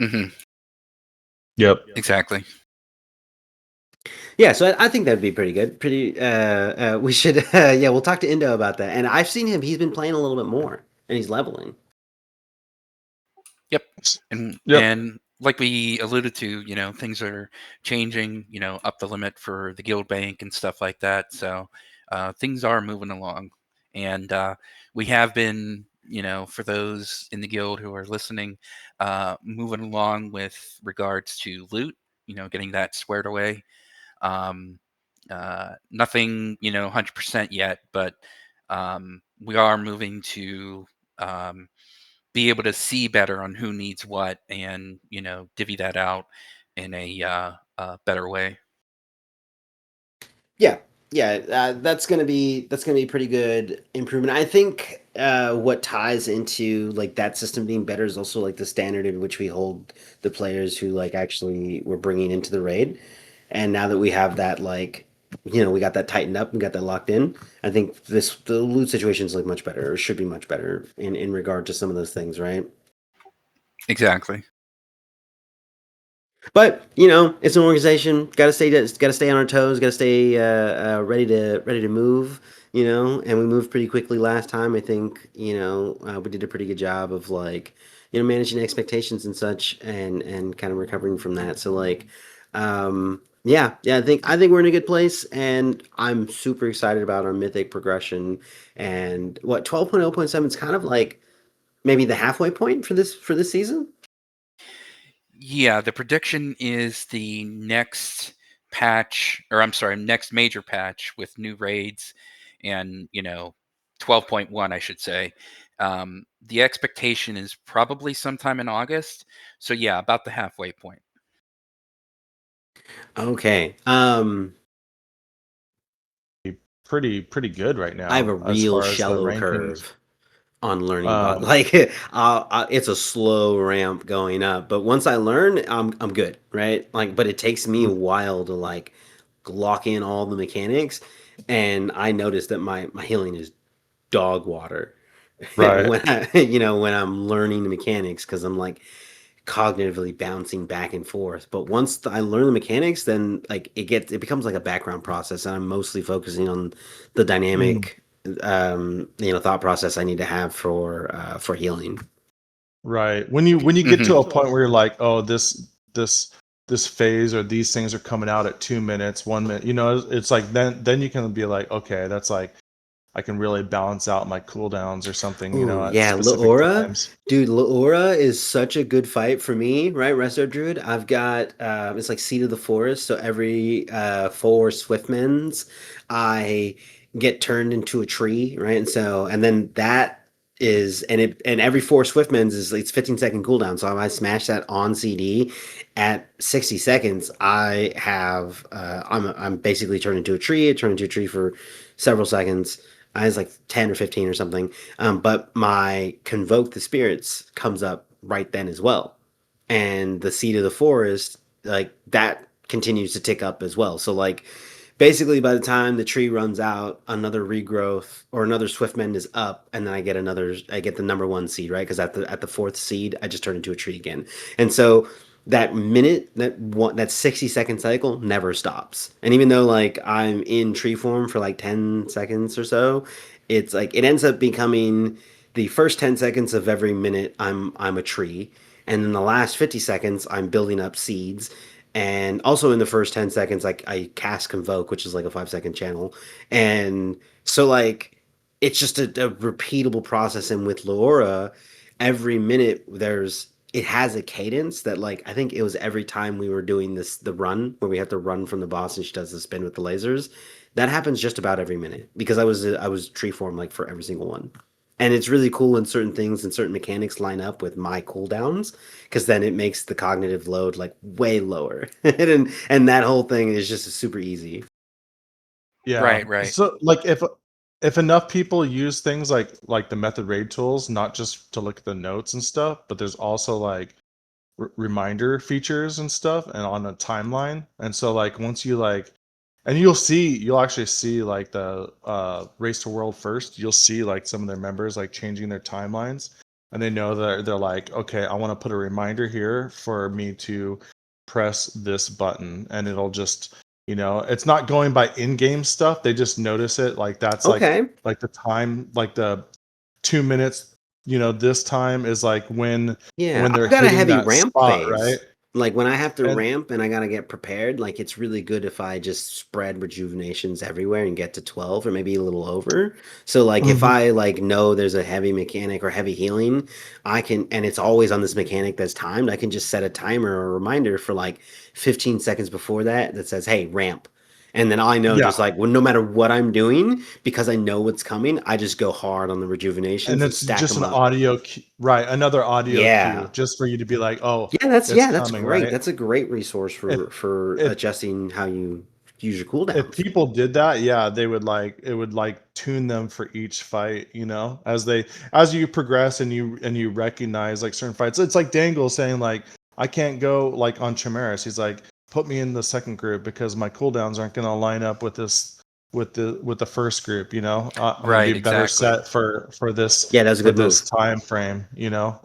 Mhm. Yep. Exactly. Yeah, so I think that'd be pretty good. We should, yeah, we'll talk to Indo about that. And I've seen him; he's been playing a little bit more, and he's leveling. Yep. And Yep. like we alluded to, things are changing, up the limit for the guild bank and stuff like that. So things are moving along. And we have been, for those in the guild who are listening, moving along with regards to loot, getting that squared away. Um, Nothing, 100% yet, but we are moving to um, be able to see better on who needs what, and divvy that out in a better way. Yeah, yeah, that's gonna be pretty good improvement. I think what ties into like that system being better is also like the standard in which we hold the players who like actually we're bringing into the raid. And now that we have that, like, we got that tightened up and got that locked in, I think the loot situation is like much better, or should be much better in regard to some of those things, right? Exactly. But it's an organization. Got to stay on our toes. Got to stay ready to move. And we moved pretty quickly last time. I think we did a pretty good job of like managing expectations and such, and kind of recovering from that. So like, yeah. I think we're in a good place, and I'm super excited about our mythic progression. And what 12.0.7 is kind of like maybe the halfway point for this season. Yeah, the prediction is the next patch, or I'm sorry, next major patch with new raids and 12.1, I should say. The expectation is probably sometime in August. So yeah, about the halfway point. Okay. Pretty good right I have a now as real far as the shallow rankings. curve on learning bot. Um, Like, it's a slow ramp going up, but once I learn, I'm good, right? Like, but it takes me a while to like lock in all the mechanics, and I noticed that my healing is dog water right. when when I'm learning the mechanics, because I'm like cognitively bouncing back and forth. But once I learn the mechanics, then like it becomes like a background process, and I'm mostly focusing on the Mm, dynamic thought process I need to have for healing. right. When you get Hmm. to a point where you're like, oh, this this phase or these things are coming out at 2 minutes, 1 minute. You know, it's like then you can be like, okay, that's like I can really balance out my cooldowns or something, you know, Ooh, at yeah, specific Laura. times. Dude, Laura is such a good fight for me, right? Resto Druid. I've got it's like Seed of the Forest, so every 4 Swiftmans I get turned into a tree, right? And then that is and every 4 Swiftmans is it's 15-second cooldown. So if I smash that on CD at 60 seconds, I have I'm basically turned into a tree. I turn into a tree for several seconds. I was like 10 or 15 or something. But my Convoke the Spirits comes up right then as well. And the Seed of the Forest, like that continues to tick up as well. So like basically by the time the tree runs out, another regrowth or another Swiftmend is up, and then I get the number 1 seed, right? Because at the 4th seed, I just turn into a tree again. And so that 60-second cycle never stops. And even though like I'm in tree form for like 10 seconds or so, it's like it ends up becoming the first 10 seconds of every minute I'm a tree, and then the last 50 seconds I'm building up seeds. And also in the first 10 seconds, like I cast Convoke, which is like a 5-second channel. And so like it's just a repeatable process. And with Laura, every minute it has a cadence that like I think it was every time we were doing the run where we have to run from the boss and she does the spin with the lasers. That happens just about every minute because I was tree form like for every single one. And it's really cool when certain things and certain mechanics line up with my cooldowns, because then it makes the cognitive load like way lower. And that whole thing is just super easy. Yeah. Right. So like if enough people use things like the method raid tools, not just to look at the notes and stuff, but there's also like reminder features and stuff and on a timeline. And so like once you like and you'll actually see like the race to world first, you'll see like some of their members like changing their timelines, and they know that they're like, okay, I want to put a reminder here for me to press this button, and it'll just, you know, it's not going by in-game stuff. They just notice it, like that's Okay. like the time, like the 2 minutes, you know, this time is like when Yeah, they're I've got a hitting heavy that ramp spot, right? phase. Like when I have to And ramp and I gotta get prepared, like it's really good if I just spread rejuvenations everywhere and get to 12 or maybe a little over. So like if Mhm. I like know there's a heavy mechanic or heavy healing, I can, and it's always on this mechanic that's timed, I can just set a timer or a reminder for like 15 seconds before that says, hey, ramp. And then I know Yeah, just like, well, no matter what I'm doing, because I know what's coming, I just go hard on the and rejuvenations and it's stack just them an up. audio cue, right? Another audio cue Yeah. just for you to be like, oh, it's That's coming, great. right? That's a great resource If for if adjusting how you use your if cooldowns. people did that, yeah, they would like it would like tune them for each fight, you know, as you progress and you recognize like certain fights. It's like Dangle saying like, I can't go like on Chimeras. He's like, put me in the second group because my cooldowns aren't going to line up with this with the first group. You know, I'm going to Right, be better exactly. set for Yeah, that was a good this move. time frame. You know,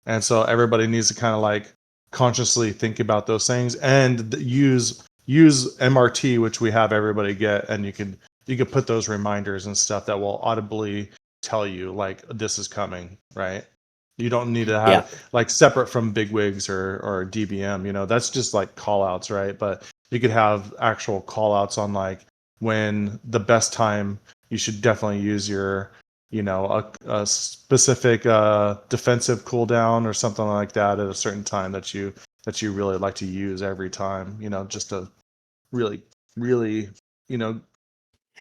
and so everybody needs to kind of like consciously think about those things and use MRT, which we have everybody get, and you can put those reminders and stuff that will audibly tell you like this is coming, right? You don't need to Yeah. have like separate from bigwigs or DBM, you know, that's just like call outs, right? But you could have actual call outs on like when the best time you should definitely use your, you know, a specific defensive cooldown or something like that at a certain time that you really like to use every time, you know, just to really, you know,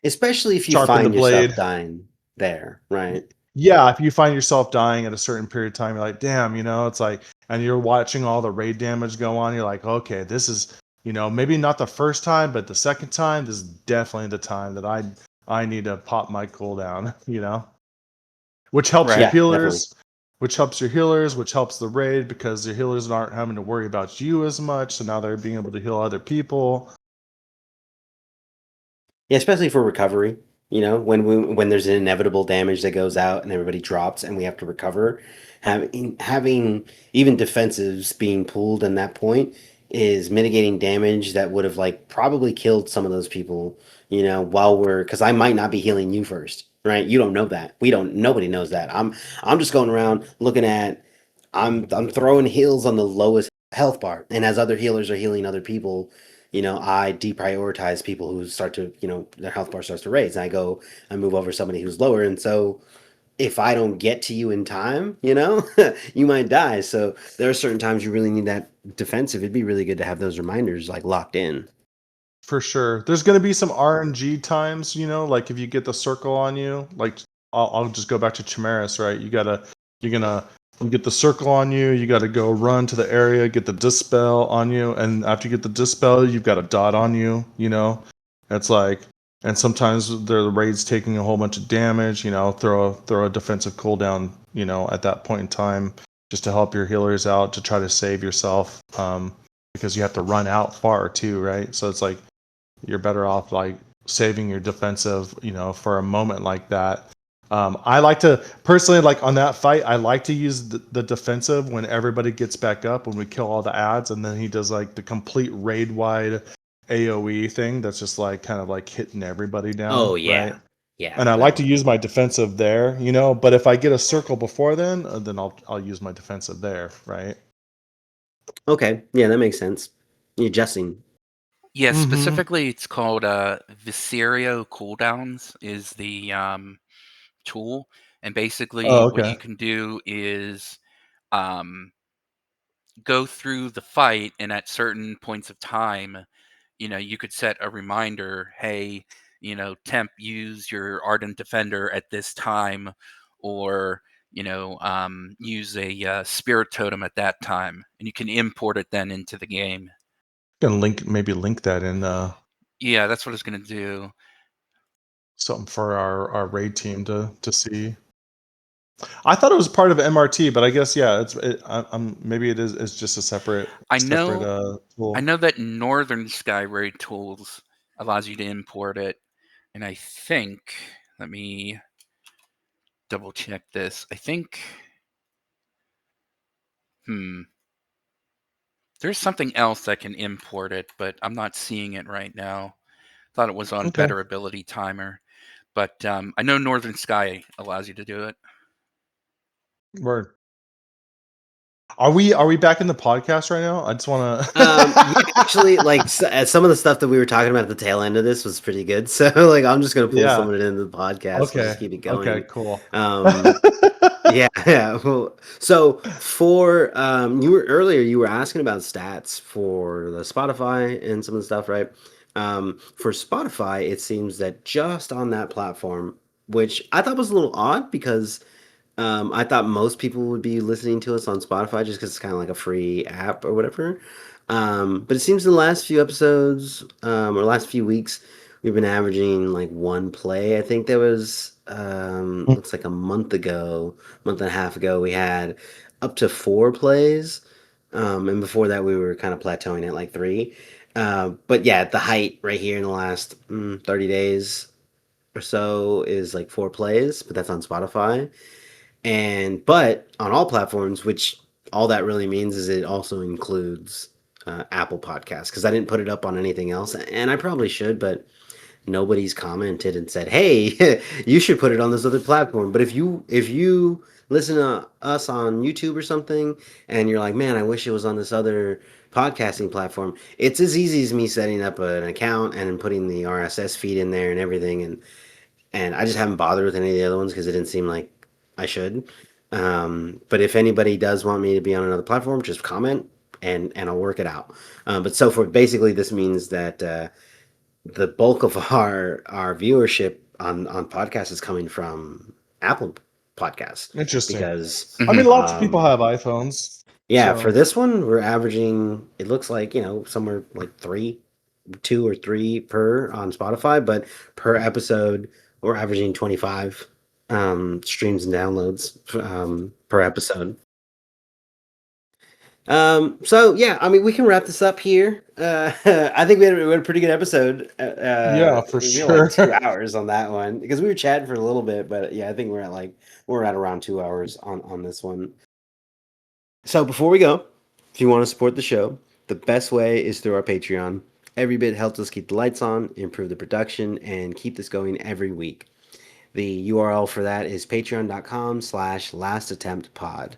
Especially if you sharpen the find yourself blade. dying there, right? Yeah, if you find yourself dying at a certain period of time, you're like, damn, you know, it's like, and you're watching all the raid damage go on, you're like, okay, this is, you know, maybe not the first time, but the second time, this is definitely the time that I need to pop my cooldown, you know, which helps your Right. Yeah, definitely. healers, which helps the raid because your healers aren't having to worry about you as much, so now they're being able to heal other people. Yeah, especially for recovery. You know, when there's an inevitable damage that goes out and everybody drops and we have to recover, having even defensives being pulled in that point is mitigating damage that would have like probably killed some of those people. You know, while we're because I might not be healing you first, right? You don't know that. We don't. Nobody knows that. I'm just going around looking at. I'm throwing heals on the lowest health bar, and as other healers are healing other people, I deprioritize people who start to, their health bar starts to raise, and I move over somebody who's lower, and so if I don't get to you in time, you might die. So there are certain times you really need that defensive. It'd be really good to have those reminders like locked in. For sure. There's going to be some RNG times, like if you get the circle on you, like I'll just go back to Chimeras, right? You get the circle on you, you got to go run to the area, get the dispel on you, and after you get the dispel, you've got a dot on you, It's like, and sometimes the raid's taking a whole bunch of damage, throw a defensive cooldown, at that point in time, just to help your healers out to try to save yourself, because you have to run out far too, right? So it's like you're better off like saving your defensive, for a moment like that. I like to personally, like on that fight, I like to use the defensive when everybody gets back up, when we kill all the ads, and then he does like the complete raid wide AoE thing that's just like kind of like hitting everybody down. Oh yeah, right? yeah. And I like to use my defensive there, but if I get a circle before then I'll use my defensive there, right? Okay, yeah, that makes sense. You're adjusting. Yeah, Mm-hmm. specifically, it's called Viserio cooldowns is the tool, and basically what Okay. you can do is um, go through the fight, and at certain points of time, you could set a reminder, hey, Temp, use your Ardent Defender at this time, or use a Spirit Totem at that time, and you can import it then into the game. Gonna maybe link that in Yeah, that's what it's going to do. something for our raid team to see. I thought it was part of MRT, but I guess I'm maybe it is. It's just a separate I know tool. that Northern Sky Raid Tools allows you to import it, and I think, let me double check this. I think, there's something else that can import it, but I'm not seeing it right now. Thought it was on Okay. Better Ability Timer, but I know Northern Sky allows you to do it. Word. Are we back in the podcast right now? I just want to. Yeah, actually, like some of the stuff that we were talking about at the tail end of this was pretty good. So, like, I'm just gonna pull Yeah. some of it into the podcast and Okay. just keep it going. Okay. Cool. Yeah, yeah. Well, so for you were asking about stats for the Spotify and some of the stuff, right? For Spotify, it seems that just on that platform, which I thought was a little odd because I thought most people would be listening to us on Spotify just because it's kind of like a free app or whatever. But it seems in the last few episodes, or last few weeks, we've been averaging like one play. I think there was, looks like a month and a half ago, we had up to 4 plays. And before that, we were kind of plateauing at like 3. But yeah, the height right here in the last 30 days or so is like 4 plays, but that's on Spotify. But on all platforms, which all that really means is it also includes Apple Podcasts, because I didn't put it up on anything else, and I probably should, but nobody's commented and said, "Hey, you should put it on this other platform." But if you listen to us on YouTube or something, and you're like, "Man, I wish it was on this other podcasting platform," it's as easy as me setting up an account and putting the RSS feed in there and everything, and I just haven't bothered with any of the other ones because it didn't seem like I should. But if anybody does want me to be on another platform, just comment and I'll work it out. But so for basically, this means that the bulk of our viewership on podcasts is coming from Apple Podcasts. Interesting. Because I mean, lots of people have iPhones. yeah, So. for this one, we're averaging, it looks like, somewhere like 2 or 3 per on Spotify, but per episode, we're averaging 25 streams and downloads per episode. So yeah, I mean, we can wrap this up here. I think we had a pretty good episode. Yeah, for We feel sure. like 2 hours on that one because we were chatting for a little bit, but yeah, I think we're at around 2 hours on this one. So before we go, if you want to support the show, the best way is through our Patreon. Every bit helps us keep the lights on, improve the production, and keep this going every week. The URL for that is patreon.com/lastattemptpod.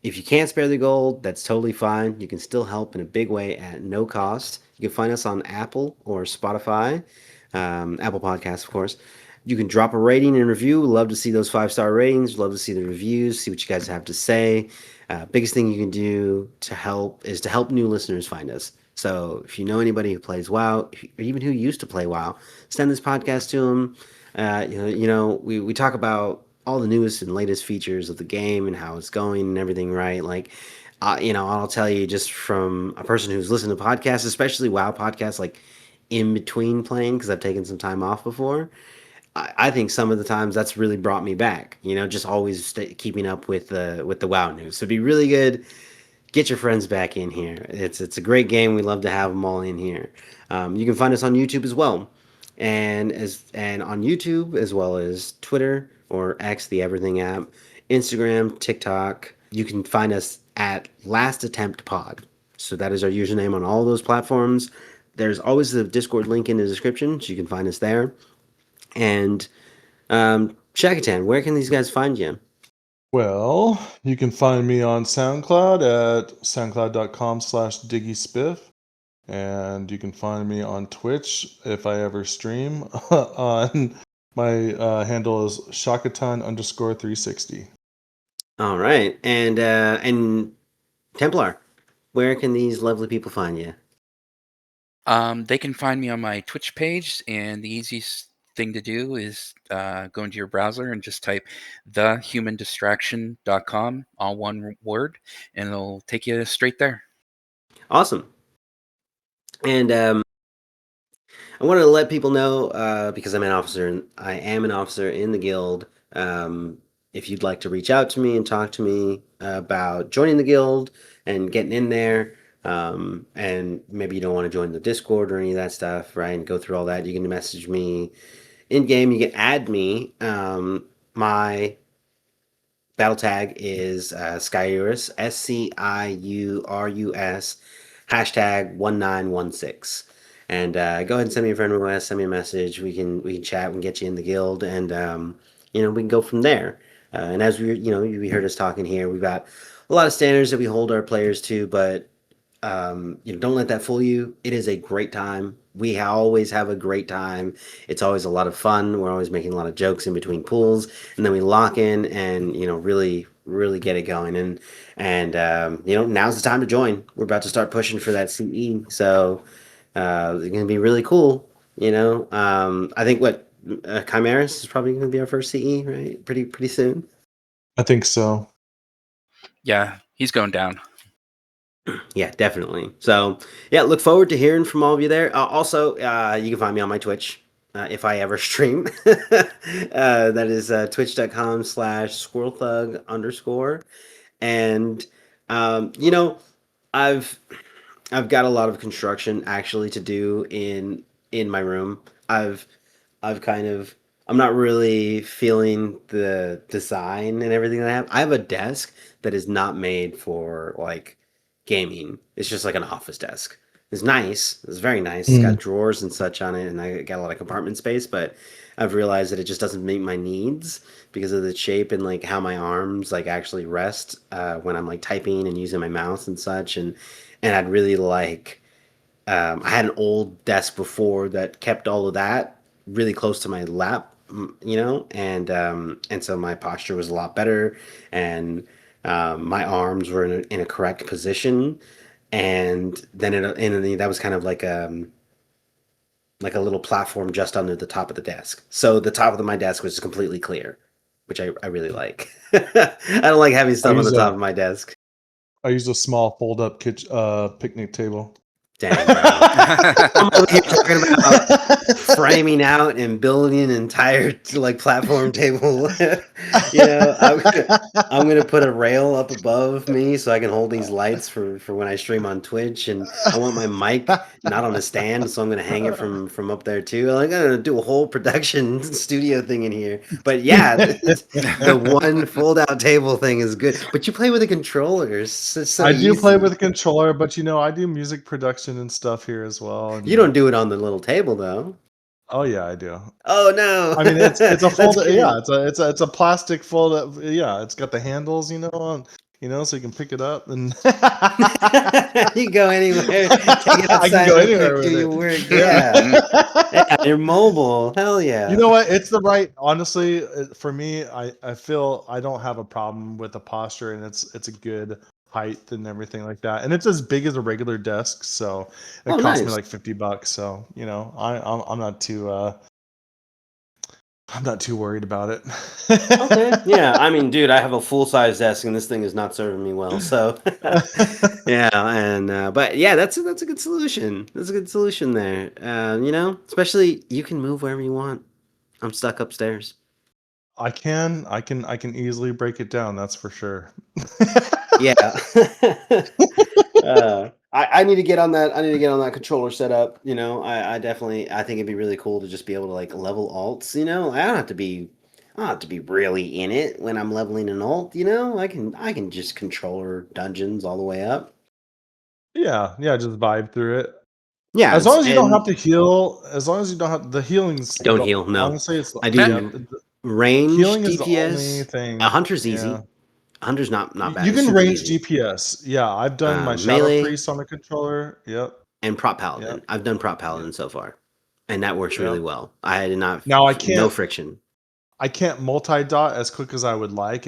If you can't spare the gold, that's totally fine. You can still help in a big way at no cost. You can find us on Apple or Spotify, Apple Podcasts, of course. You can drop a rating and review. Love to see those 5-star ratings. Love to see the reviews. See what you guys have to say. Biggest thing you can do to help is to help new listeners find us. So if you know anybody who plays WoW, or even who used to play WoW, send this podcast to them. We talk about all the newest and latest features of the game and how it's going and everything, right? Like, I'll tell you just from a person who's listened to podcasts, especially WoW podcasts, like in between playing, because I've taken some time off before. I think some of the times that's really brought me back. Just always keeping up with the WoW news. So it'd be really good. Get your friends back in here. It's a great game. We love to have them all in here. You can find us on YouTube as well, and on YouTube as well as Twitter or X, the Everything app, Instagram, TikTok. You can find us at Last Attempt Pod. So that is our username on all those platforms. There's always the Discord link in the description, so you can find us there. And Shakatan, where can these guys find you? Well, you can find me on SoundCloud at soundcloud.com/diggyspiff. And you can find me on Twitch if I ever stream. On my handle is Shakatan_360. All right, and Templar, where can these lovely people find you? They can find me on my Twitch page, and the easiest thing to do is go into your browser and just type thehumandistraction.com, all one word, and it'll take you straight there. Awesome. And I wanted to let people know because I am an officer in the guild. If you'd like to reach out to me and talk to me about joining the guild and getting in there, and maybe you don't want to join the Discord or any of that stuff, right? And go through all that, you can message me in game. You can add me. My battle tag is Skyurus, SCIURUS, #1916. And go ahead and send me a friend request, send me a message. We can chat, we can get you in the guild, and we can go from there. And as we heard us talking here, we've got a lot of standards that we hold our players to, but don't let that fool you. It is a great time. We always have a great time. It's always a lot of fun. We're always making a lot of jokes in between pools, and then we lock in and really, really get it going. And now's the time to join. We're about to start pushing for that CE, so it's going to be really cool. I think Chimeras is probably going to be our first CE, right? Pretty soon. I think so. Yeah, he's going down. Yeah, definitely. So, yeah, look forward to hearing from all of you there. Also, you can find me on my Twitch if I ever stream. That is twitch.com/squirrelthug_. And, I've got a lot of construction actually to do in my room. I'm not really feeling the design and everything that I have. I have a desk that is not made for like gaming. It's just like an office desk. It's nice. It's very nice. It's got drawers and such on it, and I got a lot of compartment space, but I've realized that it just doesn't meet my needs because of the shape and like how my arms like actually rest when I'm like typing and using my mouse and such. And I'd really like I had an old desk before that kept all of that really close to my lap, and so my posture was a lot better, and my arms were in a correct position, and then that was kind of like a little platform just under the top of the desk. So the top of my desk was completely clear, which I really like. I don't like having stuff on the top of my desk. I use a small fold-up picnic table. Dang, bro. I'm over here talking about framing out and building an entire like platform table. I'm gonna put a rail up above me so I can hold these lights for when I stream on Twitch, and I want my mic not on a stand, so I'm gonna hang it from up there too. I'm gonna do a whole production studio thing in here. But yeah, the one fold-out table thing is good. But you play with a controller. So I do easy. play with a controller, but I do music production and stuff here as well. And, You don't do it on the little table though. Oh yeah, I do. Oh no! I mean, it's a fold. Yeah, it's a plastic fold. Yeah, it's got the handles. so you can pick it up and You go anywhere. Take it I can outside go real anywhere quick, do with your it. work. Mhm. Yeah, you're mobile. Hell yeah. You know what? It's the right. Honestly, for me, I feel I don't have a problem with the posture, and it's a good height and everything like that. And it's as big as a regular desk, so it Oh, cost me nice. like $50. So I'm not too I'm not too worried about it. Okay. Yeah. I mean, dude, I have a full size desk, and this thing is not serving me well. So, yeah. And but yeah, that's a good solution. That's a good solution there. Especially you can move wherever you want. I'm stuck upstairs. I can easily break it down. That's for sure. Yeah. I need to get on that. I need to get on that controller setup. I definitely. I think it'd be really cool to just be able to like level alts. I don't have to be. I don't have to be really in it when I'm leveling an alt. I can just controller dungeons all the way up. Yeah, just vibe through it. Yeah, As long as you don't have and to heal, as long as you don't have the healing's don't heal. No, honestly, it's I Yeah. yeah, do range healing is the only DPS. A thing. hunter's Yeah. easy. A hunter's not bad. You It's can super range easy. DPS. Yeah, I've done my Shadow Melee Priest on the controller. Yep. and prop Yep. paladin. I've done prop Yep. paladin so far, and that works really Yep. well. I did not Now no friction. I can't multi-dot as quick as I would like.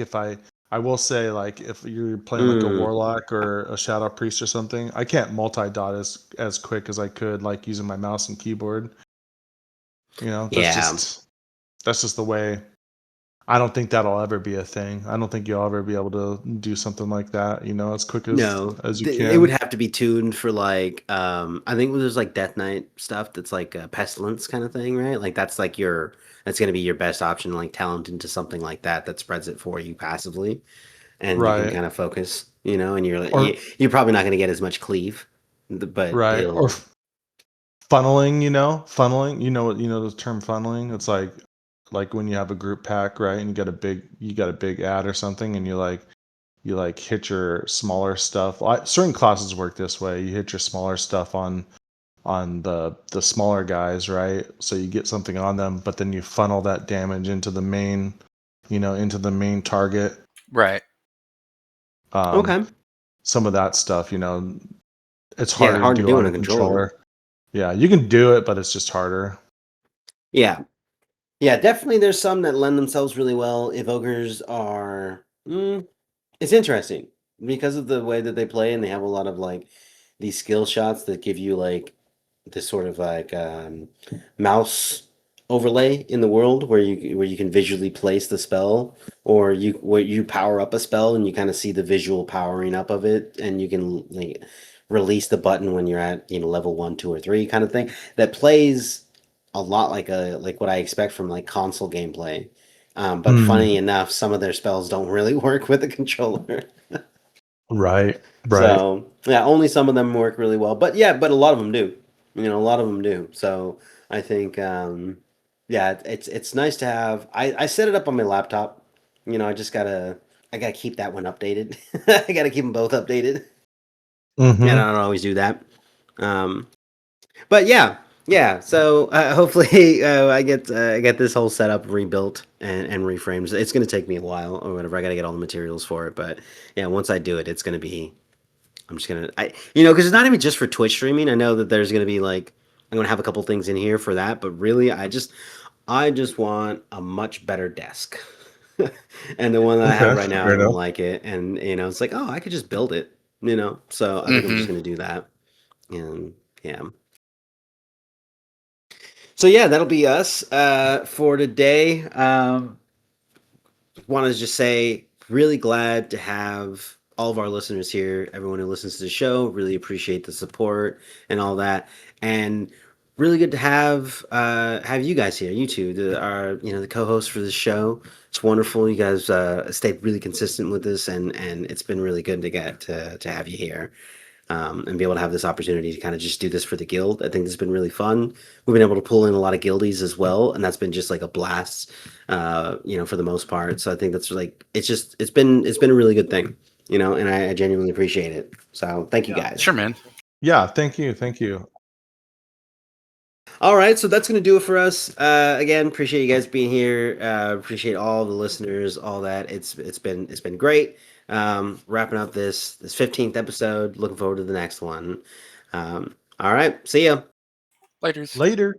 I will say, like, if you're playing like a Mm, warlock or a shadow priest or something, I can't multi-dot as quick as I could, like using my mouse and keyboard. That's yeah. just the way. I don't think that'll ever be a thing. I don't think you'll ever be able to do something like that, as quick No, as you it would can. have to be tuned for like I think there's like Death Knight stuff that's like a pestilence kind of thing, right? Like that's gonna be your best option, like talent into something like that spreads it for you passively, and you can Right. kind of focus, and Or you're probably not gonna get as much cleave, but right. Or it'll funneling, funneling, the term funneling. It's like when you have a group pack, right? And you got a big ad or something, and you hit your smaller stuff. Certain classes work this way. You hit your smaller stuff on the smaller guys, right? So you get something on them, but then you funnel that damage into the main, into the main target. Right. okay. Some of that stuff, it's Yeah, harder to hard to do do on on a a controller. controller. Yeah, you can do it, but it's just harder. Yeah. Yeah, definitely there's some that lend themselves really well. Evokers are it's interesting because of the way that they play, and they have a lot of like these skill shots that give you like this sort of like mouse overlay in the world where you can visually place the spell, or where you power up a spell and you kind of see the visual powering up of it, and you can like release the button when you're at level 1, 2, or 3 kind of thing. That plays a lot like what I expect from like console gameplay. But funny enough, some of their spells don't really work with the controller. Right. So yeah, only some of them work really well. But yeah, but a lot of them do. A lot of them do. So I think yeah, it's nice to have. I set it up on my laptop. I gotta keep that one updated. I gotta keep them both updated. And I don't always do that. Um, but yeah. So hopefully I get this whole setup rebuilt and reframed. It's gonna take me a while or whatever. I gotta get all the materials for it. But yeah, once I do it, it's gonna be. I'm just gonna because it's not even just for Twitch streaming. I know that there's gonna be like I'm gonna have a couple things in here for that. But really, I just want a much better desk. And the one that I have Okay. right now, I Fair don't enough. like it. And it's like, oh, I could just build it. So I think I'm just Hmm. gonna do that. And yeah. So yeah, that'll be us for today. Want to just say, really glad to have all of our listeners here. Everyone who listens to the show, really appreciate the support and all that. And really good to have you guys here. You two, the co-hosts for the show. It's wonderful. You guys stayed really consistent with this, and it's been really good to get to have you here. And be able to have this opportunity to kind of just do this for the guild. I think this has been really fun. We've been able to pull in a lot of guildies as well, and that's been just like a blast, for the most part. So I think that's like it's been a really good thing, and I genuinely appreciate it. So thank you guys. Sure, man. Yeah. Thank you. Thank you. All right, so that's going to do it for us. Again, appreciate you guys being here. Appreciate all the listeners, all that. It's been great. Wrapping up this 15th episode. Looking forward to the next one. All right, see ya. Laters. Later.